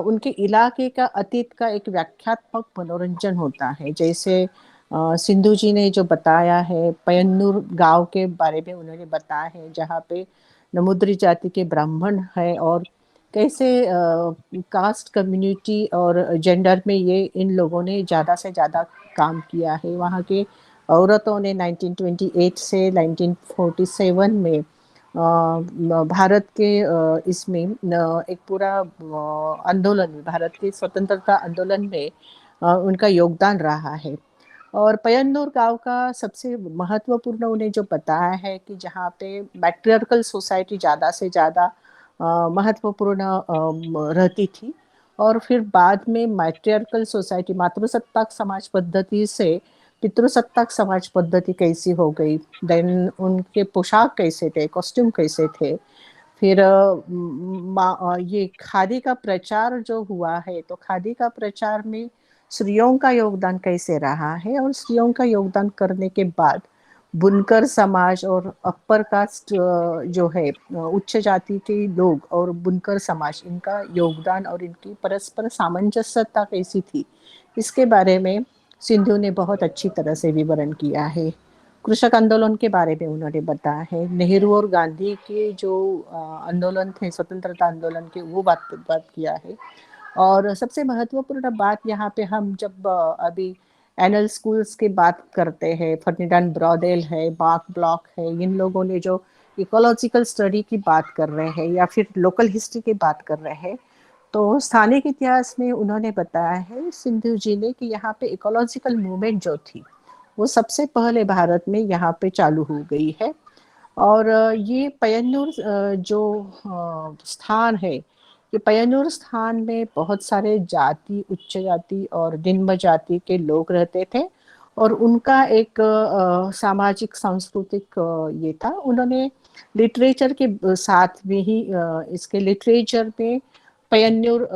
उनके इलाके का अतीत का एक व्याख्यात्मक मनोरंजन होता है। जैसे सिंधु जी ने जो बताया है, पयन्नूर गांव के बारे में उन्होंने बताया है, जहाँ पे नमुद्री जाति के ब्राह्मण है और कैसे कास्ट कम्युनिटी और जेंडर में ये इन लोगों ने ज़्यादा से ज़्यादा काम किया है। वहाँ के औरतों ने 1928 से 1947 में भारत के इसमें एक पूरा आंदोलन, भारत के स्वतंत्रता आंदोलन में उनका योगदान रहा है। और पयन्नूर गांव का सबसे महत्वपूर्ण उन्हें जो बताया है कि जहाँ पे मैट्रियार्कल सोसाइटी ज़्यादा से ज़्यादा महत्वपूर्ण रहती थी, और फिर बाद में मैट्रियार्कल सोसाइटी, मातृसत्ताक समाज पद्धति से पितृसत्ताक समाज पद्धति कैसी हो गई, देन उनके पोशाक कैसे थे, कॉस्ट्यूम कैसे थे, फिर ये खादी का प्रचार जो हुआ है, तो खादी का प्रचार में स्त्रियों का योगदान कैसे रहा है, और स्त्रियों का योगदान करने के बाद बुनकर समाज और अपर कास्ट जो है उच्च जाति के लोग और बुनकर समाज, इनका योगदान और इनकी परस्पर सामंजस्यता कैसी थी, इसके बारे में सिंधु ने बहुत अच्छी तरह से विवरण किया है। कृषक आंदोलन के बारे में उन्होंने बताया है, नेहरू और गांधी के जो आंदोलन थे, स्वतंत्रता आंदोलन के, वो बात किया है। और सबसे महत्वपूर्ण बात यहाँ पे हम जब अभी एनएल स्कूल्स की बात करते हैं, फर्डिनांड ब्रॉडेल है, मार्क ब्लॉक है, इन लोगों ने जो इकोलॉजिकल स्टडी की बात कर रहे हैं या फिर लोकल हिस्ट्री की बात कर रहे हैं, तो स्थानिक इतिहास में उन्होंने बताया है सिंधु जी ने कि यहाँ पे इकोलॉजिकल मूवमेंट जो थी वो सबसे पहले भारत में यहाँ पे चालू हो गई है। और ये पयन्नूर जो स्थान है, ये पयन्नूर स्थान में बहुत सारे जाति, उच्च जाति और निम्न जाति के लोग रहते थे और उनका एक सामाजिक सांस्कृतिक ये था। उन्होंने लिटरेचर के साथ में ही इसके लिटरेचर में पयन्नूर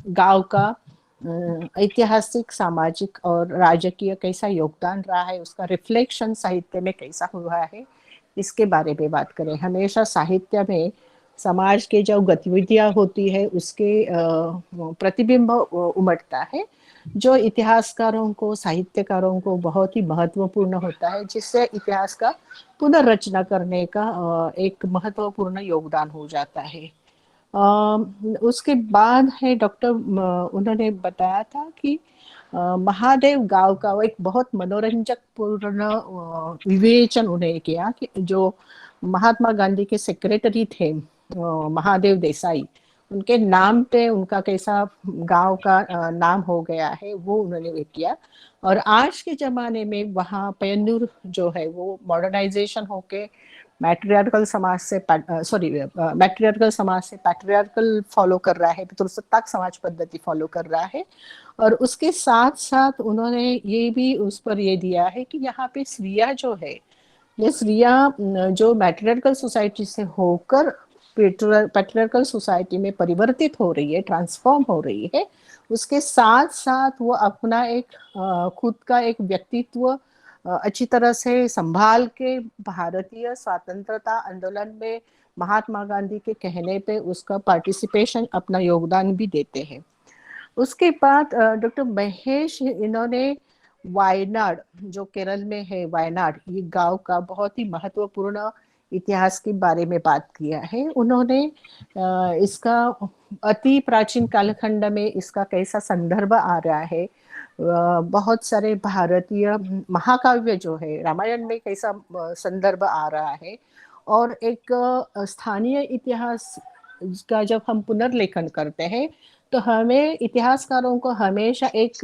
गांव का ऐतिहासिक, सामाजिक और राजकीय कैसा योगदान रहा है, उसका रिफ्लेक्शन साहित्य में कैसा हुआ है, इसके बारे में बात करें। हमेशा साहित्य में समाज के जो गतिविधियां होती है उसके प्रतिबिंब उमड़ता है, जो इतिहासकारों को, साहित्यकारों को बहुत ही महत्वपूर्ण होता है, जिससे इतिहास का पुनर्रचना करने का एक महत्वपूर्ण योगदान हो जाता है। उसके बाद है डॉक्टर, उन्होंने बताया था कि महादेव गांव का एक बहुत मनोरंजक पूर्ण विवेचन उन्हें किया कि जो महात्मा गांधी के सेक्रेटरी थे महादेव देसाई, उनके नाम पे उनका कैसा गांव का नाम हो गया है वो उन्होंने किया। और आज के जमाने में वहाँ पयन्नूर जो है वो मॉडर्नाइजेशन होके मैट्रियार्कल समाज से मैट्रियार्कल समाज से पैट्रियार्कल फॉलो कर रहा है, पितृसत्ताक समाज पद्धति फॉलो कर रहा है। और उसके साथ साथ उन्होंने ये भी उस पर ये दिया है कि यहाँ पे स्त्रियां जो है, ये स्त्रियां जो मैट्रियार्कल सोसाइटी से होकर पैट्रियार्कल सोसाइटी में परिवर्तित हो रही है, ट्रांसफॉर्म हो रही है, उसके साथ साथ वो अपना एक खुद का एक व्यक्तित्व अच्छी तरह से संभाल के भारतीय स्वतंत्रता आंदोलन में महात्मा गांधी के कहने पे उसका पार्टिसिपेशन, अपना योगदान भी देते हैं। उसके बाद डॉक्टर महेश, इन्होंने वायनाड जो केरल में है, वायनाड ये गांव का बहुत ही महत्वपूर्ण इतिहास के बारे में बात किया है। उन्होंने इसका अति प्राचीन कालखंड में इसका कैसा संदर्भ आ रहा है, बहुत सारे भारतीय महाकाव्य जो है, रामायण में कैसा संदर्भ आ रहा है, और एक स्थानीय इतिहास का जब हम पुनर्लेखन करते हैं तो हमें, इतिहासकारों को हमेशा एक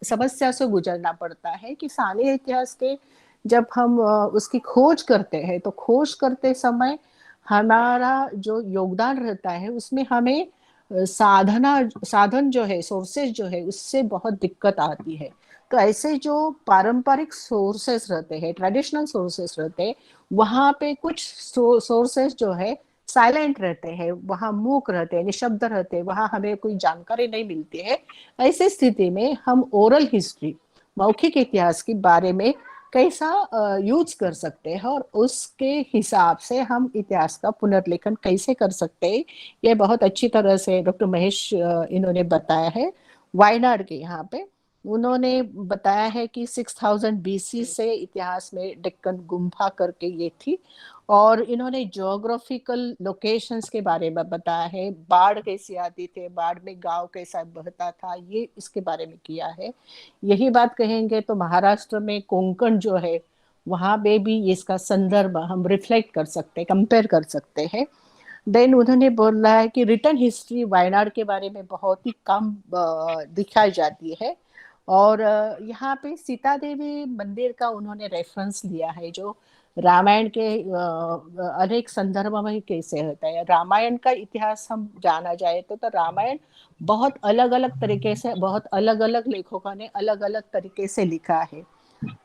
समस्या से गुजरना पड़ता है कि स्थानीय इतिहास के जब हम उसकी खोज करते हैं तो खोज करते समय हमारा जो योगदान रहता है उसमें हमें साधन जो है, सोर्सेज जो है, उससे बहुत दिक्कत आती है। तो ऐसे जो पारंपरिक सोर्सेस रहते हैं, ट्रेडिशनल सोर्सेस रहते हैं, वहाँ पे कुछ सोर्सेस जो है साइलेंट रहते हैं, वहाँ मूक रहते हैं, निशब्द रहते हैं, वहाँ हमें कोई जानकारी नहीं मिलती है। ऐसी स्थिति में हम ओरल हिस्ट्री, मौखिक इतिहास के बारे में कैसा यूज कर सकते हैं और उसके हिसाब से हम इतिहास का पुनर्लेखन कैसे कर सकते हैं, ये बहुत अच्छी तरह से डॉक्टर महेश इन्होंने बताया है। वायनाड के यहाँ पे उन्होंने बताया है कि 6000 BC से इतिहास में डेक्कन गुम्फा करके ये थी, और इन्होंने ज्योग्राफिकल लोकेशंस के बारे में बताया है, बाढ़ कैसे आती थे, बाढ़ में गांव कैसा बहता था, ये इसके बारे में किया है। यही बात कहेंगे तो महाराष्ट्र में कोंकण जो है, वहाँ पे भी इसका संदर्भ हम रिफ्लेक्ट कर सकते हैं, कंपेयर कर सकते हैं। देन उन्होंने बोला है कि रिटर्न हिस्ट्री वायनाड के बारे में बहुत ही कम दिखाई जाती है, और यहाँ पे सीता देवी मंदिर का उन्होंने रेफरेंस लिया है, जो रामायण के अनेक संदर्भ में कैसे होता है। रामायण का इतिहास हम जाना जाए तो रामायण बहुत अलग अलग तरीके से, बहुत अलग अलग लेखकों ने अलग अलग तरीके से लिखा है,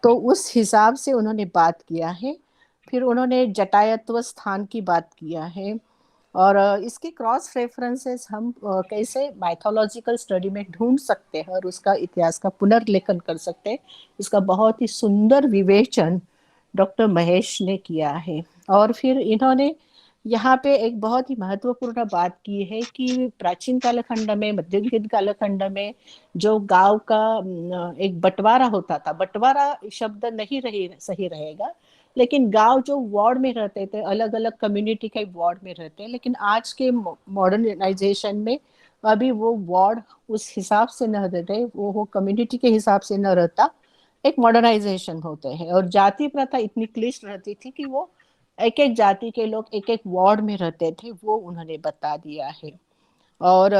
तो उस हिसाब से उन्होंने बात किया है। फिर उन्होंने जटायत्व स्थान की बात किया है, और इसके क्रॉस रेफरेंसेस हम कैसे माइथोलॉजिकल स्टडी में ढूंढ सकते हैं और उसका इतिहास का पुनर्लेखन कर सकते हैं, इसका बहुत ही सुंदर विवेचन डॉक्टर महेश ने किया है। और फिर इन्होंने यहाँ पे एक बहुत ही महत्वपूर्ण बात की है कि प्राचीन कालखंड में, मध्ययुगीन कालखंड में जो गांव का एक बंटवारा होता था, बंटवारा शब्द नहीं सही रहेगा, लेकिन गांव जो वार्ड में रहते थे, अलग अलग कम्युनिटी के वार्ड में रहते हैं, लेकिन आज के मॉडर्नाइजेशन में अभी वो वार्ड उस हिसाब से न रहते, वो कम्युनिटी के हिसाब से न रहता, एक मॉडर्नाइजेशन होते हैं। और जाति प्रथा इतनी क्लिष्ट रहती थी कि वो एक एक जाति के लोग एक एक वार्ड में रहते थे, वो उन्होंने बता दिया है। और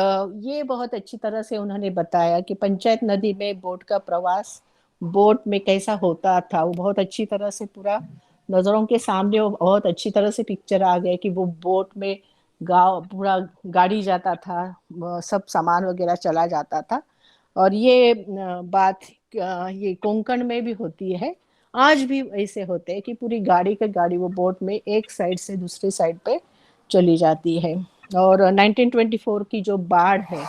ये बहुत अच्छी तरह से उन्होंने बताया कि पंचायत नदी में बोट का प्रवास, बोट में कैसा होता था, वो बहुत अच्छी तरह से पूरा नजरों के सामने, वो बहुत अच्छी तरह से पिक्चर आ गए कि वो बोट में गाँव पूरा गाड़ी जाता था, सब सामान वगैरह चला जाता था। और ये बात ये कोंकण में भी होती है, आज भी ऐसे होते हैं कि पूरी गाड़ी के गाड़ी वो बोट में एक साइड से दूसरी साइड पे चली जाती है। और 1924 की जो बाढ़ है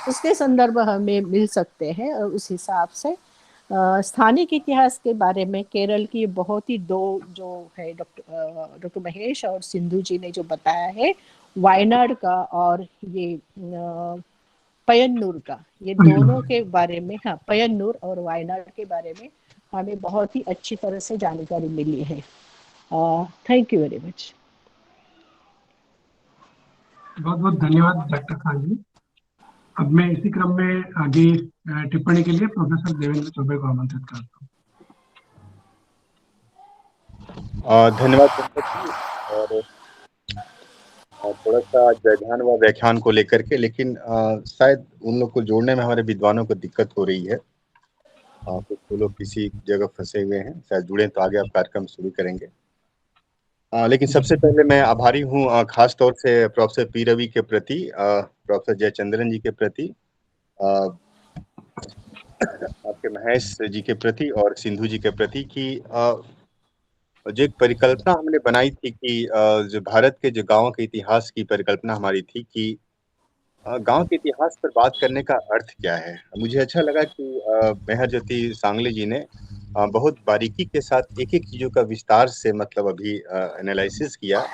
उसके संदर्भ हमें मिल सकते हैं, और उस हिसाब से स्थानिक इतिहास के बारे में केरल की बहुत ही दो जो है डॉक्टर महेश और सिंधु जी ने जो बताया है, वायनाड का और ये पयन्नूर का, ये दोनों के बारे में, हाँ, पयन्नूर और वायनाड के बारे में हमें बहुत ही अच्छी तरह से जानकारी मिली है। Thank you very much. बहुत बहुत धन्यवाद डॉक्टर खान जी। अब मैं इसी क्रम में आगे टिप्पणी के लिए प्रोफेसर देवेंद्र चौबे को आमंत्रित करता हूँ। धन्यवाद। और थोड़ा सा जयध्यान व व्याख्यान को लेकर के, लेकिन शायद उन लोग को जोड़ने में हमारे विद्वानों को दिक्कत हो रही है, कुछ तो लोग किसी जगह फंसे हुए हैं, शायद जुड़े तो आगे आप कार्यक्रम शुरू करेंगे। लेकिन सबसे पहले मैं आभारी हूँ खास तौर से प्रोफेसर पी रवि के प्रति, प्रोफेसर जयचंद्रन जी के प्रति, आपके महेश जी के प्रति और सिंधु जी के प्रति, कि जो एक परिकल्पना हमने बनाई थी कि जो भारत के जो गांव के इतिहास की परिकल्पना हमारी थी कि गांव के इतिहास पर बात करने का अर्थ क्या है। मुझे अच्छा लगा कि मेहर ज्योति सांगले जी ने बहुत बारीकी के साथ एक एक चीजों का विस्तार से मतलब अभी एनालिसिस किया।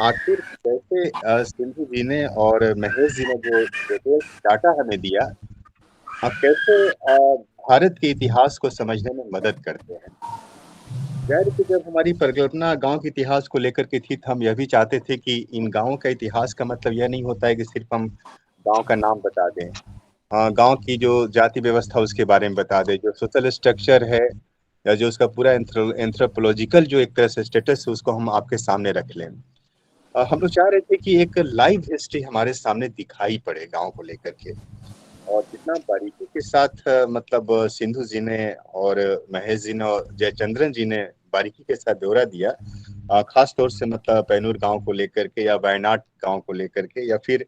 आखिर कैसे सिंधु जी ने और महेश जी ने जो डिटेल्स डाटा हमें दिया, कैसे भारत के इतिहास को समझने में मदद करते हैं। जाहिर है कि जब हमारी परिकल्पना गांव के इतिहास को लेकर के थी, हम यह भी चाहते थे कि इन गांवों का इतिहास का मतलब यह नहीं होता है कि सिर्फ हम गांव का नाम बता दें, गांव की जो जाति व्यवस्था उसके बारे में बता दें, जो सोशल स्ट्रक्चर है या जो उसका पूरा एंथ्रोपोलॉजिकल जो एक तरह से स्टेटस है उसको हम आपके सामने रख लें। हम लोग चाह रहे थे कि एक लाइव हिस्ट्री हमारे सामने दिखाई पड़े गाँव को लेकर के, और जितना बारीकी के साथ मतलब सिंधु जी ने और महेश जी ने और जयचंद्रन जी ने बारीकी के साथ ब्यौरा दिया, खास तौर से मतलब पैनूर गांव को लेकर के या वायनाड गांव को लेकर के, या फिर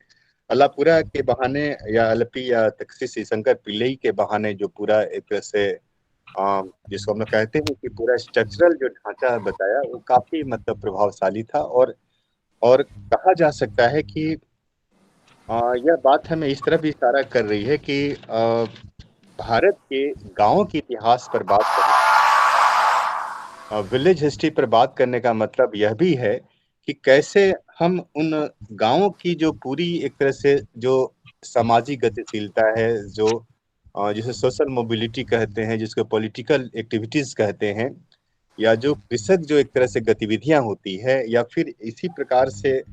अलापुरा के बहाने या अलपी या तक्षी शंकर पिल्लई के बहाने जो पूरा एक तरह से जिसको हम लोग कहते हैं कि पूरा स्ट्रक्चरल जो ढांचा बताया वो काफी मतलब प्रभावशाली था। और कहा जा सकता है कि यह बात हमें इस तरह भी इशारा कर रही है कि भारत के गांवों के इतिहास पर बात करने, विलेज हिस्ट्री पर बात करने का मतलब यह भी है कि कैसे हम उन गांवों की जो पूरी एक तरह से जो सामाजिक गतिशीलता है, जो जिसे सोशल मोबिलिटी कहते हैं, जिसको पॉलिटिकल एक्टिविटीज कहते हैं, या जो कृषक जो एक तरह से गतिविधियां होती है, या फिर इसी प्रकार से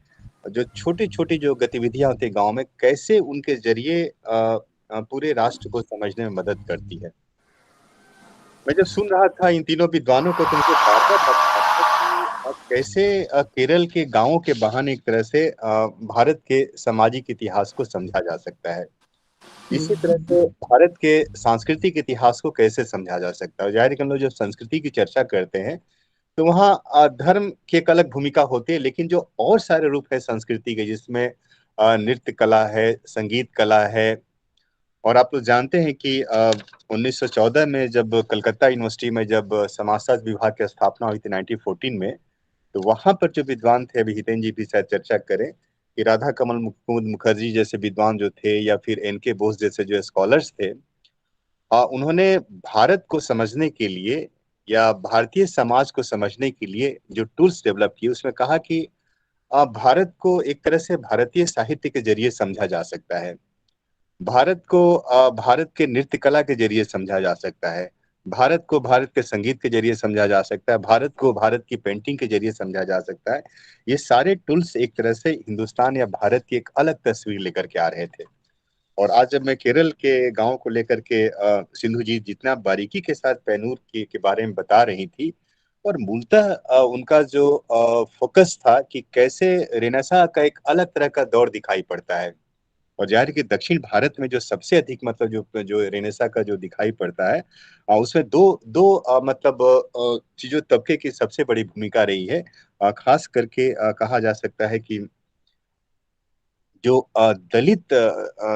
जो छोटी छोटी जो गतिविधियां होती है गांव में, कैसे उनके जरिए पूरे राष्ट्र को समझने में मदद करती है। मैं जब सुन रहा था इन तीनों विद्वानों को तो मुझे बार-बार कैसे केरल के गांवों के बहाने एक तरह से भारत के सामाजिक इतिहास को समझा जा सकता है। इसी तरह से भारत के सांस्कृतिक इतिहास को कैसे समझा जा सकता है। जाहिर है कि हम लोग जब संस्कृति की चर्चा करते हैं तो वहाँ धर्म की एक अलग भूमिका होती है, लेकिन जो और सारे रूप है संस्कृति के, जिसमें नृत्य कला है, संगीत कला है। और आप लोग जानते हैं कि 1914 में जब कलकत्ता यूनिवर्सिटी में जब समाजशास्त्र विभाग की स्थापना हुई थी 1914 में, तो वहां पर जो विद्वान थे, अभी हितेन जी भी शायद चर्चा करें कि राधा कमल मुखर्जी जैसे विद्वान जो थे, या फिर एन.के. बोस जैसे जो स्कॉलर्स थे, उन्होंने भारत को समझने के लिए या भारतीय समाज को समझने के लिए जो टूल्स डेवलप किए, उसमें कहा कि भारत को एक तरह से भारतीय साहित्य के जरिए समझा जा सकता है, भारत को भारत के नृत्य कला के जरिए समझा जा सकता है, भारत को भारत के संगीत के जरिए समझा जा सकता है, भारत को भारत की पेंटिंग के जरिए समझा जा सकता है। ये सारे टूल्स एक तरह से हिंदुस्तान या भारत की एक अलग तस्वीर लेकर के आ रहे थे। और आज जब मैं केरल के गांव को लेकर के सिंधु जी जितना बारीकी के साथ पैनूर के बारे में बता रही थी, और मूलतः उनका जो फोकस था कि कैसे रेनेसां का एक अलग तरह का दौर दिखाई पड़ता है। और जाहिर है कि दक्षिण भारत में जो सबसे अधिक मतलब जो रेनेसां का जो दिखाई पड़ता है, उसमें दो दो मतलब चीजों तबके की सबसे बड़ी भूमिका रही है। खास करके कहा जा सकता है कि जो दलित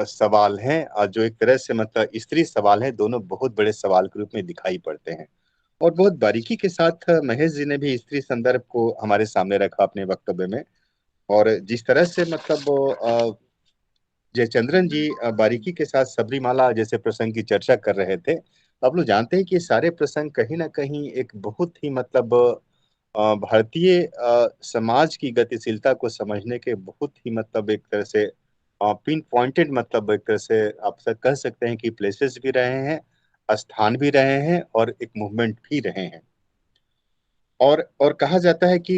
सवाल हैं, जो एक तरह से मतलब स्त्री सवाल है, दोनों बहुत बड़े सवाल के रूप में दिखाई पड़ते हैं। और बहुत बारीकी के साथ महेश जी ने भी स्त्री संदर्भ को हमारे सामने रखा अपने वक्तव्य में। और जिस तरह से मतलब जयचंद्रन जी बारीकी के साथ सबरीमाला जैसे प्रसंग की चर्चा कर रहे थे, आप लोग जानते हैं कि ये सारे प्रसंग कहीं ना कहीं एक बहुत ही मतलब भारतीय समाज की गतिशीलता को समझने के बहुत ही मतलब एक तरह से पिन पॉइंटेड, मतलब एक तरह से आप सब कह सकते हैं कि प्लेसेस भी रहे हैं, स्थान भी रहे हैं, और एक मूवमेंट भी रहे हैं। और कहा जाता है कि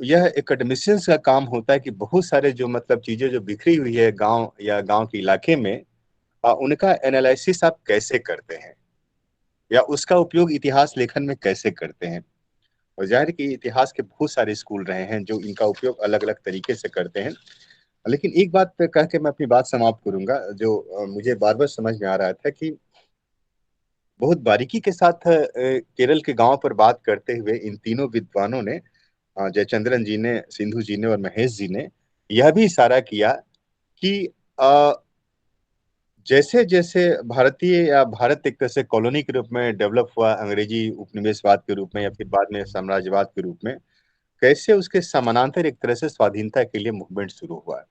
यह एकेडमिशियंस का काम होता है कि बहुत सारे जो मतलब चीजें जो बिखरी हुई है गांव या गांव के इलाके में, उनका एनालिसिस आप कैसे करते हैं, या उसका उपयोग इतिहास लेखन में कैसे करते हैं। और जाहिर है कि इतिहास के बहुत सारे स्कूल रहे हैं जो इनका उपयोग अलग अलग तरीके से करते हैं। लेकिन एक बात कह के मैं अपनी बात समाप्त करूंगा, जो मुझे बार बार समझ में आ रहा था कि बहुत बारीकी के साथ केरल के गांव पर बात करते हुए इन तीनों विद्वानों ने, जयचंद्रन जी ने, सिंधु जी ने और महेश जी ने, यह भी इशारा किया कि जैसे जैसे भारतीय या भारत एक तरह से कॉलोनी के रूप में डेवलप हुआ, अंग्रेजी उपनिवेशवाद के रूप में या फिर बाद में साम्राज्यवाद के रूप में, कैसे उसके समानांतर एक तरह से स्वाधीनता के लिए मूवमेंट शुरू हुआ।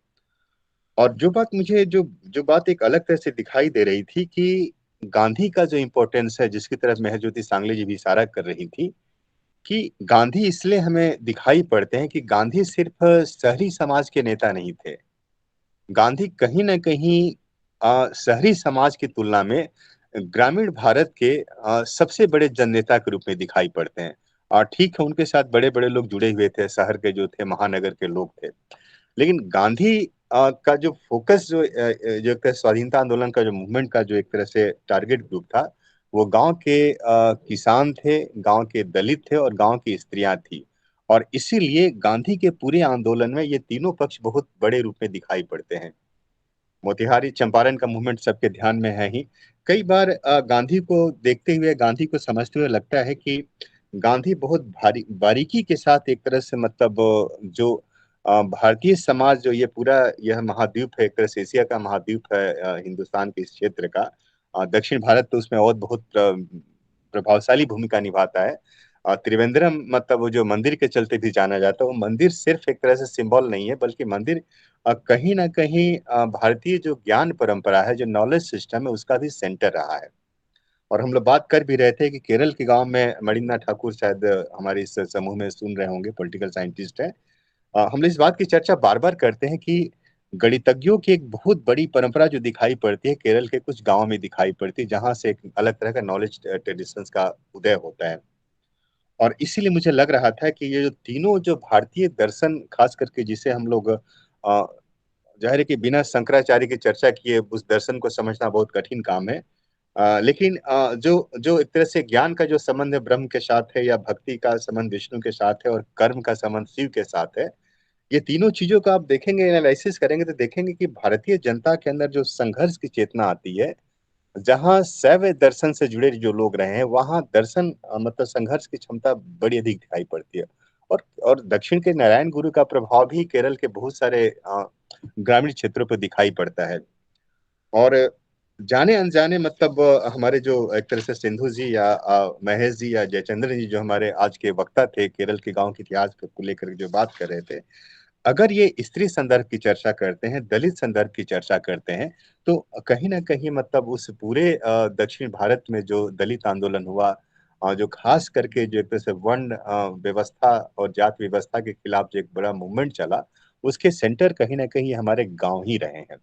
और जो बात मुझे जो जो बात एक अलग तरह से दिखाई दे रही थी कि गांधी का जो इम्पोर्टेंस है, जिसकी तरफ महज्योति सांगले जी भी इशारा कर रही थी, कि गांधी इसलिए हमें दिखाई पड़ते हैं कि गांधी सिर्फ शहरी समाज के नेता नहीं थे। गांधी कहीं ना कहीं शहरी समाज की तुलना में ग्रामीण भारत के सबसे बड़े जननेता के रूप में दिखाई पड़ते हैं। ठीक है, उनके साथ बड़े बड़े लोग जुड़े हुए थे, शहर के जो थे, महानगर के लोग थे, लेकिन गांधी का जो फोकस जो एक तरह स्वाधीनता आंदोलन का जो मूवमेंट का जो एक तरह से टारगेट ग्रुप था, वो गांव के किसान थे, गांव के दलित थे और गांव की स्त्रियां थी। और इसीलिए गांधी के पूरे आंदोलन में ये तीनों पक्ष बहुत बड़े रूप में दिखाई पड़ते हैं। मोतिहारी चंपारण का मूवमेंट सबके ध्यान में है ही। कई बार गांधी को देखते हुए, गांधी को समझते हुए लगता है कि गांधी बहुत बारीकी के साथ एक तरह से मतलब जो भारतीय समाज, जो ये पूरा यह महाद्वीप है, एक तरह से एशिया का महाद्वीप है, हिंदुस्तान के इस क्षेत्र का, दक्षिण भारत तो उसमें और बहुत प्रभावशाली भूमिका निभाता है। त्रिवेंद्रम मतलब वो जो मंदिर के चलते भी जाना जाता है, वो मंदिर सिर्फ एक तरह से सिंबल नहीं है, बल्कि मंदिर कहीं ना कहीं भारतीय जो ज्ञान परंपरा है, जो नॉलेज सिस्टम है, उसका भी सेंटर रहा है। और हम लोग बात कर भी रहे थे कि केरल के गांव में मणिंद्रनाथ ठाकुर शायद हमारे इस समूह में सुन रहे होंगे, पॉलिटिकल साइंटिस्ट है। हम लोग इस बात की चर्चा बार बार करते हैं कि गणितज्ञों की एक बहुत बड़ी परंपरा जो दिखाई पड़ती है केरल के कुछ गांवों में दिखाई पड़ती है, जहां से एक अलग तरह का नॉलेज ट्रेडिशंस का उदय होता है। और इसीलिए मुझे लग रहा था कि ये जो तीनों जो भारतीय दर्शन, खास करके जिसे हम लोग जाहिर है कि बिना शंकराचार्य की चर्चा किए उस दर्शन को समझना बहुत कठिन काम है। लेकिन जो जो एक तरह से ज्ञान का जो संबंध है ब्रह्म के साथ है, या भक्ति का संबंध विष्णु के साथ है, और कर्म का संबंध शिव के साथ है, ये तीनों चीजों को आप देखेंगे, एनालिसिस करेंगे तो देखेंगे कि भारतीय जनता के अंदर जो संघर्ष की चेतना आती है, जहाँ शैव दर्शन से जुड़े जो लोग रहे हैं वहाँ दर्शन मतलब संघर्ष की क्षमता बड़ी अधिक दिखाई पड़ती है। और दक्षिण के नारायण गुरु का प्रभाव भी केरल के बहुत सारे ग्रामीण क्षेत्रों पर दिखाई पड़ता है। और जाने अनजाने मतलब हमारे जो एक तरह से सिंधु जी या महेश जी या जयचंद्रन जी जो हमारे आज के वक्ता थे केरल के गांव के इतिहास को लेकर जो बात कर रहे थे, अगर ये स्त्री संदर्भ की चर्चा करते हैं, दलित संदर्भ की चर्चा करते हैं, तो कहीं न कहीं मतलब उस पूरे दक्षिण भारत में जो दलित आंदोलन हुआ, जो खास करके जो एक तरह से वर्ण व्यवस्था और जाति व्यवस्था के खिलाफ जो एक बड़ा मूवमेंट चला, उसके सेंटर कहीं न कहीं हमारे गाँव ही रहे हैं।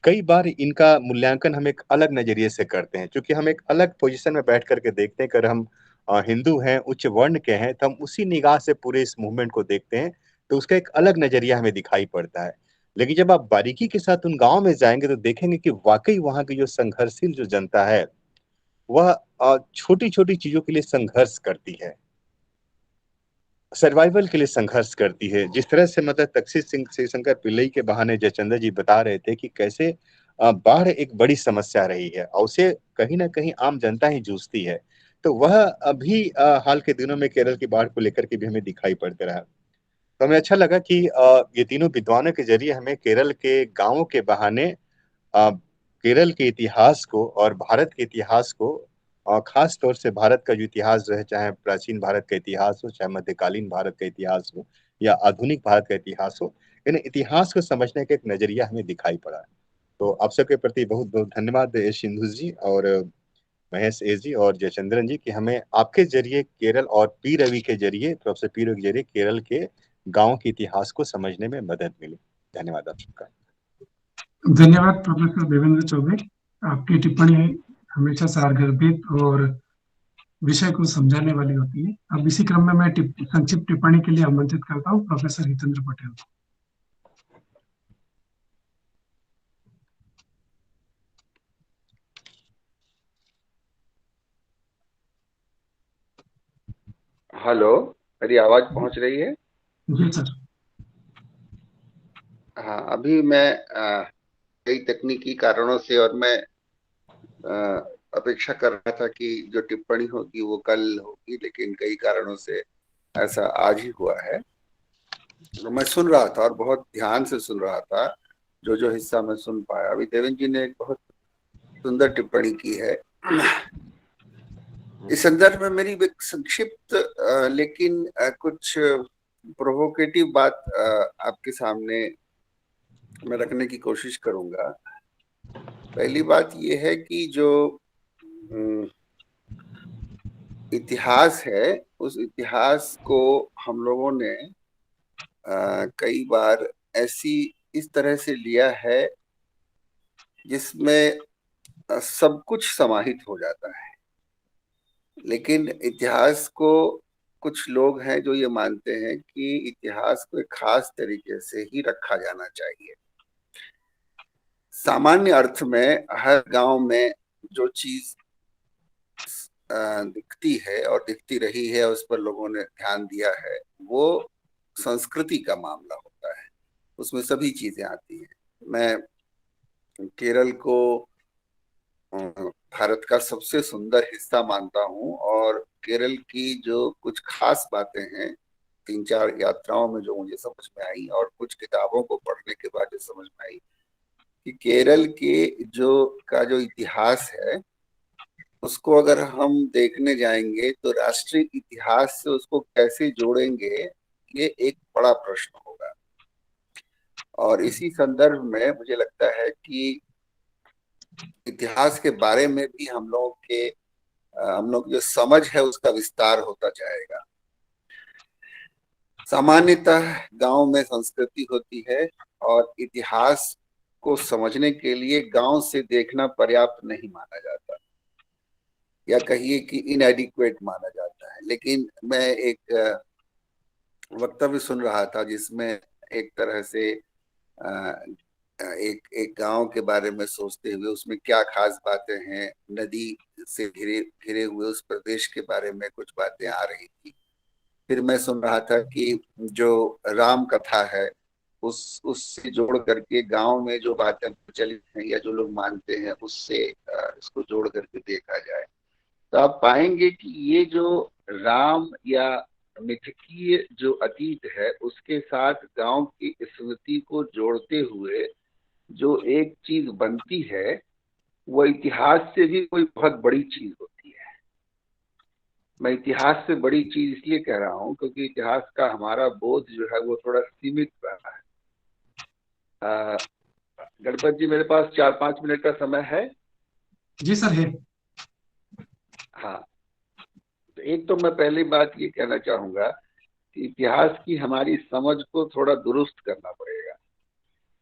कई बार इनका मूल्यांकन हम एक अलग नज़रिए से करते हैं, क्योंकि हम एक अलग पोज़ीशन में बैठ कर के देखते हैं, अगर हम हिंदू हैं, उच्च वर्ण के हैं, तो हम उसी निगाह से पूरे इस मूवमेंट को देखते हैं, तो उसका एक अलग नज़रिया हमें दिखाई पड़ता है। लेकिन जब आप बारीकी के साथ उन गाँव में जाएँगे तो देखेंगे कि वाक़ई वहाँ की जो संघर्षशील जो जनता है, वह छोटी-छोटी चीज़ों के लिए संघर्ष करती है। सर्वाइवल के लिए संघर्ष करती है। जिस तरह से मतलब तक्षित सिंह शिवशंकर पिल्लई के बहाने जयचंद्र जी बता रहे थे कि कैसे बाढ़ एक बड़ी समस्या रही है और उसे कहीं न कहीं आम जनता ही जूझती है। तो वह अभी हाल के दिनों में केरल की बाढ़ को लेकर के भी हमें दिखाई पड़ता रहा। तो हमें अच्छा लगा कि ये तीनों विद्वानों के ज़रिए हमें केरल के गाँवों के बहाने केरल के इतिहास को और भारत के इतिहास को खास तौर से भारत का जो इतिहास जो है, चाहे प्राचीन भारत का इतिहास हो, चाहे मध्यकालीन भारत का इतिहास हो या आधुनिक भारत का इतिहास हो, इन इतिहास को समझने का एक नज़रिया हमें दिखाई पड़ा। तो आप सबके प्रति बहुत-बहुत धन्यवाद सिंधु जी और महेश ए जी और जयचंद्रन जी कि हमें आपके ज़रिए केरल और पी रवि के ज़रिए, प्रोफेसर पी रवि के ज़रिए केरल के गाँव के इतिहास को समझने में मदद मिली। धन्यवाद आप सबका। धन्यवाद प्रोफेसर देवेंद्र चौबे। आपकी टिप्पणी हमेशा सारगर्भित और विषय को समझाने वाली होती है। अब इसी क्रम में मैं संक्षिप्त टिप्पणी के लिए आमंत्रित करता हूँ प्रोफेसर हितेंद्र पटेल को। हेलो, मेरी आवाज पहुंच रही है? जी सर। हाँ, अभी मैं कई तकनीकी कारणों से और मैं अपेक्षा कर रहा था कि जो टिप्पणी होगी वो कल होगी, लेकिन कई कारणों से ऐसा आज ही हुआ है। तो मैं सुन रहा था और बहुत ध्यान से सुन रहा था जो जो हिस्सा मैं सुन पाया। अभी देवेंद्र जी ने एक बहुत सुंदर टिप्पणी की है। इस संदर्भ में मेरी एक संक्षिप्त लेकिन कुछ प्रोवोकेटिव बात आपके सामने मैं रखने की कोशिश करूंगा। पहली बात यह है कि जो इतिहास है, उस इतिहास को हम लोगों ने कई बार इस तरह से लिया है जिसमें सब कुछ समाहित हो जाता है। लेकिन इतिहास को कुछ लोग हैं जो ये मानते हैं कि इतिहास को एक खास तरीके से ही रखा जाना चाहिए। सामान्य अर्थ में हर गांव में जो चीज दिखती है और दिखती रही है, उस पर लोगों ने ध्यान दिया है, वो संस्कृति का मामला होता है। उसमें सभी चीजें आती हैं। मैं केरल को भारत का सबसे सुंदर हिस्सा मानता हूँ और केरल की जो कुछ खास बातें हैं 3-4 यात्राओं में जो मुझे समझ में आई और कुछ किताबों को पढ़ने के बाद जो समझ में आई कि केरल के जो इतिहास है उसको अगर हम देखने जाएंगे तो राष्ट्रीय इतिहास से उसको कैसे जोड़ेंगे, ये एक बड़ा प्रश्न होगा। और इसी संदर्भ में मुझे लगता है कि इतिहास के बारे में भी हम लोग जो समझ है उसका विस्तार होता जाएगा। सामान्यतः गांव में संस्कृति होती है और इतिहास को समझने के लिए गांव से देखना पर्याप्त नहीं माना जाता, या कहिए कि इनएडिक्वेट माना जाता है। लेकिन मैं एक वक्तव्य सुन रहा था जिसमें एक तरह से एक गांव के बारे में सोचते हुए उसमें क्या खास बातें हैं, नदी से घिरे हुए उस प्रदेश के बारे में कुछ बातें आ रही थी। फिर मैं सुन रहा था कि जो राम कथा है उससे जोड़ करके गांव में जो बातें प्रचलित हैं या जो लोग मानते हैं उससे इसको जोड़ करके देखा जाए, तो आप पाएंगे कि ये जो राम या मिथकीय जो अतीत है उसके साथ गांव की स्मृति को जोड़ते हुए जो एक चीज बनती है वो इतिहास से भी कोई बहुत बड़ी चीज होती है। मैं इतिहास से बड़ी चीज इसलिए कह रहा हूं क्योंकि इतिहास का हमारा बोध जो है वो थोड़ा सीमित रहा है। गणपत जी, मेरे पास 4-5 मिनट का समय है? जी सर है। हाँ, तो एक तो मैं पहली बात ये कहना चाहूंगा कि इतिहास की हमारी समझ को थोड़ा दुरुस्त करना पड़ेगा।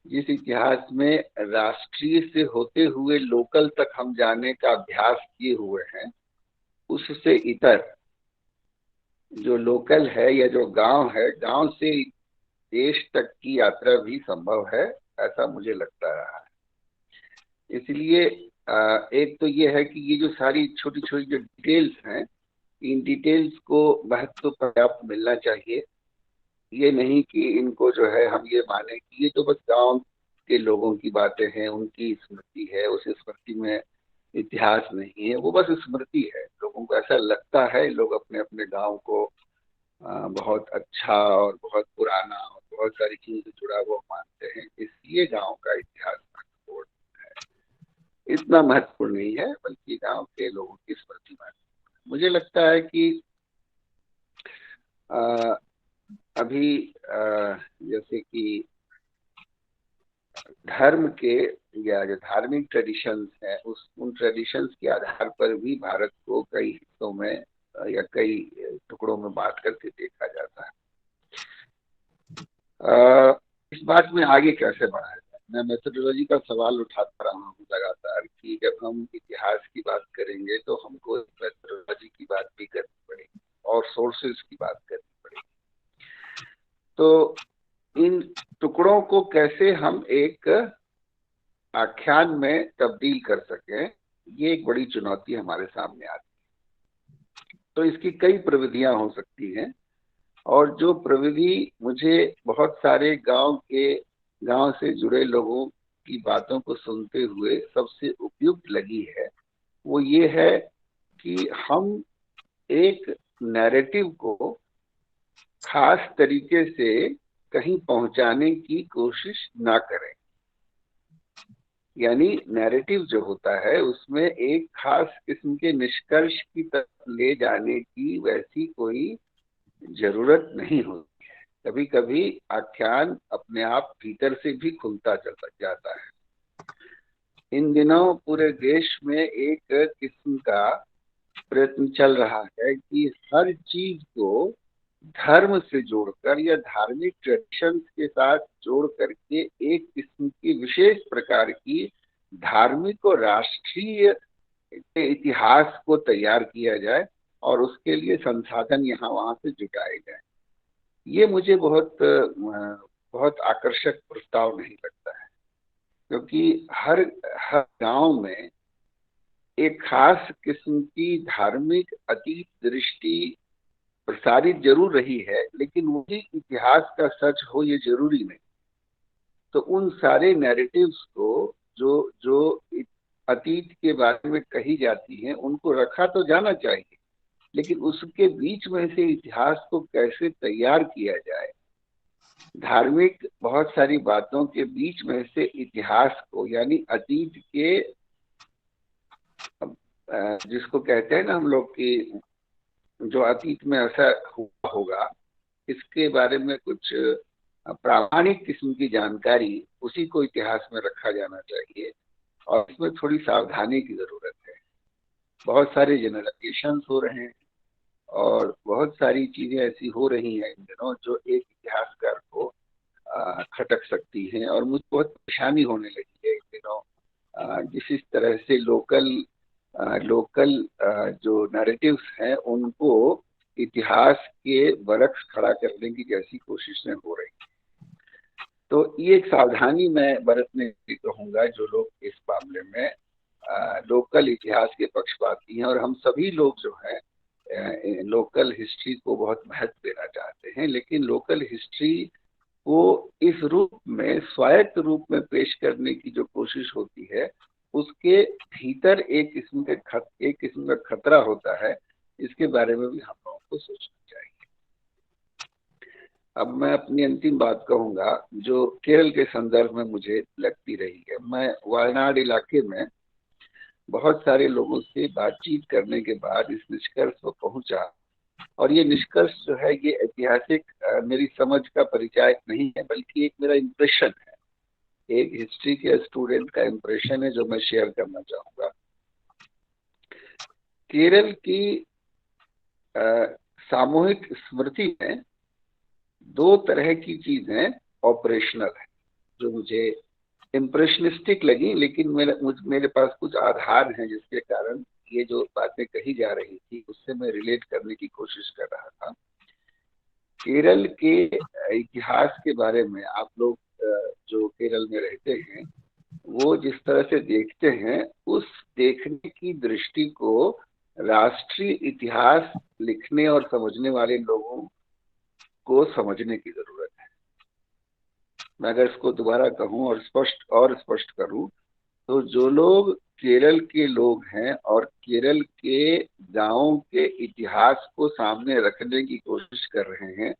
जिस इतिहास में राष्ट्रीय से होते हुए लोकल तक हम जाने का अभ्यास किए हुए हैं, उससे इतर जो लोकल है या जो गांव है, गांव से देश तक की यात्रा भी संभव है, ऐसा मुझे लगता रहा है। इसलिए एक तो ये है कि ये जो सारी छोटी छोटी जो डिटेल्स हैं, इन डिटेल्स को महत्व पर्याप्त मिलना चाहिए। ये नहीं कि इनको जो है हम ये माने कि ये तो बस गांव के लोगों की बातें हैं, उनकी स्मृति है, उस स्मृति में इतिहास नहीं है, वो बस स्मृति है। लोगों को ऐसा लगता है, लोग अपने अपने गांव को बहुत अच्छा और बहुत पुराना और बहुत सारी चीजों से जुड़ा हुआ मानते हैं, इसलिए गांव का इतिहास महत्वपूर्ण है। इतना महत्वपूर्ण नहीं है, बल्कि गांव के लोगों की स्मृति महत्वपूर्ण। मुझे लगता है कि अभी जैसे कि धर्म के या जो धार्मिक ट्रेडिशंस है, उन ट्रेडिशंस के आधार पर भी भारत को कई हिस्सों में या कई टुकड़ों में बांट करके देखा जाता है। इस बात में आगे कैसे बढ़ाया जाए? मैं मेथोडोलॉजी का सवाल उठाता रहा हूँ लगातार कि जब हम इतिहास की बात करेंगे तो हमको मेथोडोलॉजी की बात भी करनी पड़ेगी और सोर्सेज की बात करनी पड़ेगी। तो इन टुकड़ों को कैसे हम एक आख्यान में तब्दील कर सकें, ये एक बड़ी चुनौती हमारे सामने आती है। तो इसकी कई प्रविधियां हो सकती हैं, और जो प्रविधि मुझे बहुत सारे गांव से जुड़े लोगों की बातों को सुनते हुए सबसे उपयुक्त लगी है, वो ये है कि हम एक नैरेटिव को खास तरीके से कहीं पहुंचाने की कोशिश ना करें। यानी नैरेटिव जो होता है उसमें एक खास किस्म के निष्कर्ष की तरफ ले जाने की वैसी कोई जरूरत नहीं होती है। कभी कभी आख्यान अपने आप भीतर से भी खुलता चल जाता है। इन दिनों पूरे देश में एक किस्म का प्रयत्न चल रहा है कि हर चीज को धर्म से जोड़कर या धार्मिक ट्रेडिशंस के साथ जोड़ करके एक किस्म की विशेष प्रकार की धार्मिक और राष्ट्रीय इतिहास को तैयार किया जाए और उसके लिए संसाधन यहाँ वहां से जुटाए जाए। ये मुझे बहुत आकर्षक प्रस्ताव नहीं लगता है, क्योंकि हर गांव में एक खास किस्म की धार्मिक अतीत दृष्टि प्रसारित जरूर रही है, लेकिन वही इतिहास का सच हो ये जरूरी नहीं। तो उन सारे नैरेटिव्स को जो अतीत के बारे में कही जाती हैं उनको रखा तो जाना चाहिए, लेकिन उसके बीच में से इतिहास को कैसे तैयार किया जाए, धार्मिक बहुत सारी बातों के बीच में से इतिहास को, यानी अतीत के जिसको कहते हैं ना हम लोग की जो अतीत में ऐसा हुआ होगा, इसके बारे में कुछ प्रामाणिक किस्म की जानकारी, उसी को इतिहास में रखा जाना चाहिए और इसमें थोड़ी सावधानी की जरूरत है। बहुत सारे जनरलाइजेशंस हो रहे हैं और बहुत सारी चीजें ऐसी हो रही हैं इन दिनों जो एक इतिहासकार को खटक सकती हैं, और मुझे बहुत परेशानी होने लगी है इन दिनों जिस तरह से लोकल जो नैरेटिव्स हैं उनको इतिहास के बरक्स खड़ा करने की जैसी कोशिशें हो रही हैं। तो ये एक सावधानी मैं बरतने की कहूँगा जो लोग इस मामले में लोकल इतिहास के पक्षपाती हैं, और हम सभी लोग जो हैं लोकल हिस्ट्री को बहुत महत्व देना चाहते हैं, लेकिन लोकल हिस्ट्री वो इस रूप में, स्वायत्त रूप में पेश करने की जो कोशिश होती है, उसके भीतर एक किस्म का खतरा होता है। इसके बारे में भी हम लोगों को सोचना चाहिए। अब मैं अपनी अंतिम बात कहूंगा जो केरल के संदर्भ में मुझे लगती रही है। मैं वायनाड इलाके में बहुत सारे लोगों से बातचीत करने के बाद इस निष्कर्ष पर पहुंचा, और ये निष्कर्ष जो है ये ऐतिहासिक मेरी समझ का परिचायक नहीं है, बल्कि एक मेरा इम्प्रेशन है, एक हिस्ट्री के स्टूडेंट का इम्प्रेशन है जो मैं शेयर करना चाहूंगा। केरल की सामूहिक स्मृति में दो तरह की चीजें ऑपरेशनल है जो मुझे इम्प्रेशनिस्टिक लगी, लेकिन मेरे पास कुछ आधार हैं जिसके कारण ये जो बातें कही जा रही थी उससे मैं रिलेट करने की कोशिश कर रहा था। केरल के इतिहास के बारे में आप लोग जो केरल में रहते हैं वो जिस तरह से देखते हैं, उस देखने की दृष्टि को राष्ट्रीय इतिहास लिखने और समझने वाले लोगों को समझने की जरूरत है। मैं अगर इसको दोबारा कहूं और स्पष्ट करूं तो जो लोग केरल के लोग हैं और केरल के गांवों के इतिहास को सामने रखने की कोशिश कर रहे हैं,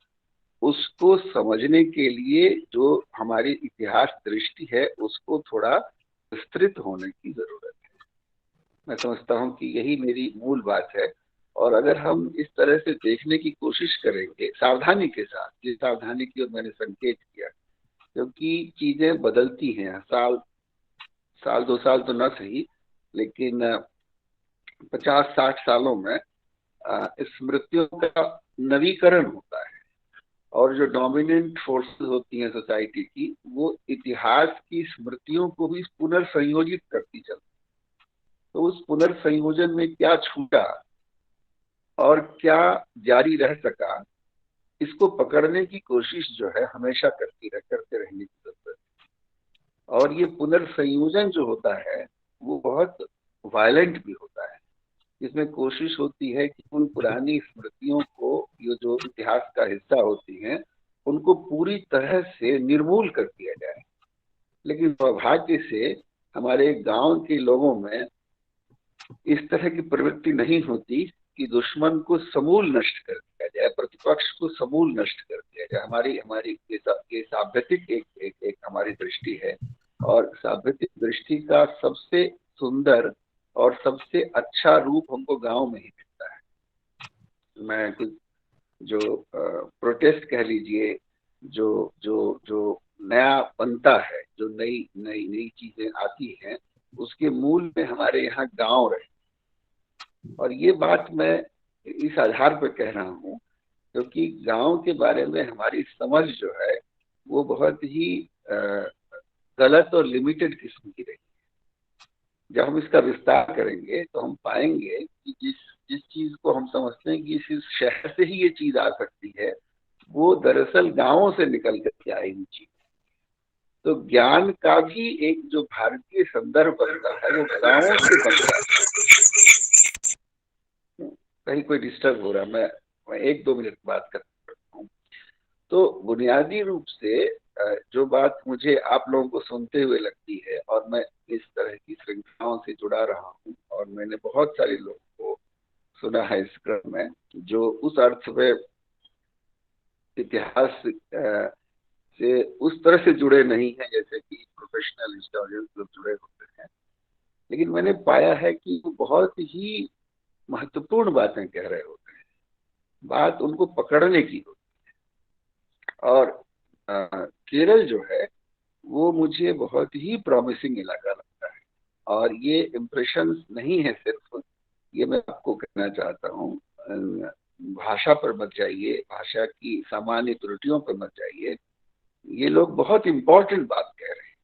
उसको समझने के लिए जो हमारी इतिहास दृष्टि है उसको थोड़ा विस्तृत होने की जरूरत है। मैं समझता हूं कि यही मेरी मूल बात है। और अगर हम इस तरह से देखने की कोशिश करेंगे सावधानी के साथ, जिस सावधानी की ओर मैंने संकेत किया, क्योंकि चीजें बदलती हैं, साल 2 साल तो ना सही, लेकिन 50-60 सालों में स्मृतियों का नवीकरण होता है, और जो डोमिनेंट फोर्सेस होती हैं सोसाइटी की, वो इतिहास की स्मृतियों को भी पुनर्संयोजित करती चलती। तो उस पुनर्संयोजन में क्या छूटा और क्या जारी रह सका, इसको पकड़ने की कोशिश जो है हमेशा करते रहने की जरूरत है। और ये पुनर्संयोजन जो होता है वो बहुत वायलेंट भी होता है, जिसमें कोशिश होती है कि उन पुरानी स्मृतियों को, ये जो इतिहास का हिस्सा होती हैं, उनको पूरी तरह से निर्मूल कर दिया जाए। लेकिन सौभाग्य से हमारे गांव के लोगों में इस तरह की प्रवृत्ति नहीं होती कि दुश्मन को समूल नष्ट कर दिया जाए, प्रतिपक्ष को समूल नष्ट कर दिया जाए। हमारी ये साभ्यतिक एक हमारी दृष्टि है, और साभ्यतिक दृष्टि का सबसे सुंदर और सबसे अच्छा रूप हमको गांव में ही मिलता है। मैं कुछ जो प्रोटेस्ट कह लीजिए, जो नया बनता है, जो नई चीजें आती हैं, उसके मूल में हमारे यहाँ गांव रहे। और ये बात मैं इस आधार पर कह रहा हूँ क्योंकि गांव के बारे में हमारी समझ जो है वो बहुत ही गलत और लिमिटेड किस्म की रही है। जब हम इसका विस्तार करेंगे तो हम पाएंगे कि जिस चीज को हम समझते हैं कि इस शहर से ही ये चीज आ सकती है, वो दरअसल गांवों से निकल कर आई हुई चीज। तो ज्ञान का भी एक जो भारतीय संदर्भ बनता है वो गांवों से बनता है। कहीं कोई डिस्टर्ब हो रहा है, मैं 1-2 मिनट बात करता हूँ। तो बुनियादी रूप से जो बात मुझे आप लोगों को सुनते हुए लगती है, और मैं इस तरह की श्रृंखलाओं से जुड़ा रहा हूँ और मैंने बहुत सारे लोगों को सुना है इस क्रम में, जो उस अर्थ में इतिहास से उस तरह से जुड़े नहीं हैं जैसे कि प्रोफेशनल हिस्टोरियंस लोग जुड़े होते हैं, लेकिन मैंने पाया है कि वो बहुत ही महत्वपूर्ण बातें कह रहे होते हैं। बात उनको पकड़ने की होती है। और केरल जो है वो मुझे बहुत ही प्रॉमिसिंग इलाका लगता है। और ये इम्प्रेशन नहीं है सिर्फ, ये मैं आपको कहना चाहता हूँ, भाषा पर मत जाइए, भाषा की सामान्य त्रुटियों पर मत जाइए। ये लोग बहुत इंपॉर्टेंट बात कह रहे हैं,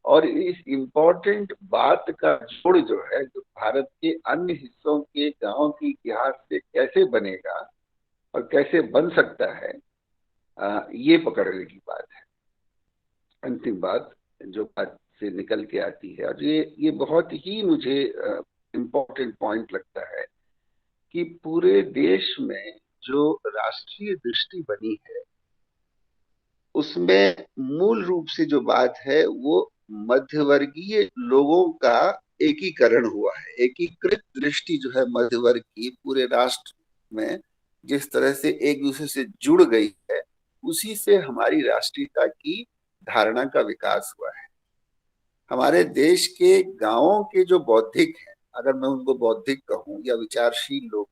और इस इम्पोर्टेंट बात का जोड़ जो है, जो भारत के अन्य हिस्सों के गांव के इतिहास से कैसे बनेगा और कैसे बन सकता है, ये पकड़ने की बात है। अंतिम बात जो बात से निकल के आती है, और ये बहुत ही मुझे इम्पोर्टेंट पॉइंट लगता है कि पूरे देश में जो राष्ट्रीय दृष्टि बनी है उसमें मूल रूप से जो बात है वो मध्यवर्गीय लोगों का एकीकरण हुआ है। एकीकृत दृष्टि जो है मध्य वर्ग की पूरे राष्ट्र में जिस तरह से एक दूसरे से जुड़ गई है, उसी से हमारी राष्ट्रीयता की धारणा का विकास हुआ है। हमारे देश के गांवों के जो बौद्धिक हैं, अगर मैं उनको बौद्धिक कहूं या विचारशील लोग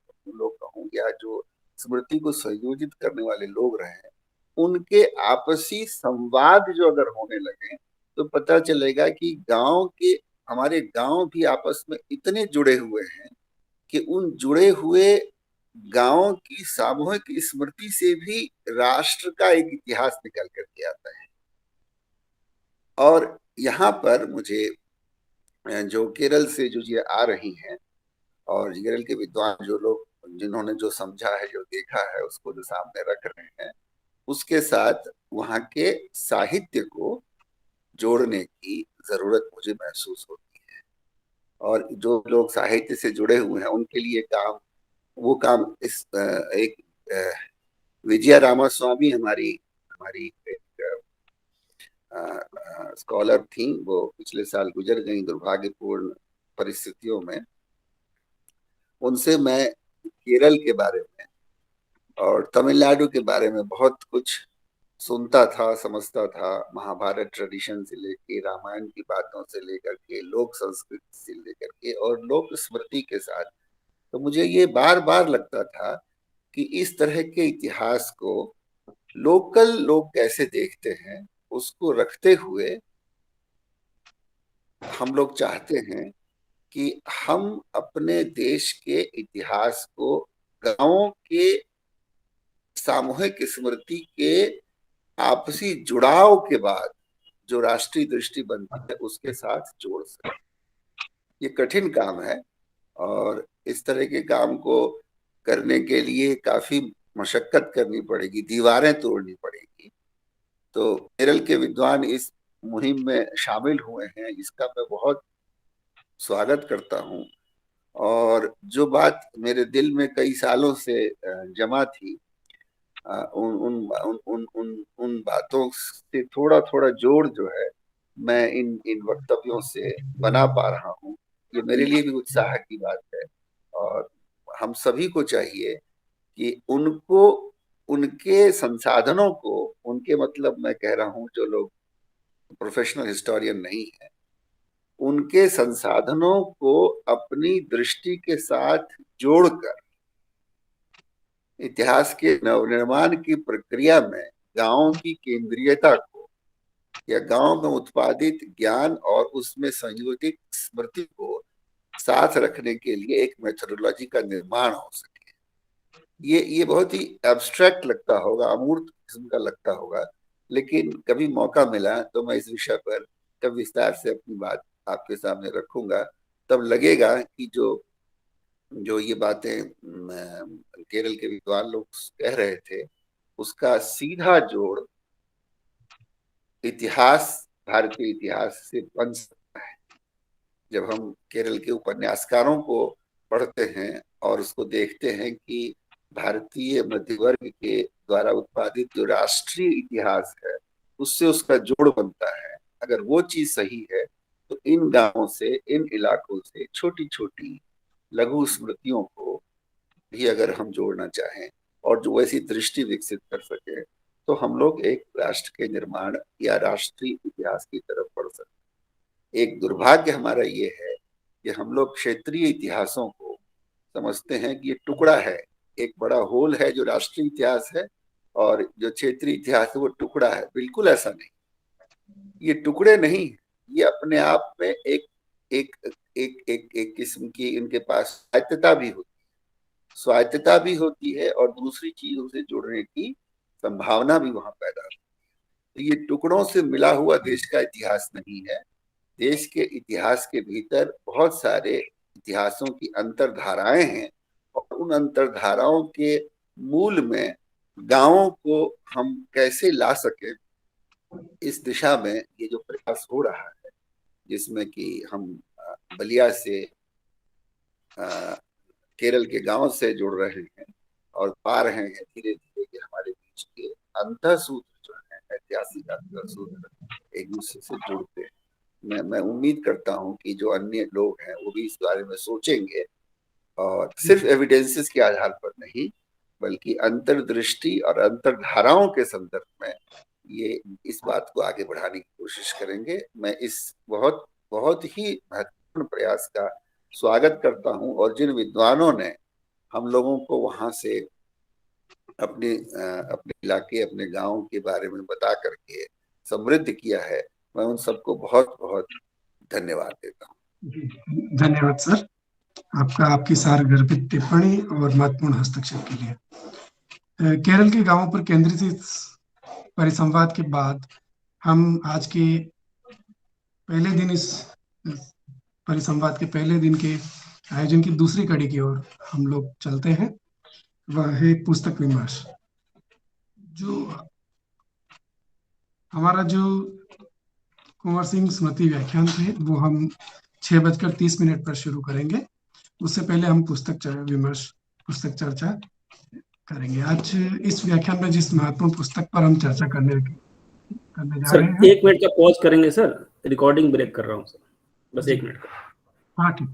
कहूं या जो स्मृति को संयोजित करने वाले लोग रहे हैं, उनके आपसी संवाद जो अगर होने लगे तो पता चलेगा कि हमारे गांव भी आपस में इतने जुड़े हुए हैं कि उन जुड़े हुए गांवों की सामूहिक स्मृति से भी राष्ट्र का एक इतिहास निकल करके आता है। और यहाँ पर मुझे जो केरल से जो ये आ रही हैं और केरल के विद्वान जो लोग जिन्होंने जो समझा है, जो देखा है, उसको जो सामने रख रहे हैं, उसके साथ वहाँ के साहित्य को जोड़ने की जरूरत मुझे महसूस होती है। और जो लोग साहित्य से जुड़े हुए हैं उनके लिए वो काम एक विजया रामास्वामी हमारी एक स्कॉलर थी, वो पिछले साल गुजर गई दुर्भाग्यपूर्ण परिस्थितियों में। उनसे मैं केरल के बारे में और तमिलनाडु के बारे में बहुत कुछ सुनता था, समझता था। महाभारत ट्रेडिशन से लेके, रामायण की बातों से लेकर के, लोक संस्कृति से लेकर के और लोक स्मृति के साथ, तो मुझे ये बार बार लगता था कि इस तरह के इतिहास को लोकल लोग कैसे देखते हैं, उसको रखते हुए हम लोग चाहते हैं कि हम अपने देश के इतिहास को गांवों के सामूहिक स्मृति के आपसी जुड़ाव के बाद जो राष्ट्रीय दृष्टि बनती है उसके साथ जोड़ सके। ये कठिन काम है और इस तरह के काम को करने के लिए काफी मशक्कत करनी पड़ेगी, दीवारें तोड़नी पड़ेगी। तो केरल के विद्वान इस मुहिम में शामिल हुए हैं, इसका मैं बहुत स्वागत करता हूं। और जो बात मेरे दिल में कई सालों से जमा थी, उन उन उन उन उन उन बातों से थोड़ा थोड़ा जोड़ जो है मैं इन वक्तव्यों से बना पा रहा हूँ। ये मेरे लिए भी उत्साह की बात है और हम सभी को चाहिए कि उनको, उनके संसाधनों को, उनके मतलब मैं कह रहा हूँ जो लोग प्रोफेशनल हिस्टोरियन नहीं है, उनके संसाधनों को अपनी दृष्टि के साथ जोड़कर इतिहास के नवनिर्माण की प्रक्रिया में गांवों की केंद्रीयता को या गांव में उत्पादित ज्ञान और उसमें संयोजित स्मृति को साथ रखने के लिए एक मेथोडोलॉजी का निर्माण हो सके। ये बहुत ही एब्स्ट्रैक्ट लगता होगा, अमूर्त किस्म का लगता होगा, लेकिन कभी मौका मिला तो मैं इस विषय पर कभी विस्तार से अपनी बात आपके सामने रखूंगा। तब लगेगा कि जो ये बातें केरल के विद्वान लोग कह रहे थे उसका सीधा जोड़ इतिहास, भारतीय इतिहास से बन सकता है। जब हम केरल के उपन्यासकारों को पढ़ते हैं और उसको देखते हैं कि भारतीय मध्य वर्ग के द्वारा उत्पादित जो राष्ट्रीय इतिहास है उससे उसका जोड़ बनता है, अगर वो चीज सही है तो इन गांवों से, इन इलाकों से छोटी छोटी लघु स्मृतियों को भी अगर हम जोड़ना चाहें और जो वैसी दृष्टि विकसित कर सके तो हम लोग एक राष्ट्र के निर्माण या राष्ट्रीय इतिहास की तरफ बढ़ सकते। एक दुर्भाग्य हमारा ये है कि हम लोग क्षेत्रीय इतिहासों को समझते हैं कि ये टुकड़ा है, एक बड़ा होल है जो राष्ट्रीय इतिहास है और जो क्षेत्रीय इतिहास है वो टुकड़ा है। बिल्कुल ऐसा नहीं, ये टुकड़े नहीं, ये अपने आप में एक एक एक एक एक किस्म की इनके पास स्वायत्तता भी होती है और दूसरी चीजों से जुड़ने की संभावना भी वहां पैदा होती है। तो ये टुकड़ों से मिला हुआ देश का इतिहास नहीं है। देश के इतिहास के भीतर बहुत सारे इतिहासों की अंतरधाराएं हैं और उन अंतरधाराओं के मूल में गांवों को हम कैसे ला सके, इस दिशा में ये जो प्रयास हो रहा है, जिसमें कि हम बलिया से केरल के गांव से जुड़ रहे हैं और पा रहे हैं धीरे धीरे कि हमारे बीच के अंतःसूत्र जो है ऐतिहासिक सूत्र एक दूसरे से जुड़ते हैं। मैं उम्मीद करता हूं कि जो अन्य लोग हैं वो भी इस बारे में सोचेंगे और सिर्फ एविडेंसेस के आधार पर नहीं बल्कि अंतर्दृष्टि और अंतर्धाराओं के संदर्भ में ये इस बात को आगे बढ़ाने की कोशिश करेंगे। मैं इस बहुत बहुत ही महत्वपूर्ण प्रयास का स्वागत करता हूं और जिन विद्वानों ने हम लोगों को वहां से अपने इलाके अपने गांव के बारे में बता करके समृद्ध किया है, मैं उन सबको बहुत बहुत धन्यवाद देता हूँ। धन्यवाद सर, आपकी सारगर्भित टिप्पणी और महत्वपूर्ण हस्तक्षेप के लिए। केरल के गांवों पर केंद्रित इस परिसंवाद के बाद हम आज के पहले दिन इस परिसंवाद के पहले दिन के आयोजन की दूसरी कड़ी की ओर हम लोग चलते हैं। वह है पुस्तक विमर्श। जो हमारा जो कुंवर सिंह स्मृति व्याख्यान थे वो हम 6:30 पर शुरू करेंगे। उससे पहले हम पुस्तक चर्चा करेंगे। आज इस व्याख्यान में जिस महत्वपूर्ण पुस्तक पर हम चर्चा करने जा रहे हैं। 1 मिनट का पॉज करेंगे सर, रिकॉर्डिंग ब्रेक कर रहा हूँ सर, बस 1 मिनट का। हाँ ठीक।